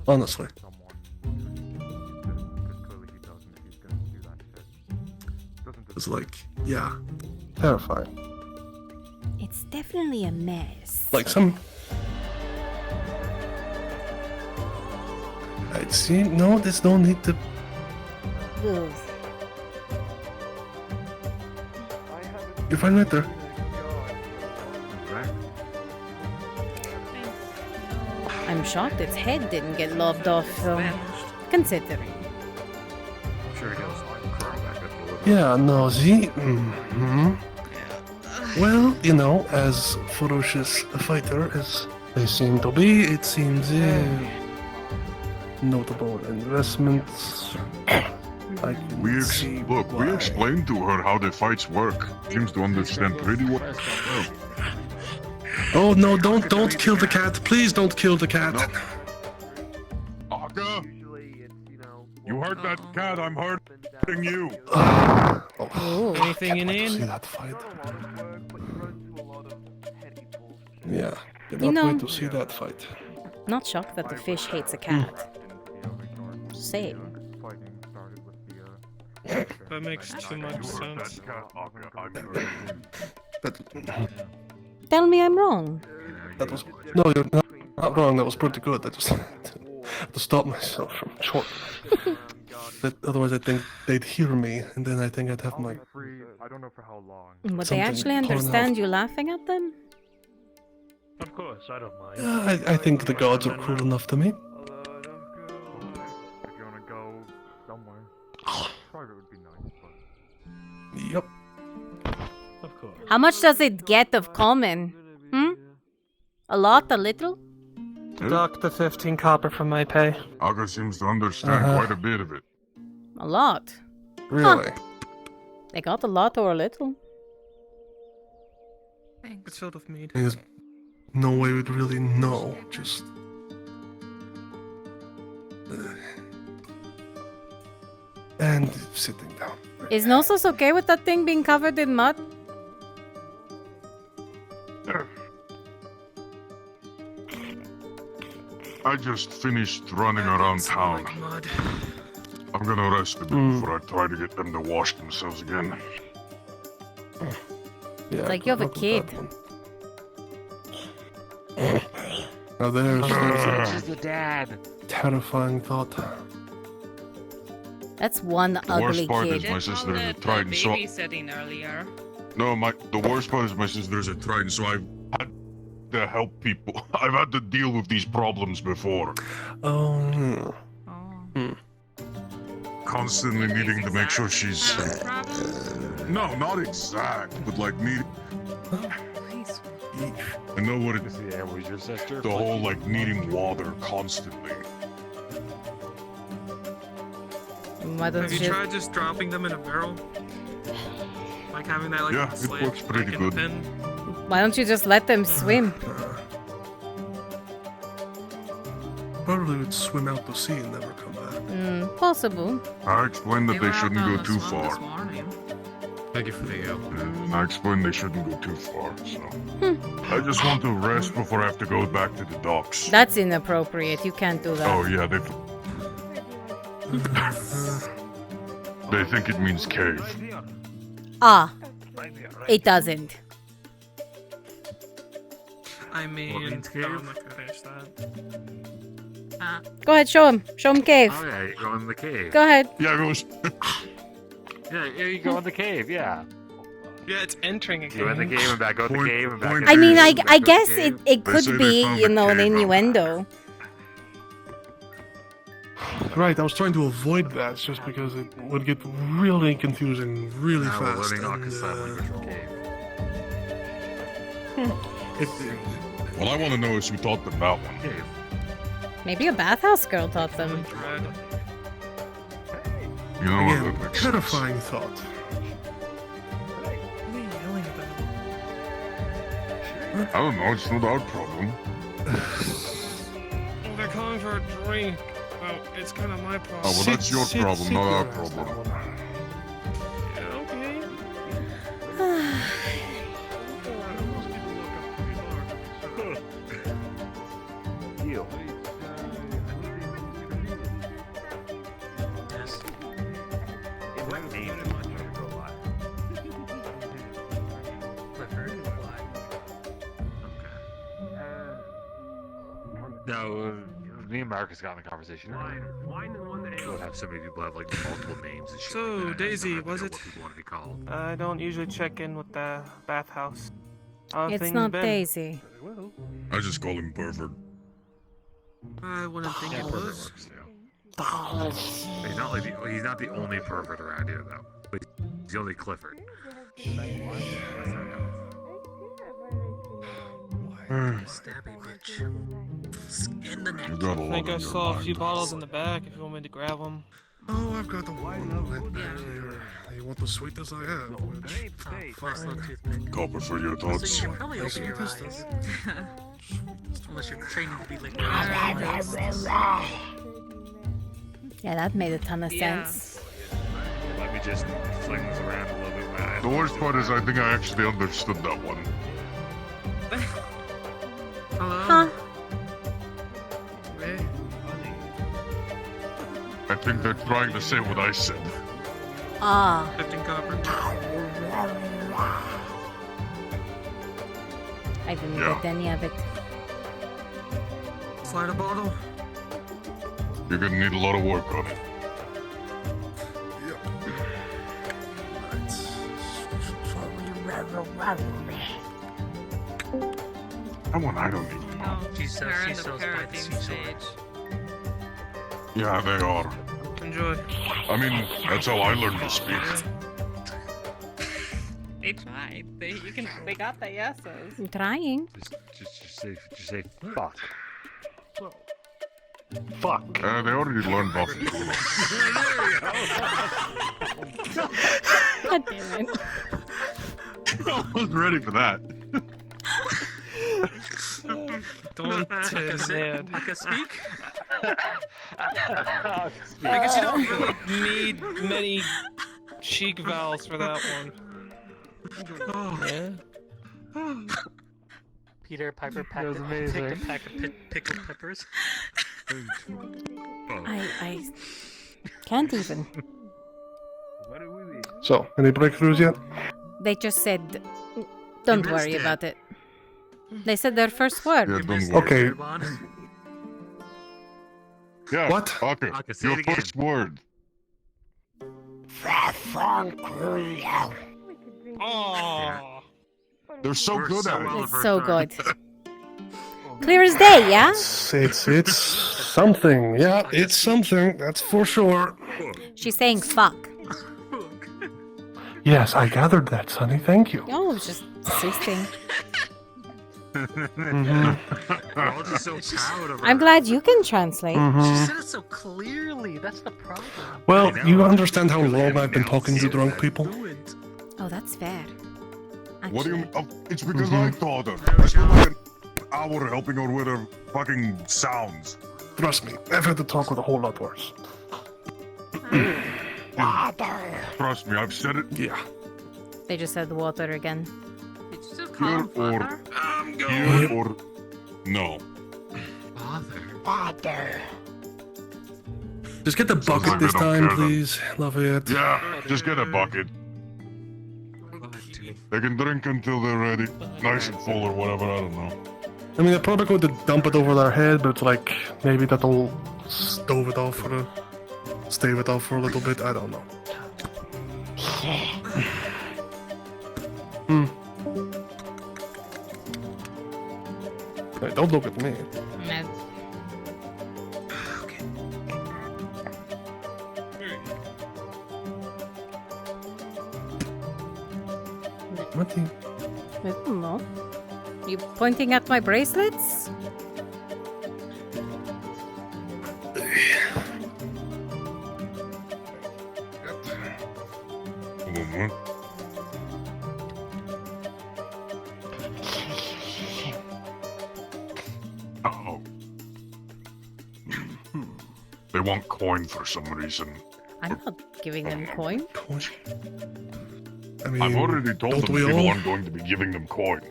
Honestly. It's like, yeah, terrifying. It's definitely a mess. Like some. I see. No, there's no need to. Ugh. You're fine right there. I'm shocked its head didn't get lobbed off, though. Considering. Sure, he does like curl back up a little bit. Yeah, no, see? Well, you know, as ferocious a fighter as they seem to be, it seems notable investments. I can We see look, we why. explained to her how the fights work. Seems to understand pretty well. Oh no! Don't kill the cat! Please don't kill the cat! Aga! You hurt that cat, I'm hurting you! Anything you See need? that fight? Yeah, You cannot know- wait to see that fight. Not shocked that the fish hates a cat. Same. That makes too much sense. Tell me I'm wrong. That was no, you're not wrong. That was pretty good. I just had to stop myself from choking. Otherwise, I think they'd hear me, and then I think I'd have my. I don't know for how long. Would they Something actually torn out. understand you laughing at them? Of course, I don't mind. I think the gods are cruel enough to me. If you wanna go somewhere, private would be nice, but... Yep. Of course. How much does it get of common? A lot, a little? Deduct the 15 copper from my pay. Aga seems to understand quite a bit of it. A lot. Really? They got a lot or a little. It's filled with mead. There's no way we'd really know. Just. And sitting down. Is Knossos okay with that thing being covered in mud? I just finished running around town. I'm gonna rest a bit before I try to get them to wash themselves again. Yeah, Like you have a not with kid. that one. Now there's the dad. terrifying thought. That's one The ugly worst part kid. is my sister's a Triton, so... Babysitting earlier. No, the worst part is my sister's a Triton, so I've had to help people. I've had to deal with these problems before. Oh. Constantly needing to make sure she's... No, not exact, but like need... I know what it is. Yeah, was your sister? The whole like needing water constantly. Why don't Have you you- tried just dropping them in a barrel? Like having that like Yeah, it slant works pretty back in the good. pin? Why don't you just let them swim? Probably would swim out to sea and never come back. Possible. I explained that they shouldn't go too far. Thank you for the help. I explained they shouldn't go too far, so... I just want to rest before I have to go back to the docks. That's inappropriate. You can't do that. Oh yeah, they think it means cave. Ah. It doesn't. I mean, I'm not gonna finish that. Go ahead, show him. Show him cave. Oh yeah, you go in the cave. Go ahead. Yeah, it goes... Yeah, you go in the cave, yeah. Yeah, it's entering a Go in the cave and back out the cave and back in I the mean, cave, I back out guess the cave. it They could say they be, found you a know, an cave out innuendo. Right, I was trying to avoid that just because it would get really confusing really Now we're fast. learning and, Akasai language from cave. What I want to know is who taught them that one. Cave. Maybe a bathhouse girl taught them. You know what? Again, That makes sense. terrifying thought. What are you yelling about? I don't know, it's not our problem. Oh, they're calling for a drink. Oh, it's kind of my problem. Oh, well, that's your problem, not our problem. Yeah, okay. Deal. Yes. What name do you want to go by? Okay. No, me and Marcus got in the conversation. We'll have so many people have like multiple names and shit. So, like that. Daisy, I don't know was what it? people want to be called. I don't usually check in with the bathhouse. How have It's things not been? Daisy. I just call him pervert. I wouldn't think it was. He's not like he's not the only pervert around here though. But he's the only Clifford. Stabby bitch. In the neck. I think I saw a few bottles in the back if you want me to grab them. Oh, I've got the one right back here. You want the sweetness I have? Copper for your thoughts. So you probably open your eyes. Unless you're training to be like. Yeah, that made a ton of sense. Let me just fling this around a little bit. The worst part is I think I actually understood that one. Huh? I think they're trying to say what I said. Ah. Captain Copper. I didn't Yeah. get any of it. Slide a bottle. You're gonna need a lot of work on it. That one I don't even know. She sells by the seashore. Yeah, they are. Enjoy. I mean, that's how I learned to speak. They tried. They got the yeses. I'm trying. Just say fuck. Fuck. They already learned Buffy. God damn it. I wasn't ready for that. Don't man. I can speak? I guess you don't really need many cheek vowels for that one. Yeah. Peter Piper That was amazing. picked a pack of pickled peppers. I can't even. So, any breakthroughs yet? They just said, don't worry about it. They said their first word. Yeah, don't worry. Okay. Yeah. What? Okay. say Your it again. first word. Oh. They're so good at it. It's so good. Clear as day, yeah? It's something. Yeah, it's something. That's for sure. She's saying fuck. Yes, I gathered that, Sonny. Thank you. Oh, I was just assisting. We're all just so proud of her. I'm glad you can translate. She said it so clearly. That's the problem. Well, you understand how long I've been talking to drunk people? Oh, that's fair. What do you mean? Oh, it's because Mhm. I taught her. I spent like an hour helping her with her fucking sounds. Trust me, I've had to talk with a whole lot worse. Trust me, I've said it. Yeah. They just said water again. Here or here or no. Father. Just get the Sounds bucket like this they don't time, care then. please. Lafayette. Yeah, just get a bucket. They can drink until they're ready, nice and full or whatever. I don't know. I mean, they're probably going to dump it over their head, but like maybe that'll stave it off for a little bit. I don't know. Hey, don't look at me. What the? I don't know. You pointing at my bracelets? Hold on, what? Oh. They want coin for some reason. I'm not giving them coin. I mean, I've already told don't them we people all? I'm going to be giving them coin.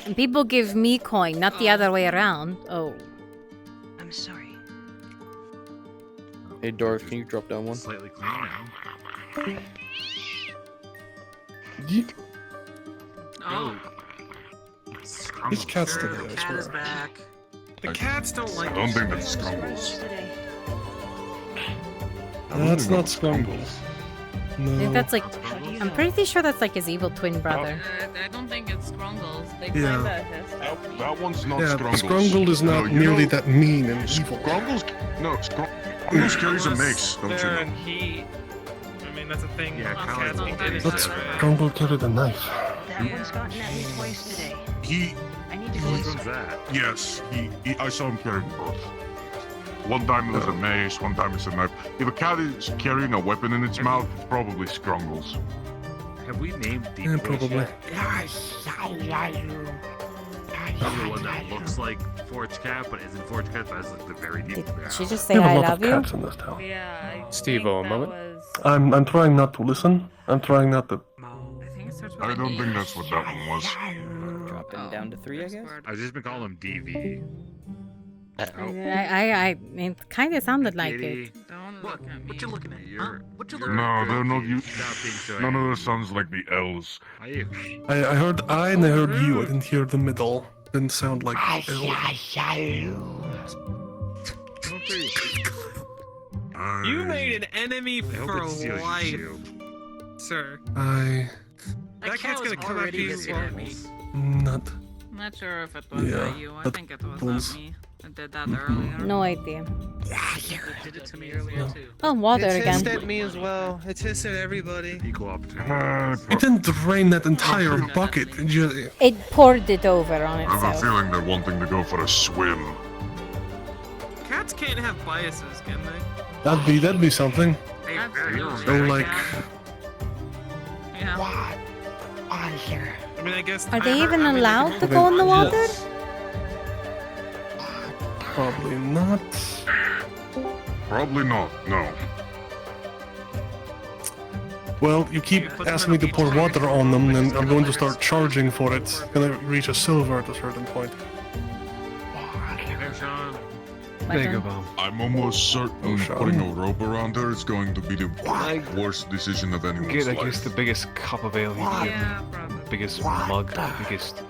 And people give me coin, not the other way around. Oh. I'm sorry. Hey, Doris, can you drop down one? Slightly clean now. These cats today, I Cat is swear. back. The cats don't like I don't think that's Scrungles. That's not Scrungles. I think that's like, I'm pretty sure that's like his evil twin brother. I don't think it's Scrungles. They Yeah. claim that his. That one's not Yeah, Scrungles. Scrungle is not No, you nearly know- that mean and evil. Scrungles? No, Scrungles carries a mace, don't you There know? and he. I mean, that's a thing. Yeah, Cats Colin, don't do That's that. Scrungle carried a knife. That one's gotten at me twice today. He, I need to go Which one's that? Yes, he I saw him carrying both. One time it was a mace, one time it's a knife. If a cat is carrying a weapon in its mouth, it's probably Scrungles. Have we named Deep Yeah, probably. The one that looks like Forge Cat, but isn't Forge Cat, but has like the very deep. Did she just say We have I a lot love of you? cats in this town. Yeah. Steve-O, a moment. Was... I'm trying not to listen. I'm trying not to. I don't think that's what that one was. Drop him down to 3, I guess. I've just been calling him DV. It kind of sounded like it. Don't look at me. What you looking at? Huh? What you No, they're not you. None of those sounds like the L's. I heard I and I heard you. I didn't hear the middle. Didn't sound like L. You made an enemy hope for it steals life, you. sir. That cat's gonna come after you as well. Not. Not sure if it was Yeah, you. I that think it was was- not me. I did that earlier. No idea. You did it to me earlier too. Oh, water It's again. hissed at me as well. It's hissed at everybody. Equal opportunity. It didn't drain that entire bucket. It just, It poured it over on I have a itself. feeling they're wanting to go for a swim. Cats can't have biases, can they? that'd be something. Absolutely. So like, Yeah. I mean, I guess. Are they even allowed to go in the water? probably not. Probably not, no. Well, you keep asking me to pour water on them, and I'm going to start charging for it. It's gonna reach a silver at a certain point. I'm almost certain putting a rope around her is going to be the worst decision of anyone's Get, I life. guess, the biggest cup of ale you can give me. The biggest mug, the biggest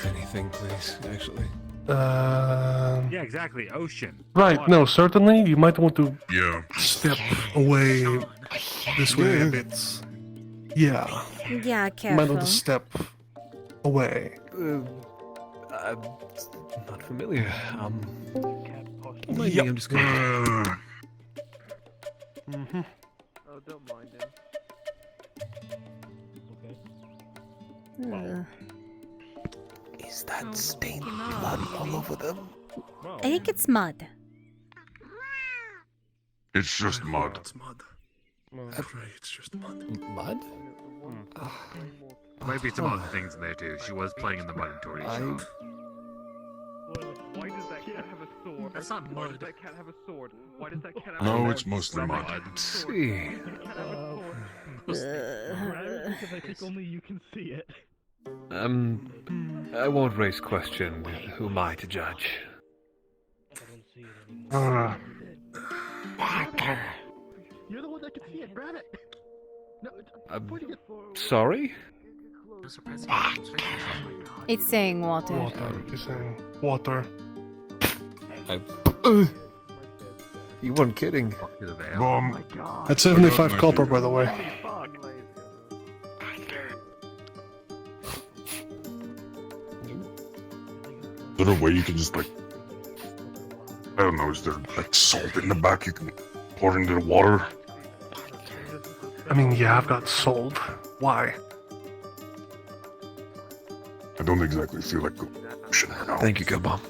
anything, please, actually. Yeah, exactly. Ocean. Right, no, certainly. You might want to step away this way a bit. Yeah. Yeah, You might want careful. to step away. I'm not familiar. Maybe I'm just gonna. Oh, don't mind him. Is that stained blood all over them? I think it's mud. It's just mud. It's mud. That's right, it's just mud. Mud? Might be some other things in there too. She was playing in the mud in Tori's shop. Why does that cat have a sword? That's not Why mud. does that cat have a sword? Why does that cat have No, a it's mostly mud. See. Because I think only you can see it. I won't raise question. Who am I to judge? You're the one that can see it. Grab it. No, I'm pointing it. sorry? It's saying water. Water. It's saying water. You weren't kidding. Bomb. That's 75 copper, by the way. Is there a way you can just like, I don't know, is there like salt in the back you can pour into the water? I mean, yeah, I've got sold. Why? I don't exactly feel like ocean right now. Thank you, good mom.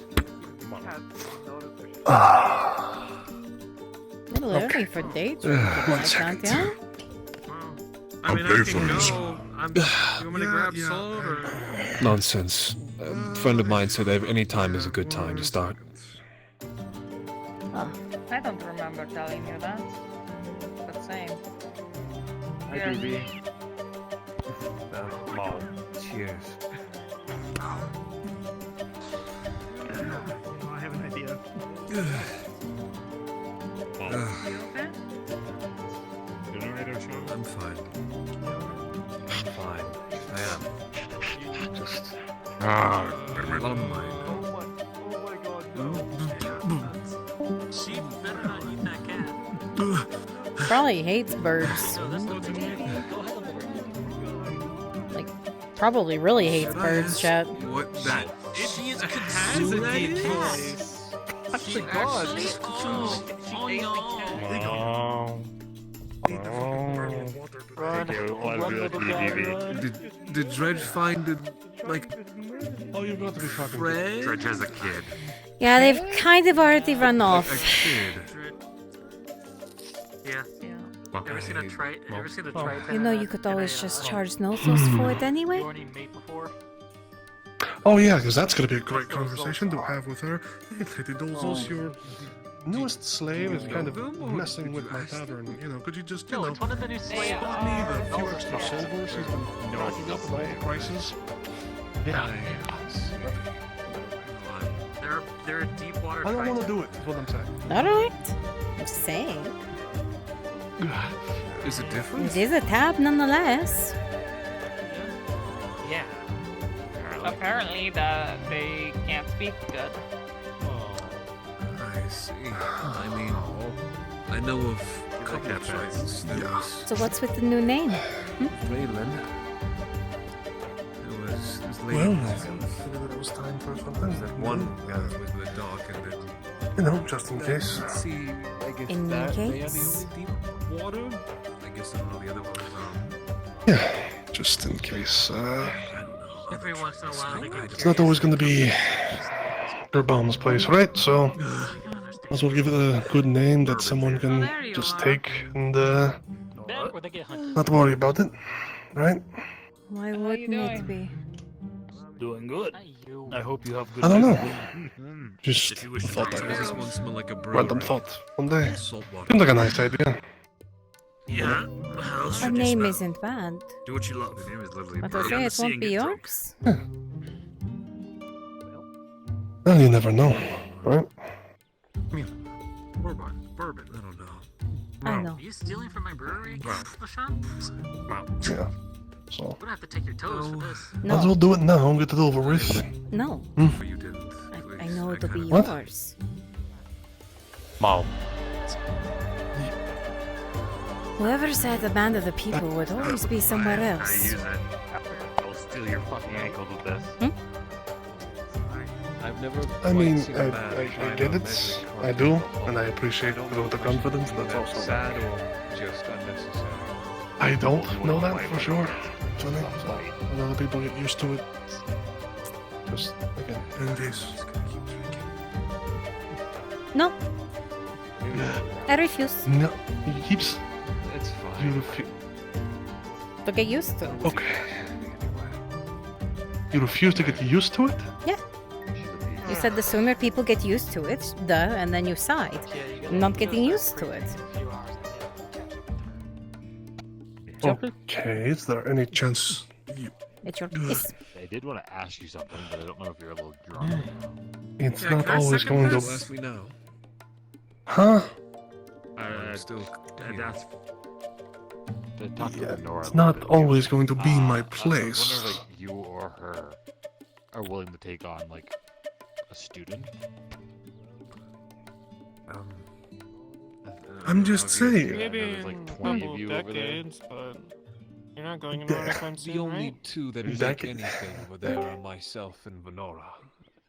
A little early for dates. One second. Yeah? I mean, I pay can for this. go. You want me to grab salt or? Nonsense. A friend of mine said any time is a good time to start. I don't remember telling you that. But same. Hi, Here. BB. Mom. Cheers. I have an idea. You okay? I'm fine. I'm fine. I am. Just Ah, damn it. on mine. Probably hates birds. Like, probably really hates birds, chat. What that? She's a Did Dredge find it, like... Oh, you've got to be fucking... Dredge has a kid. Yeah, they've kind of already run off. Yeah. Ever seen a trite? Ever seen a trite? You know, you could always just charge Nothos for it anyway. Oh yeah, because that's gonna be a great conversation to have with her. Hey, Lady Dolzos, your newest slave is kind of messing with my tavern. You know, could you just, you know, It's one of the new slaves. spot me the few extra silver she's been knocking up all the prices? Yeah. They're a deep water. I don't want to do it, is what I'm saying. Alright. I'm saying. Is it different? It is a tab nonetheless. Yeah. Apparently that they can't speak good. I see. I mean, I know of a couple of Tritons. So what's with the new name? Raylan. It was Well, Lady. I figured it was time for something. That one guy was the dog and then... You know, just in case. See, I guess In that they are the case. only deep water? I guess I don't know the other one. Yeah, just in case. Every once in a while they get It's not always going to be Gerbom's place, right? So, might as well give it a good name that someone can just take and not worry about it, right? Why wouldn't it be? Doing good. I hope you have good. I don't know. business. Just thought Does this that. one smell like a brew? Random thought. One day. Salt water. Seems like a nice idea. Yeah. How else Our should you name smell? isn't bad. Do what you love. The name is literally But I Bird. say it Seeing won't be it drunk. yours. Well, you never know, right? Bourbon. I don't know. I know. Are you stealing from my brewery, LaShawn? Yeah. So, We're gonna have to take your toes for this. might as well do it now and get it over with. No. You didn't. I know it'll be What? yours. Mom. Whoever said the band of the people would always be somewhere I else. use it. I'll steal your fucking ankles with this. I've never. I mean, I get it. I do, and I appreciate the confidence. That's also sad or just unnecessary. I don't know that for sure. Funny. So, a lot of people get used to it. Just again, in case. No. I refuse. No, he keeps. It's fine. You refuse. To get used to. Okay. You refuse to get used to it? Yeah. You said the sooner people get used to it, and then you sighed. Not getting used to it. Okay, is there any chance you... It's your piss. I did want to ask you something, but I don't know if you're a little drunk. It's not always going to... Unless we know. Huh? Still. That's. Talk to Lenora. It's not always going to be my place. I wonder if like, you or her are willing to take on like a student. I'm just saying. Maybe There's in like a 20 couple of you over there. decades, but you're not going anywhere anytime soon, The only right? two that Back like in- anything over there are myself and Venora.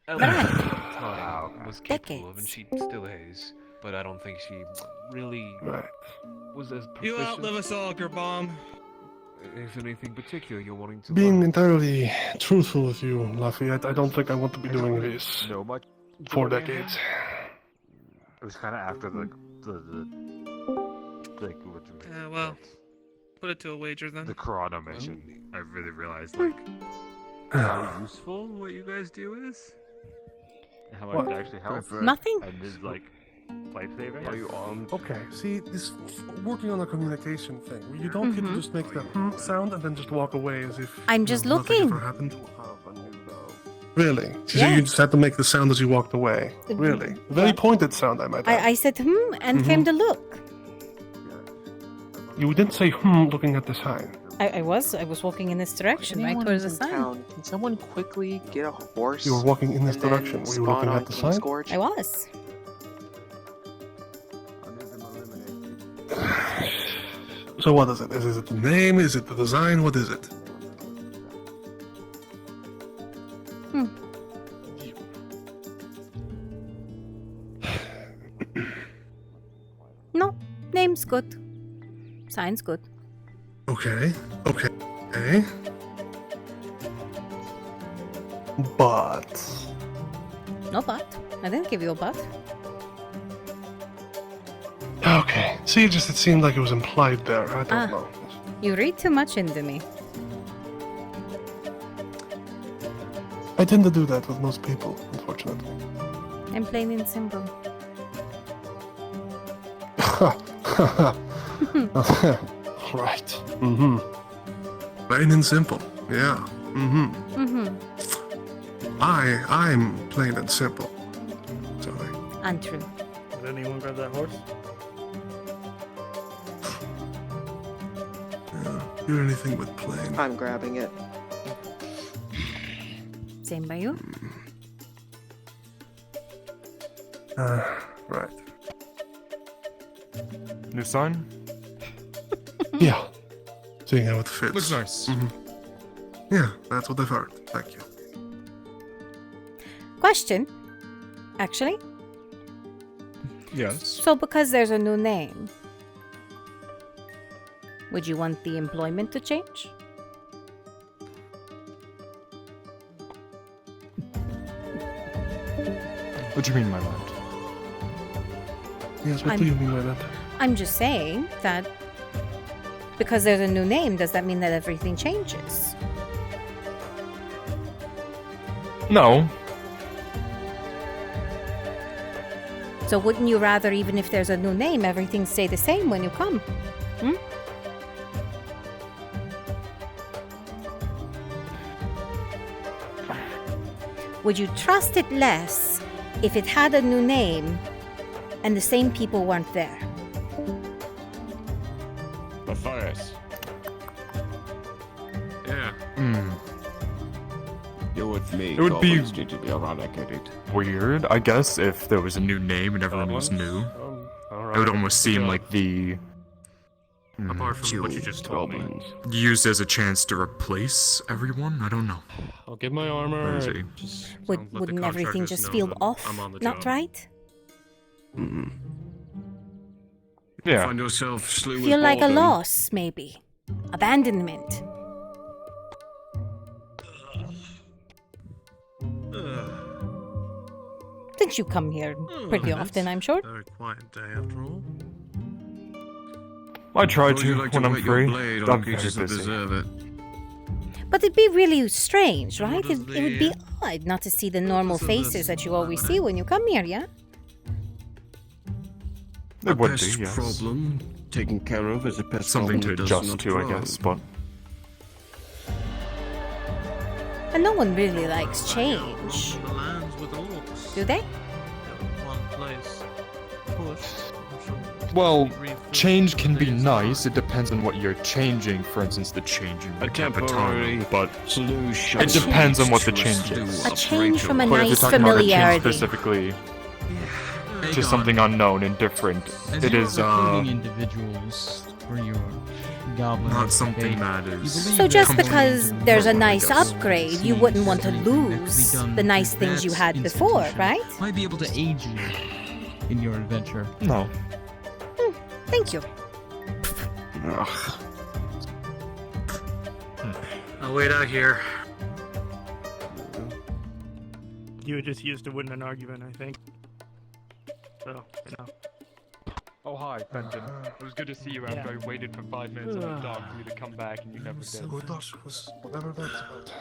Right. Time was capable of, and Decades. she still is. But I don't think she really Right. was as You proficient. outlive us all, Gerbomb. If anything particular you're wanting to Being learn. entirely truthful with you, Lafayette, I don't think I want to be doing this No much. for decades. It was kind of after the like what you mean, Yeah, well, put it to a wager then. the Corona mission. I really realized like how useful what you guys do is, and how much What? it actually helps. Nothing? And is like life saving. Are you on? Okay, see, this working on a communication thing, where you don't get to just make the sound and then just walk away as if I'm just nothing looking. ever happened. Really? So Yeah. you just had to make the sound as you walked away? Really? Very pointed sound, I might add. I said and came to look. You didn't say looking at the sign. I was walking in this direction, right towards the sign. Can someone quickly get a horse? You were walking in this and then direction. Were you spawn looking on at the King sign? Scourge? I was. So what is it? Is it the name? Is it the design? What is it? No, name's good. Sign's good. Okay. But... No but. I didn't give you a but. Okay. See, it seemed like it was implied there. I don't know. You read too much into me. I tend to do that with most people, unfortunately. I'm plain and simple. Right. Mm-hmm. Plain and simple. Yeah. Mm-hmm. Mm-hmm. I'm plain and simple. Sorry. Untrue. Did anyone grab that horse? Yeah. You're anything but plain. I'm grabbing it. Same by you? Right. New sign? Yeah. Seeing how it fits. Looks nice. Mm-hmm. Yeah, that's what I've heard. Thank you. Question. Actually? Yes. So because there's a new name, would you want the employment to change? What do you mean by that? Yes, what do you mean by that? I'm just saying that because there's a new name, does that mean that everything changes? No. So wouldn't you rather, even if there's a new name, everything stay the same when you come? Would you trust it less if it had a new name and the same people weren't there? Matthias. Yeah. You're with me. It would be Goblins need to be eradicated. weird, I guess, if there was a new name and everyone was new. It would almost seem like the Apart from what you just told me. used as a chance to replace everyone. I don't know. I'll get my armor. Crazy. Wouldn't everything just feel off? Not right? Mm-hmm. Yeah. Find yourself slew Feel like a loss, maybe. Abandonment. Since you come here pretty often, I'm sure. Very quiet day after all. I try Would you to like when to I'm wet your free. blade on I'm very creatures that busy. deserve it? But it'd be really strange, right? It would be odd not to see the normal faces that you always see when you come here, yeah? It would be, pest yes. problem Taken care of as a pest Something to problem does adjust not to, I grow. guess, but And no one really likes change. The lands with orcs. Do they? One place. Push. well, change can be nice. It depends on what you're changing. For instance, the change in the temporary Capitano, but solution. it depends on what the change is. A change from a But if you're nice talking about a change familiarity. specifically to something unknown and different, As it you are is recruiting individuals for your goblin Not escapade, something that you is- believe So that just combining because your there's a work nice with upgrade, you wouldn't want to lose the nice that things you had before, institution right? might be able to aid you in your adventure. No. Thank you. I'll wait out here. You were just used to winning an argument, I think. So, you know. Oh, hi, Fenton. It was good to see you after I waited for 5 minutes on the dock for you to come back and you never did. Whatever that's about.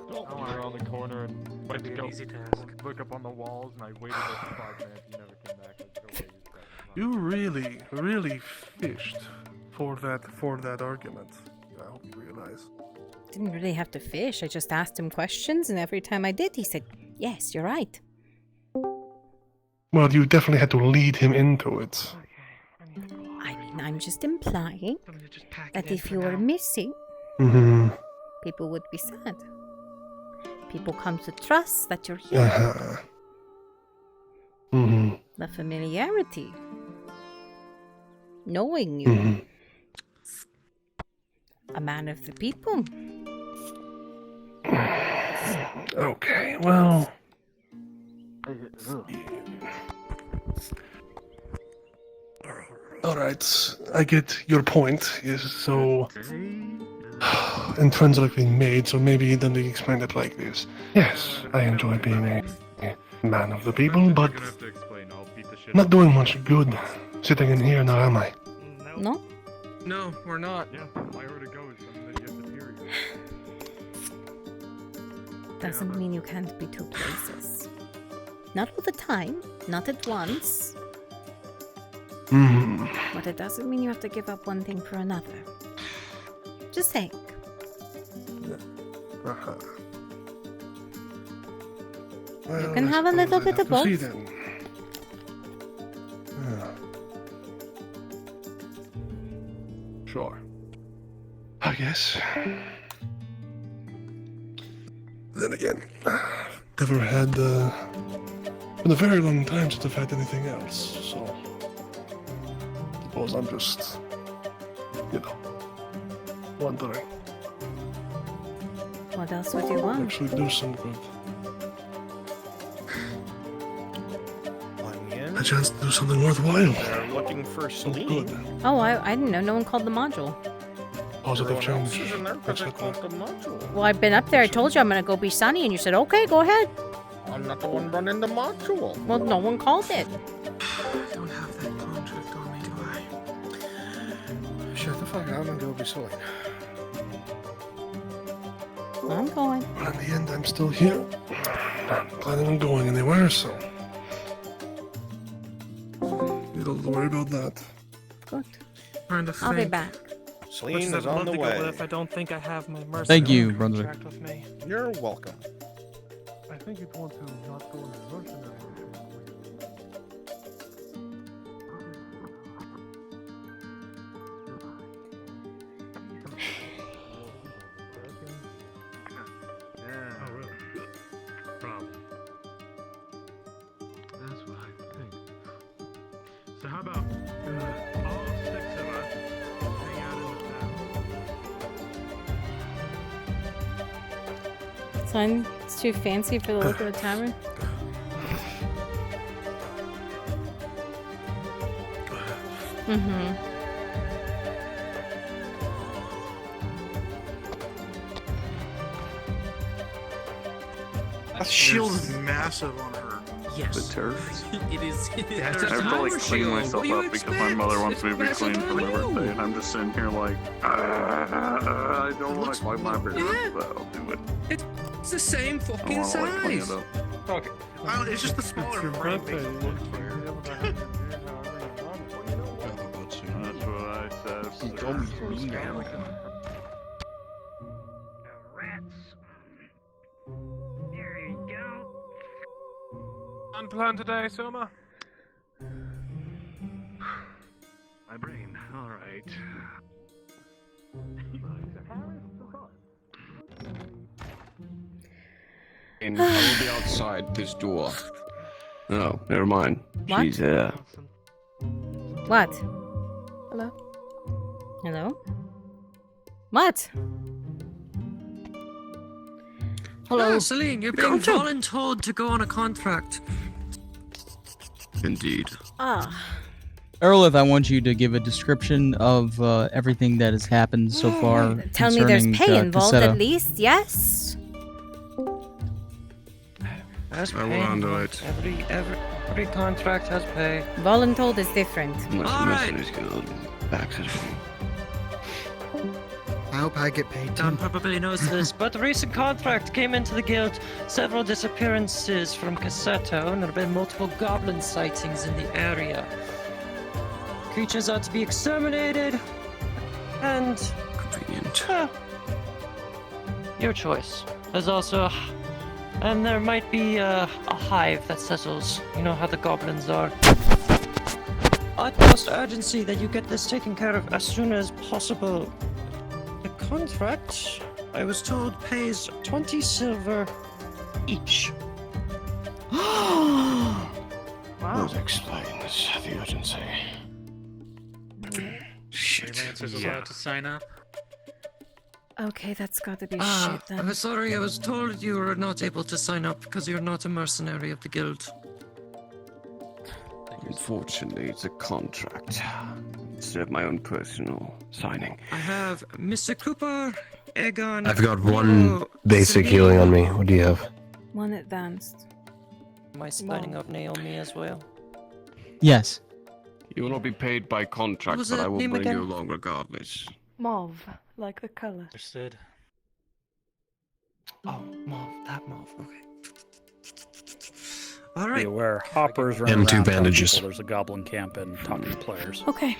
You were around the corner and went to go look up on the walls and I waited there for 5 minutes and you never came back. I said, okay, You really fished for that argument. I hope you realize. Didn't really have to fish. I just asked him questions, and every time I did, he said, "Yes, you're right." Well, you definitely had to lead him into it. I mean, I'm just implying that if you were missing, Mm-hmm. people would be sad. People come to trust that you're here. Uh-huh. Mm-hmm. The familiarity knowing you. A man of the people. Okay, well. Alright, I get your point. Is so intrinsically being made, so maybe then we explain it like this. Yes, I enjoy being a man of the people, but not doing much good sitting in here now, am I? No? No, we're not. Yeah, I heard it goes, and then you have the period. Doesn't mean you can't be two places. Not all the time, not at once. But it doesn't mean you have to give up one thing for another. Just saying. Well, You can I have a little suppose bit I'd of have to see both. then. Sure. I guess. Then again, never had, been a very long time since I've had anything else, so. Suppose I'm just, wondering. What else would you want? Actually do some good. A chance to do something worthwhile. They're looking for Celine. Good. Oh, I didn't know. No one called the module. Positive change. Well, I've been up there. I told you I'm gonna go be Sunny, and you said, okay, go ahead. I'm not the one running the module. Well, no one called it. I don't have that contract on me, do I? Shut the fuck up and go be Celine. I'm going. But in the end, I'm still here. Not planning on going anywhere, so. You don't worry about that. Good. Trying to I'll be think. back. Celine is I'd on love the to go way. with if I don't think I have my mercenary Thank you, Brunswick. contract with me. You're welcome. I think you'd want to not go as mercenary. Oh, really? Problem. That's what I think. So how about all 6 of us hang out in the town? Son, it's too fancy for the look of the tavern. Mm-hmm. That shield is massive on her. Yes. The turf? It is. I have to like clean myself up because my mother wants me to be clean for my birthday, and I'm just sitting here like, I don't want to wipe my beard, but I'll do it. It's the same I fucking want to like clean size. it up. Okay. It's just the smaller frame. That's what I said. Unplanned today, Soma? My brain. All right. And I will be outside this door. No, never mind. What? She's there. What? Hello? Hello? What? Hello, Ah, Celine. You're being voluntold to go on a contract. Indeed. Ah. Earlith, I want you to give a description of everything that has happened so far. Tell me there's concerning, pay involved Casetta. at least, yes? I will handle it. Every contract has pay. Voluntold is different. Unless the All right. Mercenaries Guild backs it for me. I hope I get paid Don probably knows this, but a recent contract came into the guild. Several disappearances from Cassetto, and there have been multiple goblin sightings in the area. Creatures are to be exterminated, and convenient. Your choice. There's also, and there might be a hive that settles. You know how the goblins are. Utmost urgency that you get this taken care of as soon as possible. The contract, I was told, pays 20 silver each. That explains the urgency. Freelancers allowed to sign up. Okay, that's got to be Ah, shit then. I'm sorry, I was told you were not able to sign up because you're not a mercenary of the guild. Unfortunately, it's a contract instead of my own personal signing. I have Mr. Cooper, Egon. I've got one basic healing on me. What do you have? One advanced. Am I signing up Naomi as well? Yes. You will not be paid by contract, Was but that I will name bring again? you along regardless. Mauve, like the color. Understood. Oh, mauve, that mauve, okay. Be Alright. aware, Hopper's running M2 around telling bandages. people there's a goblin camp and talking to players. Okay.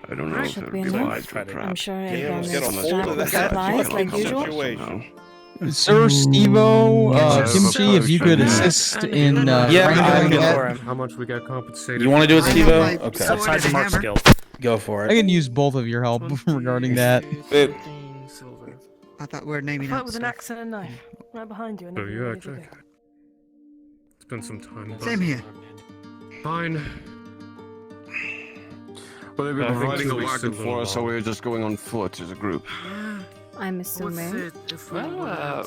I don't know if Should it be would be enough. wise to I'm sure Yeah, everyone let's get a is hold strapped of with that supplies like usual. situation. Sir Stevo, Yes, Kimchi, if you could yeah. assist in Yeah, wrangling go that. for him. How much we got compensated? You want to do it, I have Stevo? my Okay. sword Outside the and mark hammer. Go for I it. can use both of your help regarding that. Boop. I thought we were naming Fight out with an stuff. axe and a knife. Right behind you. And Oh, then you you're actually? ready to go. Spend some time. Same here. Fine. Well, they've been I think providing a 2 weeks wagon is a for us, so little we're just going on foot as a group. I'm assuming. Well,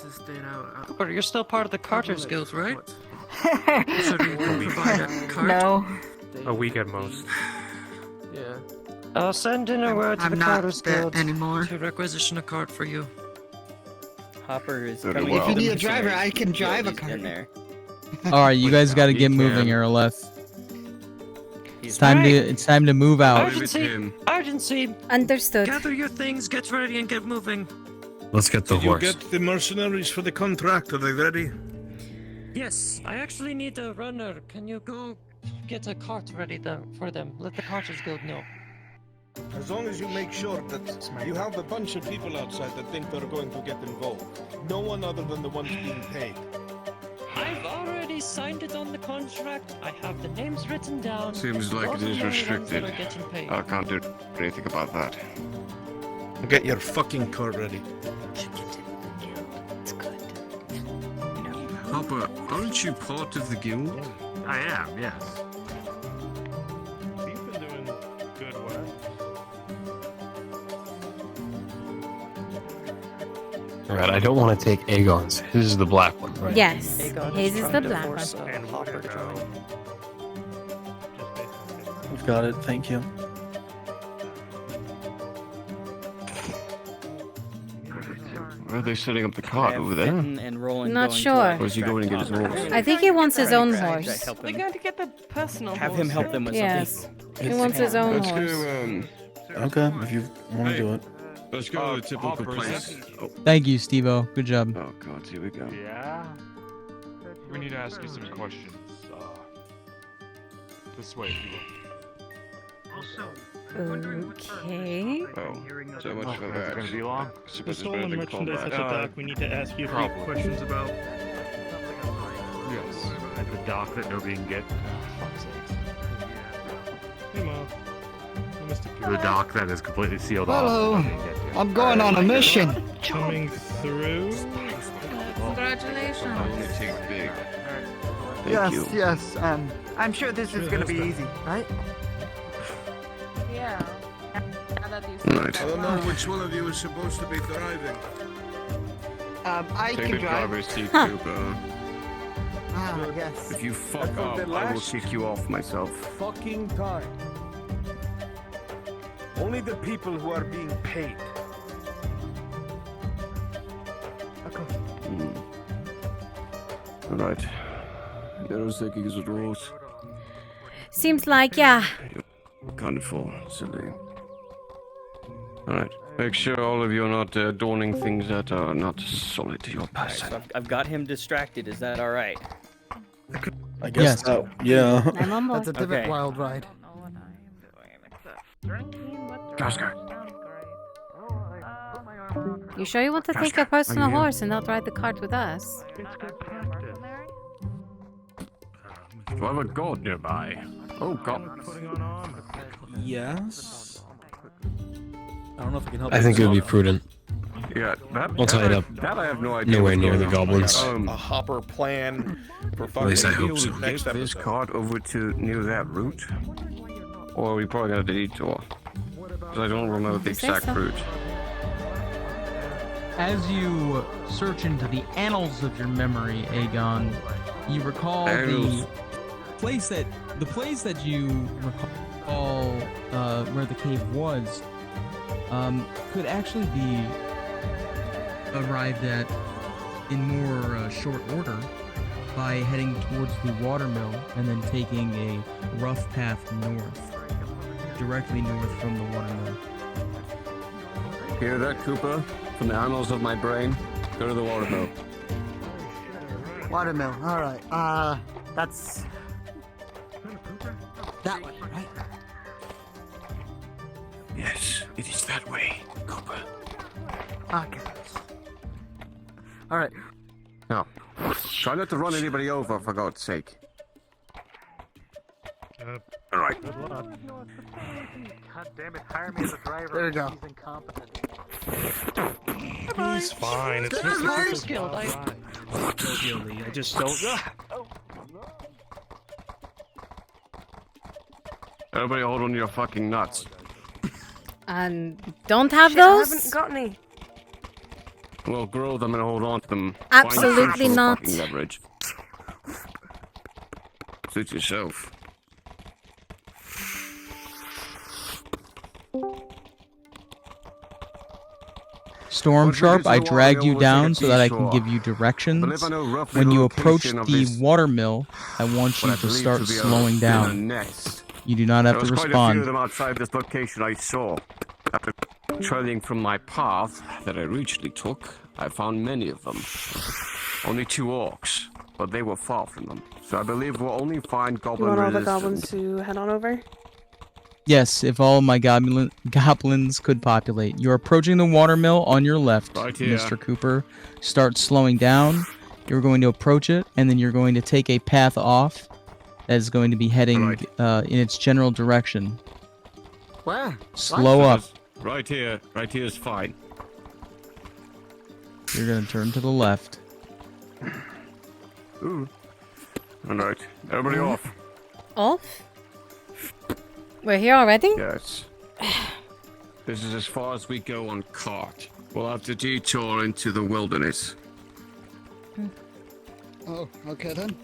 Cooper, you're still part of the Carter's Guild, right? So do you provide a cart? No. A week at most. Send in a word to I'm the not Carter's that Guild anymore. to requisition a cart for you. Hopper is Very coming. well. If you into need the a driver, mercenary I can drive a guild. He's cart. been there. Alright, you guys gotta get moving or left. It's time to move out. Urgency! Urgency! Understood. Gather your things, get ready, and get moving. Let's get the Did you horse. get the mercenaries for the contract? Are they ready? Yes, I actually need a runner. Can you go get a cart ready for them? Let the Carter's Guild know. As long as you make sure that you have a bunch of people outside that think they're going to get involved. No one other than the ones being paid. I've already signed it on the contract. I have the names written down. Seems like Those it are is the only ones that restricted. are getting paid. I can't do anything about that. Get your fucking cart ready. It's good. Hopper, aren't you part of the guild? I am, yes. You've been doing good work. Alright, I don't want to take Aegon's. His is the black one, right? Yes. Aegon His is trying the to black force, one. Hopper to join. We've got it, thank you. Where are they setting up the cart over there? And Roland Not going sure. Or is he going to get his horse? I think he wants his own Drag, horse. help They're him. going to get the personal Have horse. him help them with Yes. something. He wants his own Let's horse. go, Okay, if you want to do it. let's go to the typical place. Oh, Thank you, Stevo. Good job. oh god, here we go. Yeah? We need to ask you some questions. This way, if you will. Okay. Oh, so much for Is it that. gonna be long? The stolen merchandise at the dock. We need to ask you a few Probably. questions about. Yes. At the dock that nobody can get. Fuck's sakes. Hey, Mo. Mr. The dock that is completely sealed off. Hello. that nobody can get to. I'm going on a mission. Coming through. Congratulations. Only take big. Thank Yes, you. yes. I'm sure this is gonna be easy, right? Yeah. Now that you Right. I don't know which one of you is supposed to be driving. I Take can the drive. driver's seat, Cooper. Ah, yes. If you fuck up, I will kick you off myself. Fucking time. Only the people who are being paid. Alright. Nero's taking his rules. Seems like, yeah. Accounted for, silly. Alright. Make sure all of you are not adorning things that are not solid to your Alright, person. so I've got him distracted. Is that all right? I guess Yes. so. Yeah. I'm on board. That's a divot Okay. wild ride. You sure you want to take your personal horse and not ride the cart with us? Do I have a god nearby? Oh, god. Yes. I don't know if I can help. I think it would be prudent. Yeah, that. I'll tie it up. That I have no idea. Nowhere what's near going the on. goblins. A hopper plan for fucking least I hope so. next Get this episode. cart over to near that route, or we probably got a detour. Because I don't remember the exact route. As you search into the annals of your memory, Aegon, you recall the place that you recall where the cave was could actually be arrived at in more short order by heading towards the watermill and then taking a rough path north, directly north from the watermill. Hear that, Cooper? From the annals of my brain, go to the watermill. Watermill, alright. That's... that way, right? Yes, it is that way, Cooper. Okay. Alright. Now, try not to run anybody over, for God's sake. Alright. God damn it, hire me as a driver. There you go. He's incompetent. He's fine. It's This is Mr. very Cooper's skilled. I just don't. Everybody hold on to your fucking nuts. Don't have I those? haven't got any. We'll grow them and hold on to them. Absolutely Find not. fucking leverage. Suit yourself. Storm Sharp, I dragged you down so that I can give you directions. When you approach the watermill, I want you to start slowing down. You do not have to There was quite a few of respond. them outside this location I saw. After trailing from my path that I originally took, I found many of them. Only 2 orcs, but they were far from them. So I believe we'll only find You goblin want all the resistance. goblins to head on over? Yes, if all my goblins could populate. You're approaching the watermill on your left, Right here. Mr. Cooper. Start slowing down. You're going to approach it, and then you're going to take a path off that is going to be heading in its general direction. Where? Slow up. Right here is fine. You're going to turn to the left. Ooh. Alright, everybody off. Off? We're here already? Yes. This is as far as we go on cart. We'll have to detour into the wilderness. Oh, okay then.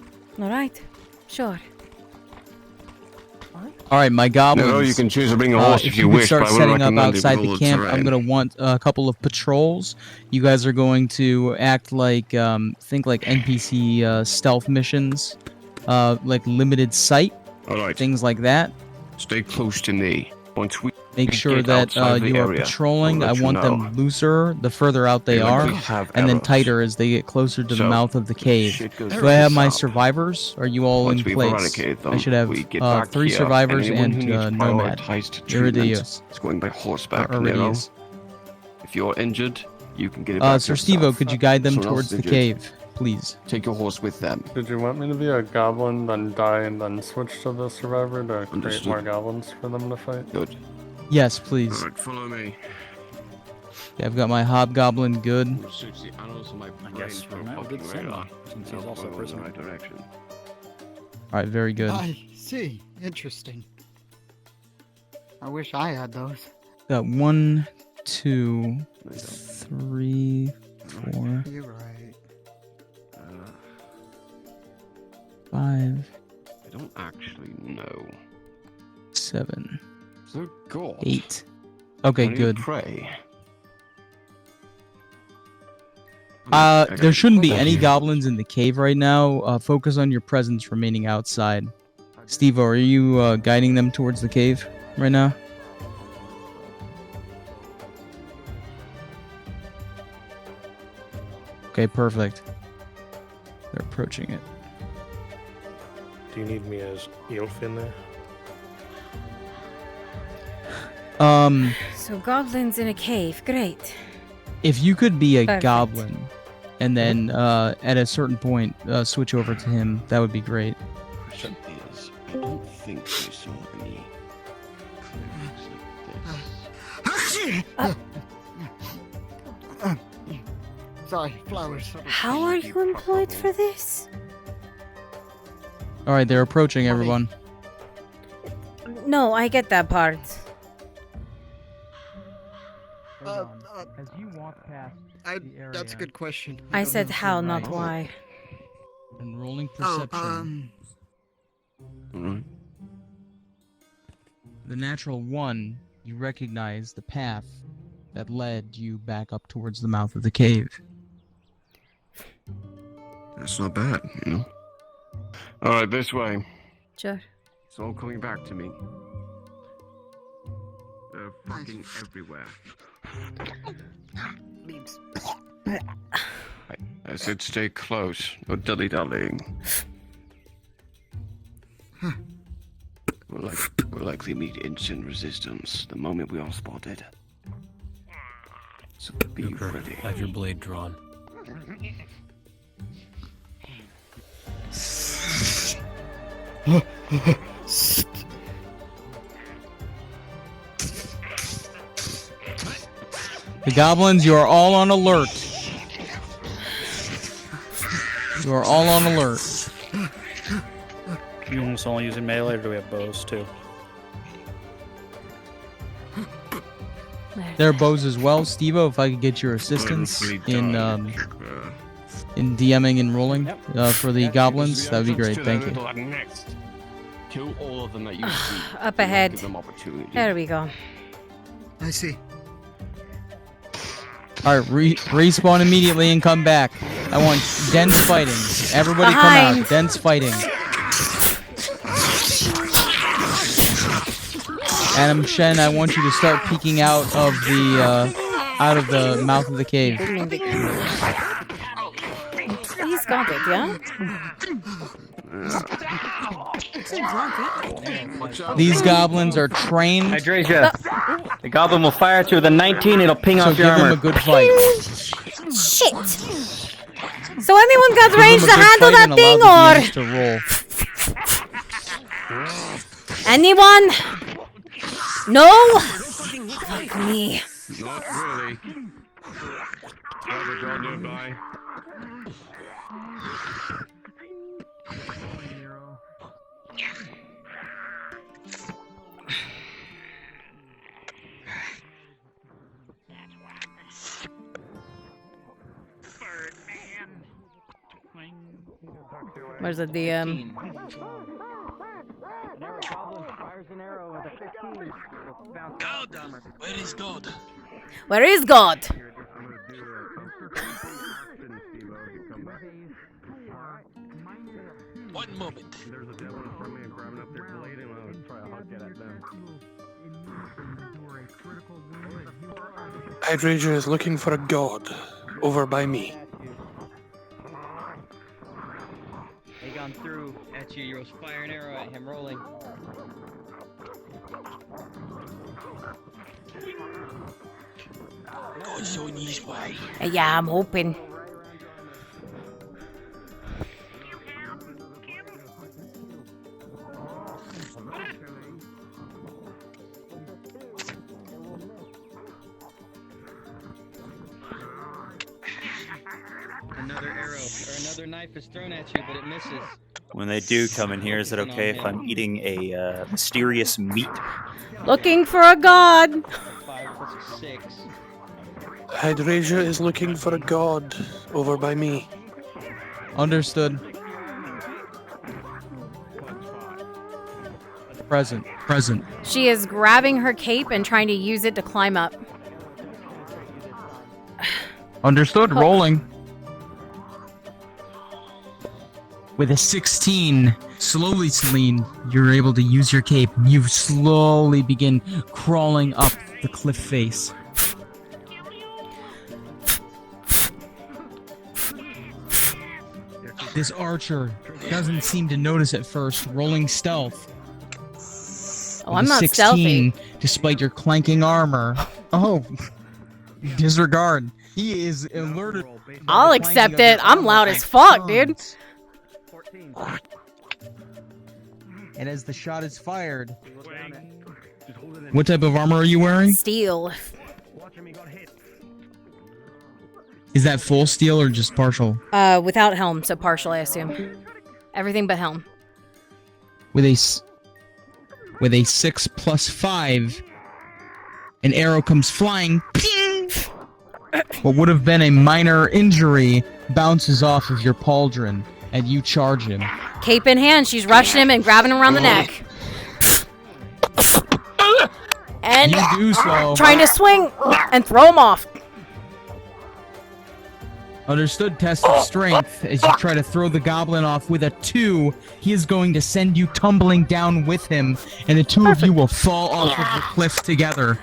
Alright. Sure. All right, my goblins. No, you can choose to bring a horse if you could wish, start but I would setting up recommend outside it the with camp. all I'm gonna want a couple of patrols. You guys are going to act like think like NPC stealth missions, like limited sight, things like that. Stay close to me. Once we Make sure get that outside the you are area, patrolling. I'll I let you want know. them looser the further out they They are, likely have and then arrows. tighter as they get closer to the So, mouth of the cave. shit goes Do I have my south. survivors? Are you all Once in we've place? eradicated them, I should have we get 3 back here, survivors anyone who and needs Nomad. prioritized treatment Iridius. is going by horseback, Or Nero. Iridius. If you're injured, you can get it back Sir yourself. Stevo, could you guide them Someone towards else the injured, cave, please? Take your horse with them. Did you want me to be a goblin, then die, and then switch to the survivor to create Understood. more goblins for them to fight? Good. Yes, please. Alright, follow me. Okay, I've got my hobgoblin good. Suits the annals of my brain guess for we might have a fucking good son, radar. since he's Now also a we're in the prisoner. right direction. All right, very good. I see. Interesting. I wish I had those. Got 1, 2, 3, 4, You're right. 5, I don't actually know. 7, So God. 8. Okay, How do you good. Pray. There shouldn't be any goblins in the cave right now. Focus on your presence remaining outside. Steve, are you guiding them towards the cave right now? Okay, perfect. They're approaching it. Do you need me as Eelf in there? So goblins in a cave. Great. If you could be a Perfect. goblin, and then at a certain point switch over to him, that would be great. Question is, I don't think we saw any clerics like this. Sorry, flowers. How are you employed for this? All right, they're approaching everyone. No, I get that part. As you walk past the area, that's a good question. I said how, not why. And rolling perception. The natural 1, you recognize the path that led you back up towards the mouth of the cave. That's not bad, you know? Alright, this way. Sure. It's all coming back to me. They're fucking everywhere. I said stay close, no dilly-dallying. We'll likely meet instant resistance the moment we are spotted. So be ready. Have your blade drawn. The goblins, you are all on alert. You are all on alert. You almost only using melee, or do we have bows too? There are bows as well. Steve-O, if I could get your assistance in DMing and rolling for the goblins, that would be great. Thank you. Kill all of them that you see. Up ahead. Give them opportunity. There we go. I see. Alright, respawn immediately and come back. I want dense fighting. Everybody Behind. come out. Dense fighting. Adam Shen, I want you to start peeking out of the mouth of the cave. He's got it, yeah? These goblins are trained. Hydrasia. The goblin will fire at you with a 19, it'll ping So off your give them armor. a good fight. Shit! So anyone got range to handle that thing, or...? Anyone? No? Fuck me. Not really. Have a go nearby. Where's the DM? God! Where is God? Where is God? One moment. Hydrasia is looking for a god over by me. Aegon threw at you, you fire an arrow at him, rolling. God's on his way. Yeah, I'm hoping. Another arrow or another knife is thrown at you, but it misses. When they do come in here, is it okay if I'm eating a mysterious meat? Looking for a god. 5 plus 6. Hydrasia is looking for a god over by me. Understood. Present. Present. She is grabbing her cape and trying to use it to climb up. Understood. Rolling. With a 16, slowly, Celine, you're able to use your cape. You slowly begin crawling up the cliff face. This archer doesn't seem to notice at first, rolling stealth. Oh, I'm With a not 16, stealthy. despite your clanking armor. Oh, disregard. He is alerted. I'll accept it. I'm loud as fuck, dude. And as the shot is fired, what type of armor are you wearing? Steel. Is that full steel or just partial? Without helm, so partial, I assume. Everything but helm. With a 6 plus 5, an arrow comes flying. Ping! What would have been a minor injury bounces off of your pauldron, and you charge him. Cape in hand, she's rushing him and grabbing him around the neck. And you do so. Trying to swing and throw him off. Understood. Test of strength. As you try to throw the goblin off with a 2, he is going to send you tumbling down with him, and the two of you will fall off of the cliff together.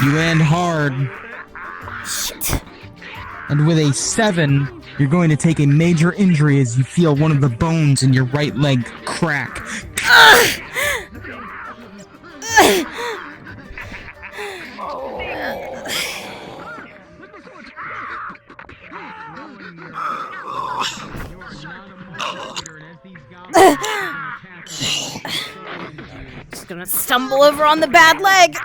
You land hard. And with a 7, you're going to take a major injury as you feel one of the bones in your right leg crack. Just gonna stumble over on the bad leg.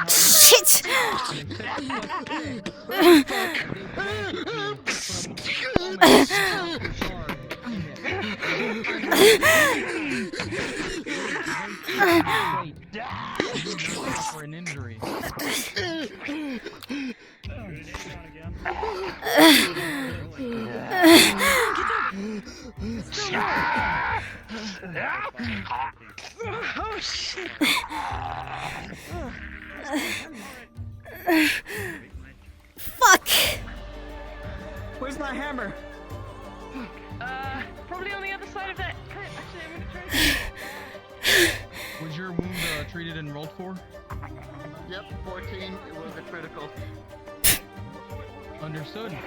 Shit! For an injury. Oh shit! Fuck! Where's my hammer? Probably on the other side of that. Actually, I'm gonna try. Was your wound treated and rolled for? Yep, 14. It was a critical. Understood.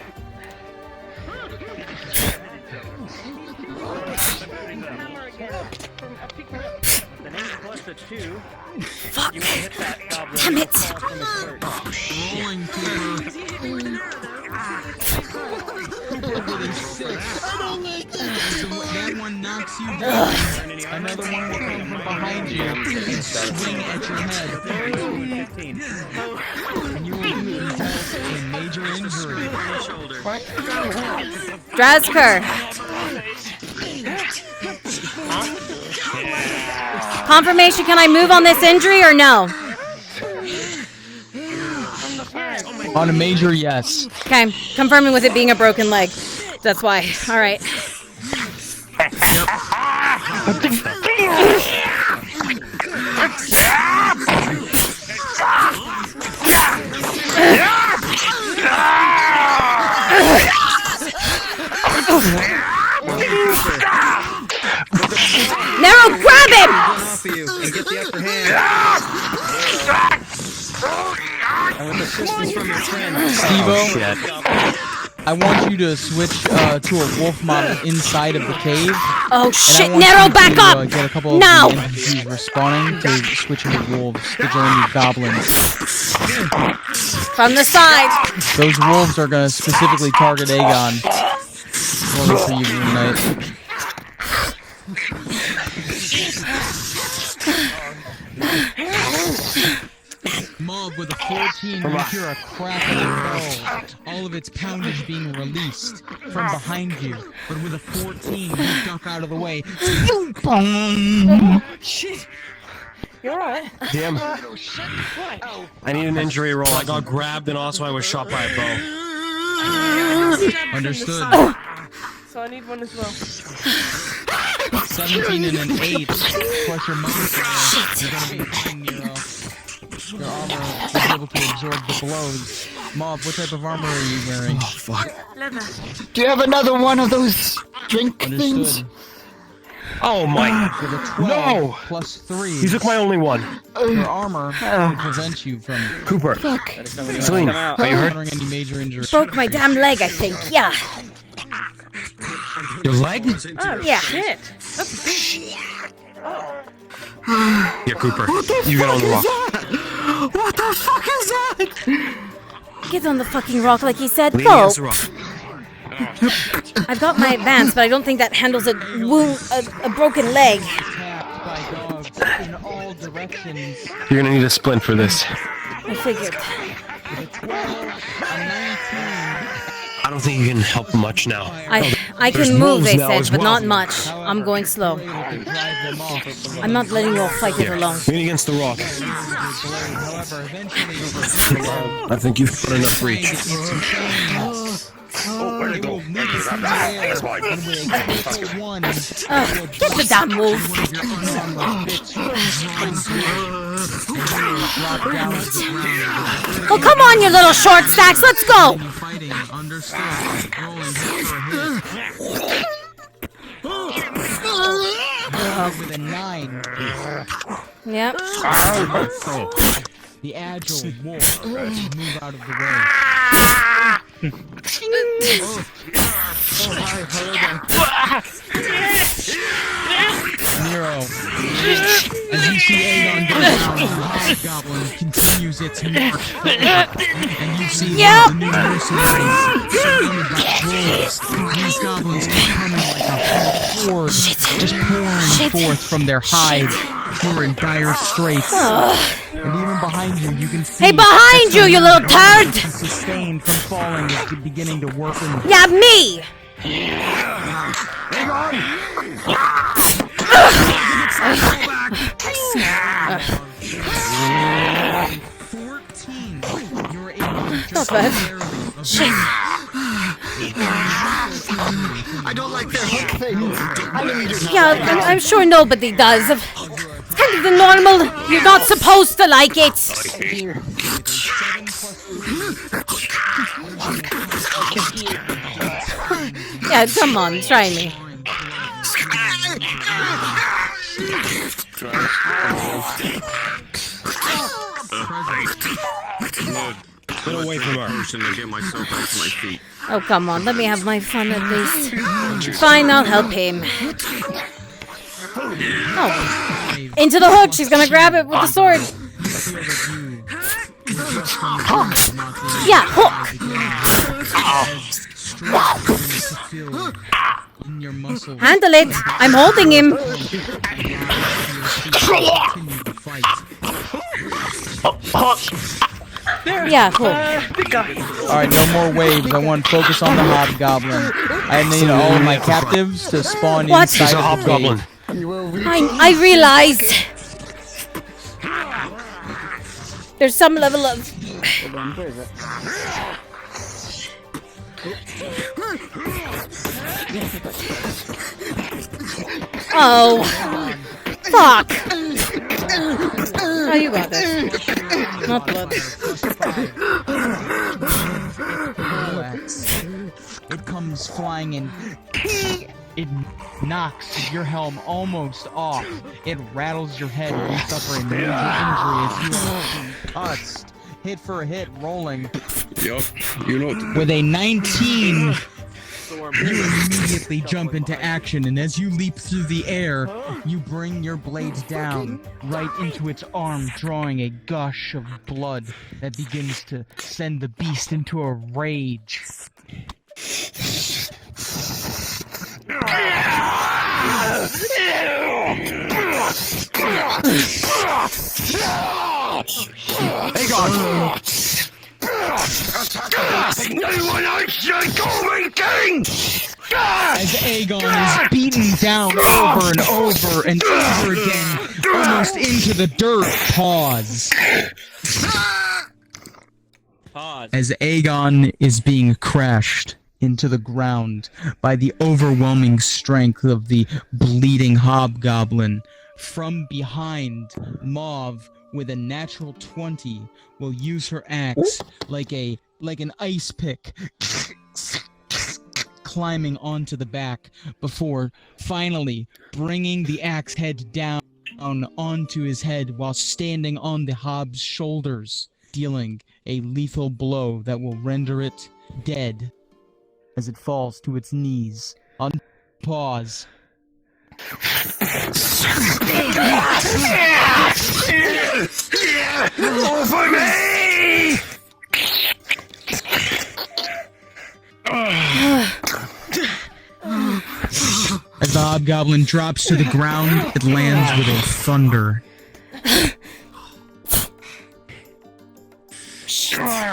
The name's plus a 2. Fuck! You hit that goblin. Damn it! Rolling Cooper with a 6. That one knocks you down. Another one will come from behind you and swing at your head. And you will result in a major injury. Drazker! Confirmation, can I move on this injury or no? On a major, yes. Okay, confirming with it being a broken leg. That's why. Alright. Nero, grab him! And get the upper hand. And with assistance from your friend. Steve-O, I want you to switch to a wolf model inside of the cave. Oh shit, Nero, back up! Get a couple now! of the NPCs respawning to switch into wolves to join the goblins. From the side! Those wolves are going to specifically target Aegon. Rolling for you, Moon Knight. Mob with a 14, you hear a crack of all of its poundage being released from behind you. But with a 14, you duck out of the way. Shit! You alright? Damn. Oh shit! Why? I need an injury roll. I got grabbed and also I was shot by a bow. Understood. So I need one as well. 17 and an 8. Plus your modifier. You're gonna be fine, Nero. Your armor is able to absorb the blows. Mob, what type of armor are you wearing? Oh, fuck. Leather. Do you have another one of those drink things? Oh my. With a 12 No! plus 3. You took my only one. Your armor will prevent you from Cooper. Celine, are you hurt? encountering any major injury. Broke my damn leg, I think. Yeah. Your leg? Oh Yeah. shit! Here, Cooper. You get on the rock. What the fuck is that? Get on the fucking rock like he said. Lean Go! against the rock. I've got my advance, but I don't think that handles a wound, a broken leg. Attacked by dogs in all directions. You're gonna need a splint for this. I figured. With a 12, a 19. I don't think you can help much now. I can move, they said, but not much. I'm going slow. I'm not letting you all fight it alone. Lean against the rock. I think you've got enough reach. Where'd you go? Get the damn move. Oh, come on, you little short stacks. Let's go. With a 9. Yep. The agile wolf move out of the way. Nero, as you see Aegon go down, the Hobgoblin continues its march forward, and you see one of the new mercenaries surrounded by wolves. These goblins keep coming like a horde, just pouring forth from their hides, who are in dire straits. And even behind you, you can see. Hey, behind you, you little turd! Sustained from falling is beginning to work in. Yeah, me! Not bad. Shit. I don't like their hook thing. Yeah, I'm sure nobody does. It's kind of the normal. You're not supposed to like it. Yeah, come on, try me. Get away from her. To get myself back to my feet. Oh, come on, let me have my fun at least. Fine, I'll help him. Oh. Into the hook, she's gonna grab it with the sword. Yeah, hook. Handle it. I'm holding him. Yeah, cool. Alright, no more waves. I want to focus on the Hobgoblin. I need all of my captives to spawn inside She's a Hobgoblin. I realize there's some level of oh, fuck. Oh, you got this. Not blood. It comes flying in. It knocks your helm almost off. It rattles your head and you suffer a major injury as you are touched. Hit for a hit, rolling. Yup, you know. With a 19, you immediately jump into action, and as you leap through the air, you bring your blade down right into its arm, drawing a gush of blood that begins to send the beast into a rage. As Aegon is beaten down over and over and over again, almost into the dirt, pause. As Aegon is being crashed into the ground by the overwhelming strength of the bleeding Hobgoblin, from behind, Mauve, with a natural 20, will use her axe like an ice pick, climbing onto the back before finally bringing the axe head down onto his head while standing on the Hob's shoulders, dealing a lethal blow that will render it dead as it falls to its knees. On pause. Over me! As the Hobgoblin drops to the ground, it lands with a thunder.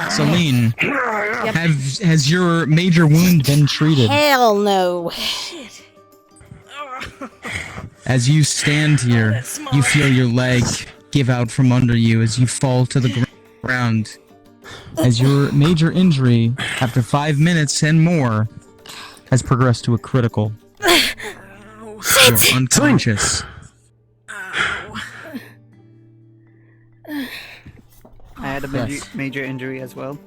Celine, has your major wound been treated? Hell no. As you stand here, you feel your leg give out from under you as you fall to the ground. As your major injury, after 5 minutes and more, has progressed to a critical. You're unconscious. I had a major injury as well.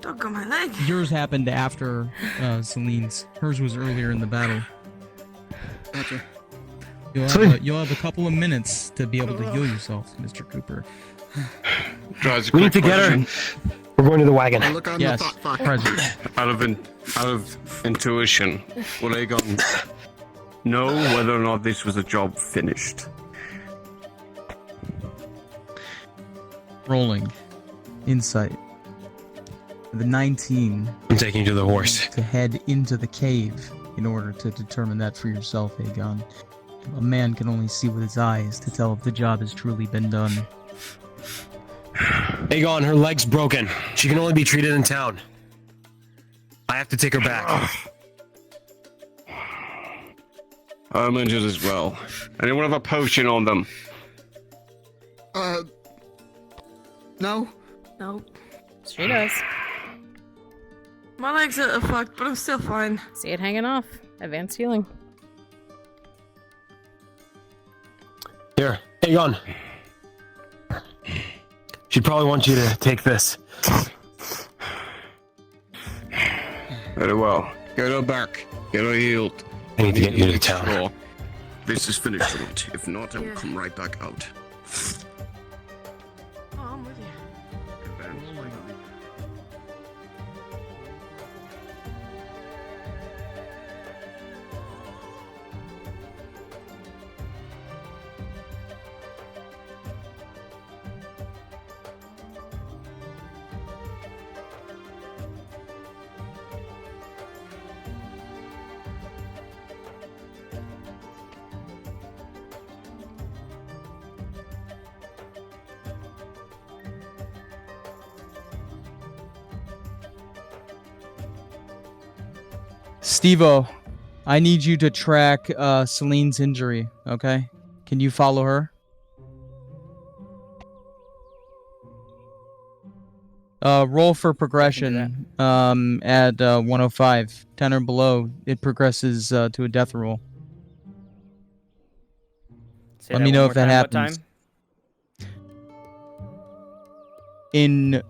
Don't my leg. Yours happened after Celine's. Hers was earlier in the battle. Gotcha. You'll have a couple of minutes to be able to heal yourself, Mr. Cooper. We need to get her. We're going to the wagon. Yes, present. Out of intuition, will Aegon know whether or not this was a job finished? Rolling. Insight. The 19. I'm taking you to the horse. To head into the cave in order to determine that for yourself, Aegon. A man can only see with his eyes to tell if the job has truly been done. Aegon, her leg's broken. She can only be treated in town. I have to take her back. I'm injured as well. Anyone have a potion on them? No. No. She does. My legs are fucked, but I'm still fine. See it hanging off. Advanced healing. Here, Aegon. She'd probably want you to take this. Very well. Get her back. Get her healed. I need to get you to town. This is finished or not. If not, I will come right back out. Oh, I'm with you. Steve-O, I need you to track Celine's injury, okay? Can you follow her? Roll for progression at 105. 10 or below, it progresses to a death roll. Let me know if that happens. In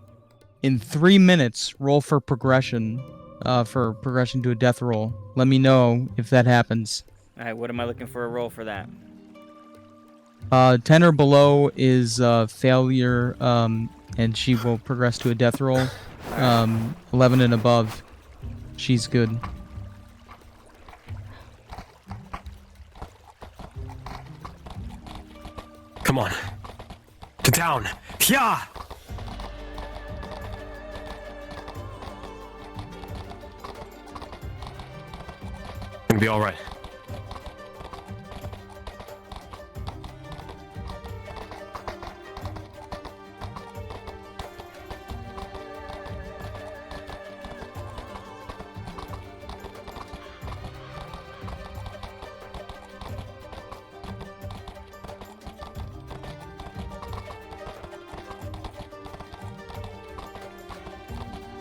3 minutes, roll for progression. For progression to a death roll. Let me know if that happens. Alright, what am I looking for a roll for that? 10 or below is failure, and she will progress to a death roll. 11 and above, she's good. Come on. To town. Yeah! Gonna be all right.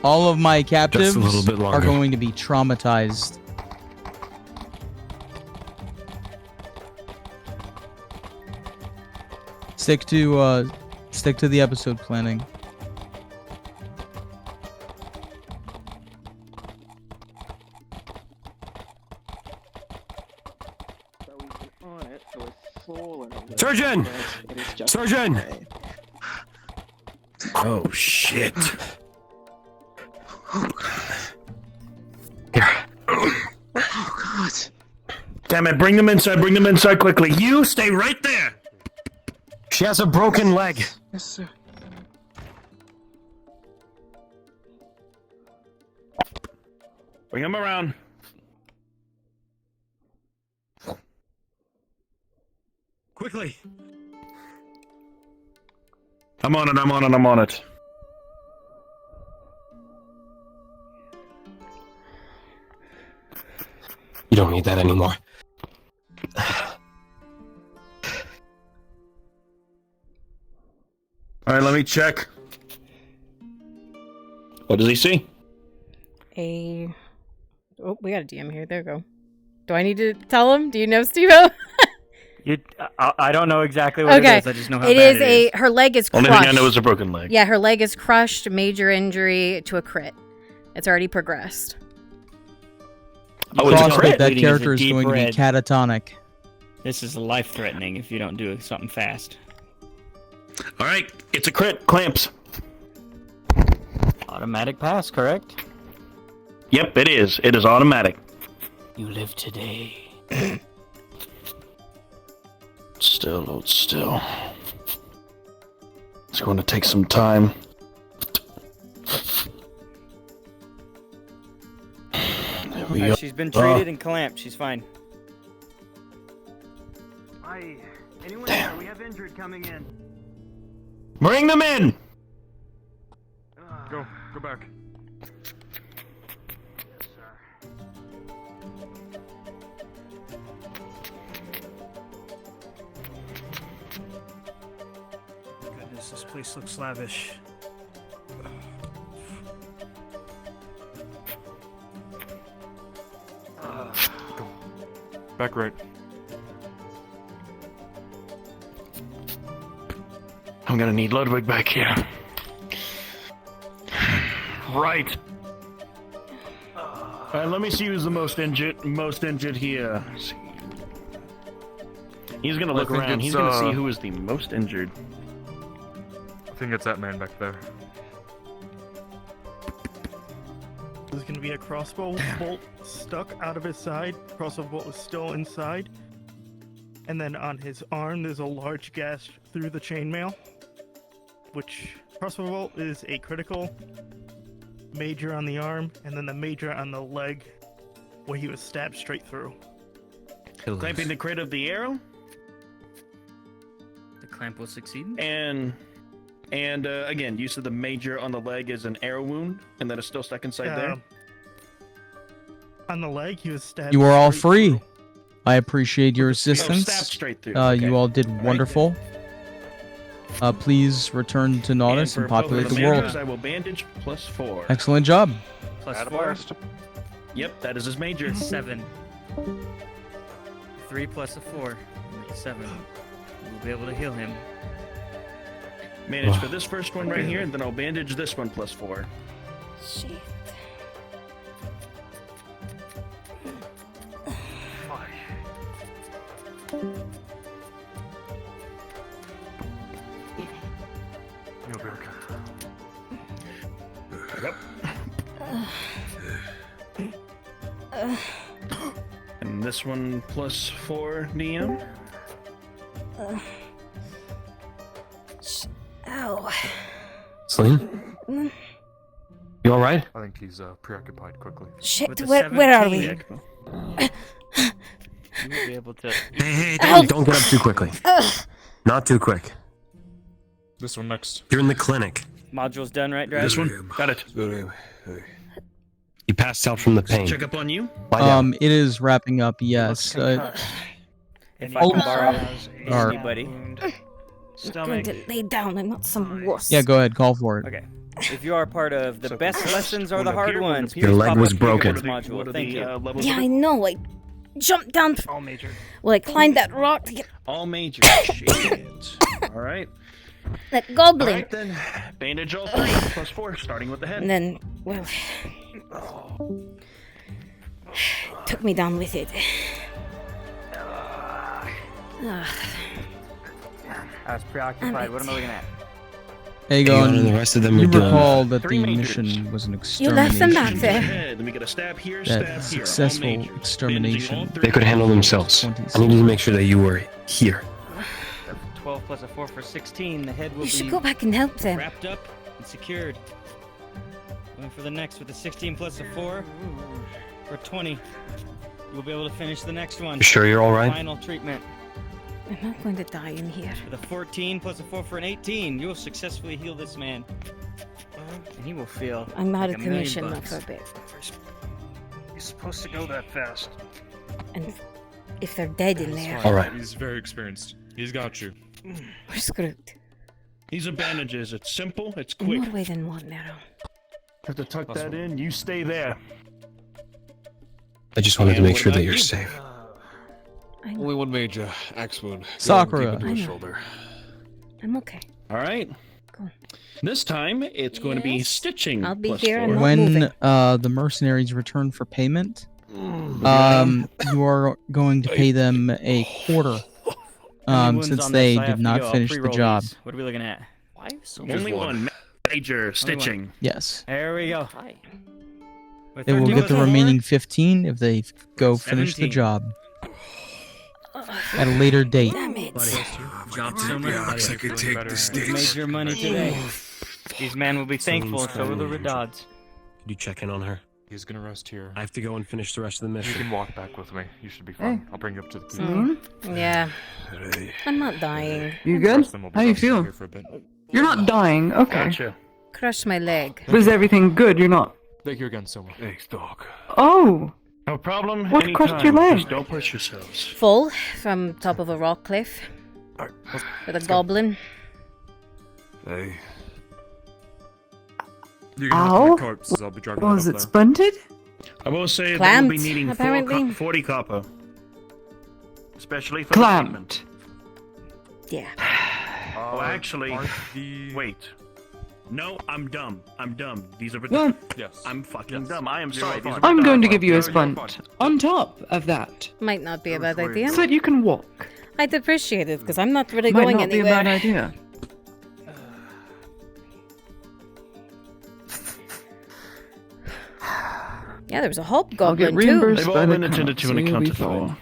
All of my captives Just a little bit longer. are going to be traumatized. Stick to the episode planning. Surgeon! Surgeon! Oh shit. Here. Oh God. Damn it, bring them inside quickly. You stay right there! She has a broken leg. Yes, sir. Bring him around. Quickly. I'm on it. You don't need that anymore. All right, let me check. What does he see? Oh, we got a DM here. There we go. Do I need to tell him? Do you know, Steve-O? I don't know exactly what it is. I just know how it bad is. it is. Her leg is crushed. Only thing I know is a broken leg. Yeah, her leg is crushed. Major injury to a crit. It's already progressed. Oh, it's a crit. That character is going to be catatonic. This is life-threatening if you don't do something fast. All right, it's a crit. Clamps. Automatic pass, correct? Yep, it is. It is automatic. You live today. Hold still. It's going to take some time. There we go. She's been treated and clamped. She's fine. Anyone there? We have injured coming in. Bring them in! Go back. Goodness, this place looks lavish. Go. Back right. I'm gonna need Ludwig back here. Right. Alright, let me see who's the most injured here. He's gonna look around. He's gonna see who is the most injured. I think it's that man back there. There's going to be a crossbow bolt stuck out of his side. Crossbow bolt is still inside. And then on his arm, there's a large gash through the chainmail. Which crossbow bolt is a critical, major on the arm, and then the major on the leg, where he was stabbed straight through. Clamping the crit of the arrow. The clamp will succeed. And again, use of the major on the leg is an arrow wound, and that is still stuck inside there. On the leg, he was stabbed. You are all straight free. through. I appreciate your assistance. stabbed straight through. Okay. You all did wonderful. Please return to Nautis and populate the world. I will bandage +4. Excellent job. +4. Yep, that is his major. 7. 3 plus a 4. 7. We'll be able to heal him. Manage for this first one right here, and then I'll bandage this one +4. Shit. You'll be okay. Yep. And this one +4, DM. Ow. Celine? You alright? I think he's preoccupied quickly. Shit, where are we? You will be able to. Hey, don't get up too quickly. Not too quick. This one next. You're in the clinic. Module's done, right, Drive? This one? Got it. You passed out from the pain. Check up on you? It is wrapping up, yes. If I can borrow anybody. I'm going to lay down. I want some wuss. Yeah, go ahead, call for it. Okay. If you are part of the best lessons are the hard ones, Your leg was broken. Module. Thank you. Yeah, I know. I jumped down. All major. Well, I climbed that rock to get All major. Shit. Alright. that goblin. Alright then. Bandage all 3 +4, starting with the head. And then, well, took me down with it. I was preoccupied. What am I looking at? Aegon, and the rest of them you are doing recall that the 3 majors. mission was an You extermination. left them back there. Then we get a stab here, That stab here. successful All major. extermination. Bandaging all They could handle themselves. I needed to make sure that you were here. 12 plus a 4 for 16. The head will You should be go back and help them. wrapped up and secured. Going for the next with a 16 plus a 4 for 20. You'll be able to finish the next one. You sure you're all right? Final treatment. I'm not going to die in here. With a 14 plus a 4 for an 18, you will successfully heal this man. And he will feel I'm out like of $1 million commission bucks. for a bit. You're supposed to go that fast. And if they're dead in there, All right. He's very experienced. He's got you. we're screwed. These are bandages. It's simple. It's In quick. more way than one, Nero. Have to tuck that in. You stay there. I just wanted to And make what sure that about you're you? safe. Only one major axe wound. Sakura. Deep into I his know. shoulder. I'm okay. All right. Cool. This time it's going to be Yes. stitching. I'll be plus here and 4. not moving. When the mercenaries return for payment, you are going to pay them a quarter, How many wounds since on they this? I have did to not go. I'll finish the pre-roll job. these. What are we looking at? Why so Only one. Major stitching. Yes. There we go. With They will 13 get the plus remaining 15 if they go finish the 17. job at a later date. Damn it. Dropped so much. I could take the stage. You've made your money today. These men will be thankful, and so will the Redods. Could you check in on her? He's gonna rest here. I have to go and finish the rest of the You mission. can walk back with me. You should be fine. I'll bring you up to the keep. Yeah. I'm not dying. You good? How you feel? Here for a bit. You're not dying. Okay. Gotcha. Crushed my leg. Was everything good? You're not. Thank you again so much. Thanks, dog. Oh. No problem. What crushed anytime. your leg? Just don't push yourselves. Fall from top of a rock cliff with a goblin. Hey. You can Ow. have my corpses. I'll be driving Was up it there. splinted? I will say that Clamped, we'll be needing apparently. 40 copper. Especially for Clamped. the treatment. Yeah. Oh, actually, Aren't the... wait. No, I'm dumb. I'm dumb. These are Well, Yes. I'm fucking Yes. dumb. I am You're sorry. fine. These are I'm going to dumb. give you a You're splint fine. on top of that, Might not be a bad idea. so that you can walk. I'd appreciate it because I'm not really Might going not be a anywhere. bad idea. Yeah, there was a I'll get hobgoblin too. reimbursed They've by all the been attended to and currency accounted we for. follow.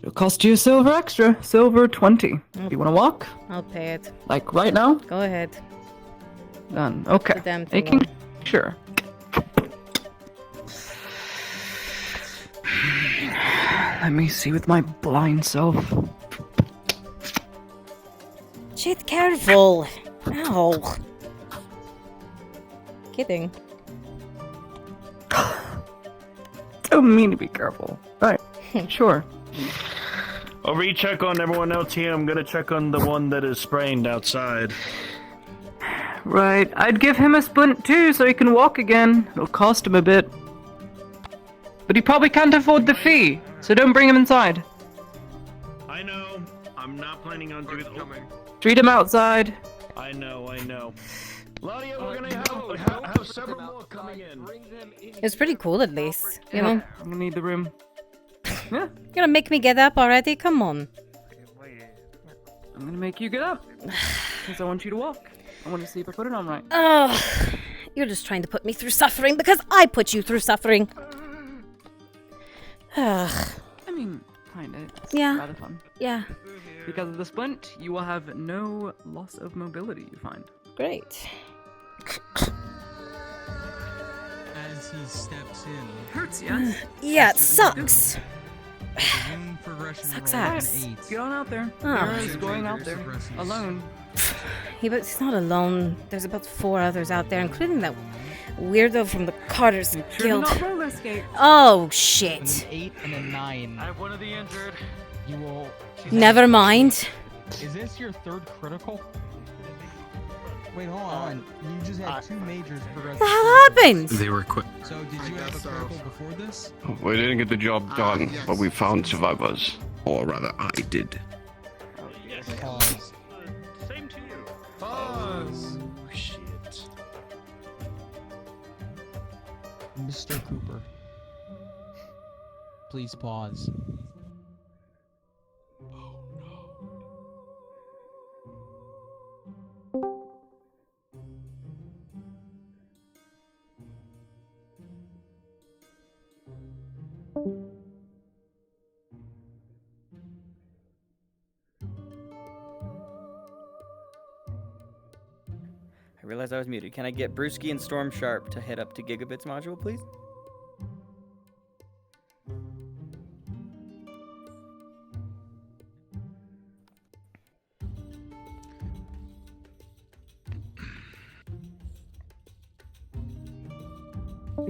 It'll cost you a silver extra. Silver 20. You want to walk? I'll pay it. Like right now? Go ahead. Done. Okay. The damn thing Making on. sure. Let me see with my blind self. Shit, careful. Ow. Kidding. Don't mean to be careful. Right. Sure. I'll recheck on everyone else here. I'm gonna check on the one that is sprained outside. Right. I'd give him a splint too so he can walk again. It'll cost him a bit. But he probably can't afford the fee, so don't bring him inside. I know. I'm not planning on doing it. Treat him outside. I know. Claudia, we're gonna have several more coming in. It's pretty cool at least. You know? I'm gonna need the room. You're gonna make me get up already? Come on. I'm gonna make you get up. Because I want you to walk. I want to see if I put it on right. Oh, you're just trying to put me through suffering because I put you through suffering. Ugh. I mean, kinda. It's Yeah. rather fun. Yeah. Because of the splint, you will have no loss of mobility, you find. Great. As he steps in, Hurts, yeah? Yeah, it sucks. the wound progression Sucks roll ass. is an 8. Get on out there. Oh. There is going out there. Alone. He's not alone. There's about 4 others out there, including that weirdo from the Carter's Sure Guild. not roller skate. Oh, With shit. an 8 and a 9. I have one of the injured. You will. Never mind. Is this your third critical? Wait, hold on. You just had 2 majors progress. What the hell happened? They were quick. So did you have a critical before this? We didn't get the job done, but we found survivors. Or rather, I did. Pause. Same to you. Pause. Oh, shit. Mr. Cooper. Please pause. I realized I was muted. Can I get Brewski and Storm Sharp to head up to Gigabits module, please? It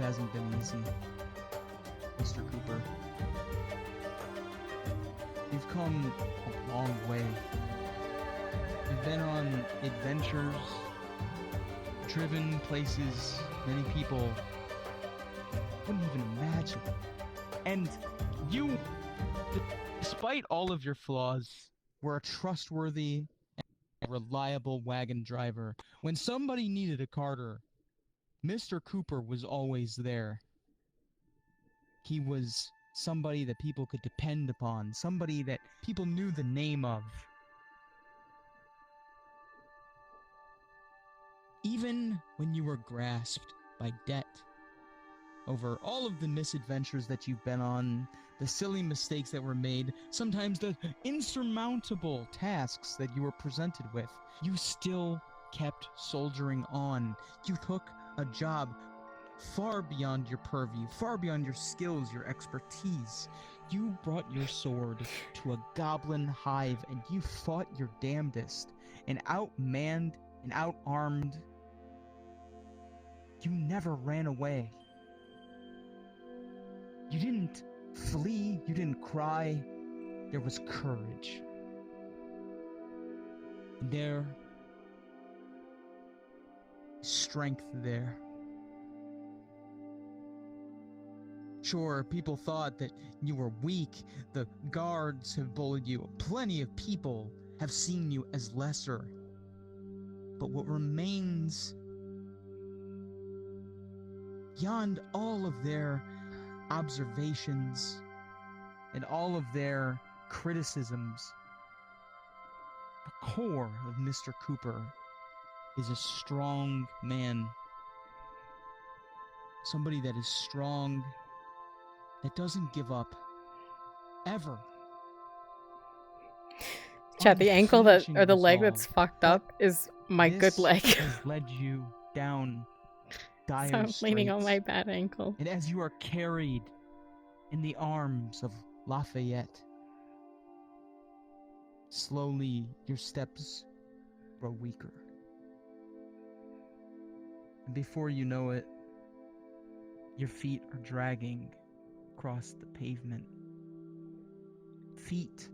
hasn't been easy, Mr. Cooper. You've come a long way. You've been on adventures, driven places many people wouldn't even imagine. And you, despite all of your flaws, were a trustworthy and reliable wagon driver. When somebody needed a carter, Mr. Cooper was always there. He was somebody that people could depend upon, somebody that people knew the name of. Even when you were grasped by debt over all of the misadventures that you've been on, the silly mistakes that were made, sometimes the insurmountable tasks that you were presented with, you still kept soldiering on. You took a job far beyond your purview, far beyond your skills, your expertise. You brought your sword to a goblin hive and you fought your damnedest, and outmanned and outarmed. You never ran away. You didn't flee, you didn't cry. There was courage. And there is strength there. Sure, people thought that you were weak. The guards have bullied you. Plenty of people have seen you as lesser. But what remains beyond all of their observations and all of their criticisms, the core of Mr. Cooper is a strong man. Somebody that is strong, that doesn't give up, ever. Chat, the ankle that, or the leg that's fucked up is my good This leg. has led you down dire So I'm leaning on straits. my bad ankle. And as you are carried in the arms of Lafayette, slowly your steps grow weaker. And before you know it, your feet are dragging across the pavement, feet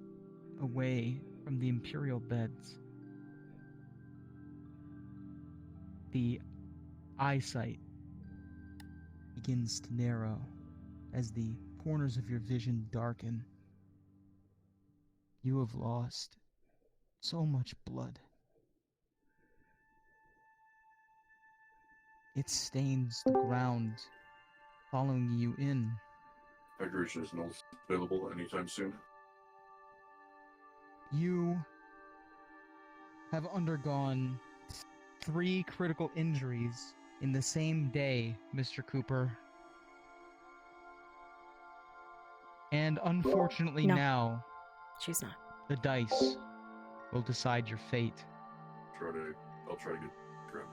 away from the imperial beds. The eyesight begins to narrow as the corners of your vision darken. You have lost so much blood. It stains the ground, following you in. Hydration is not available anytime soon. You have undergone 3 critical injuries in the same day, Mr. Cooper. And unfortunately No. now, she's not. The dice will decide your fate. I'll try to get Grim.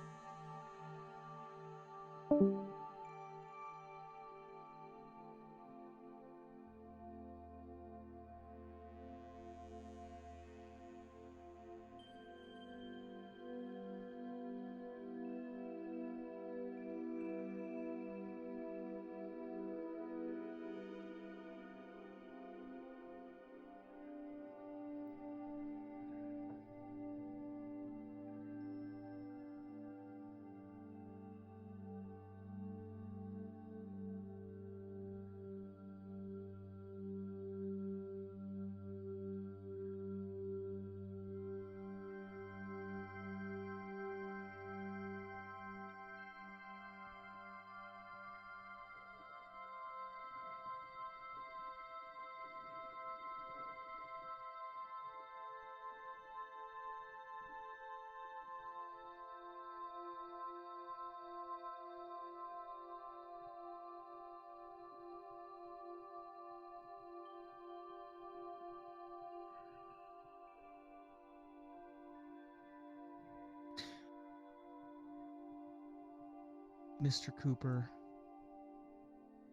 Mr. Cooper,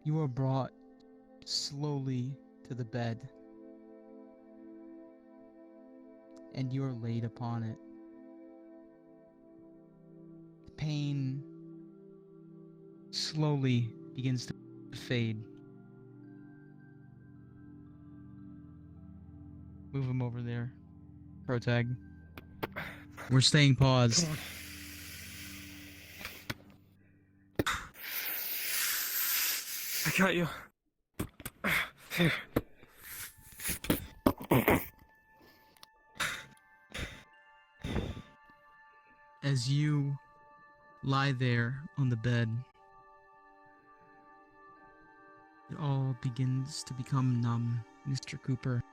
you are brought slowly to the bed, and you are laid upon it. The pain slowly begins to fade. Move him over there. Protag. We're staying paused. I got you. Here. As you lie there on the bed, it all begins to become numb, Mr. Cooper.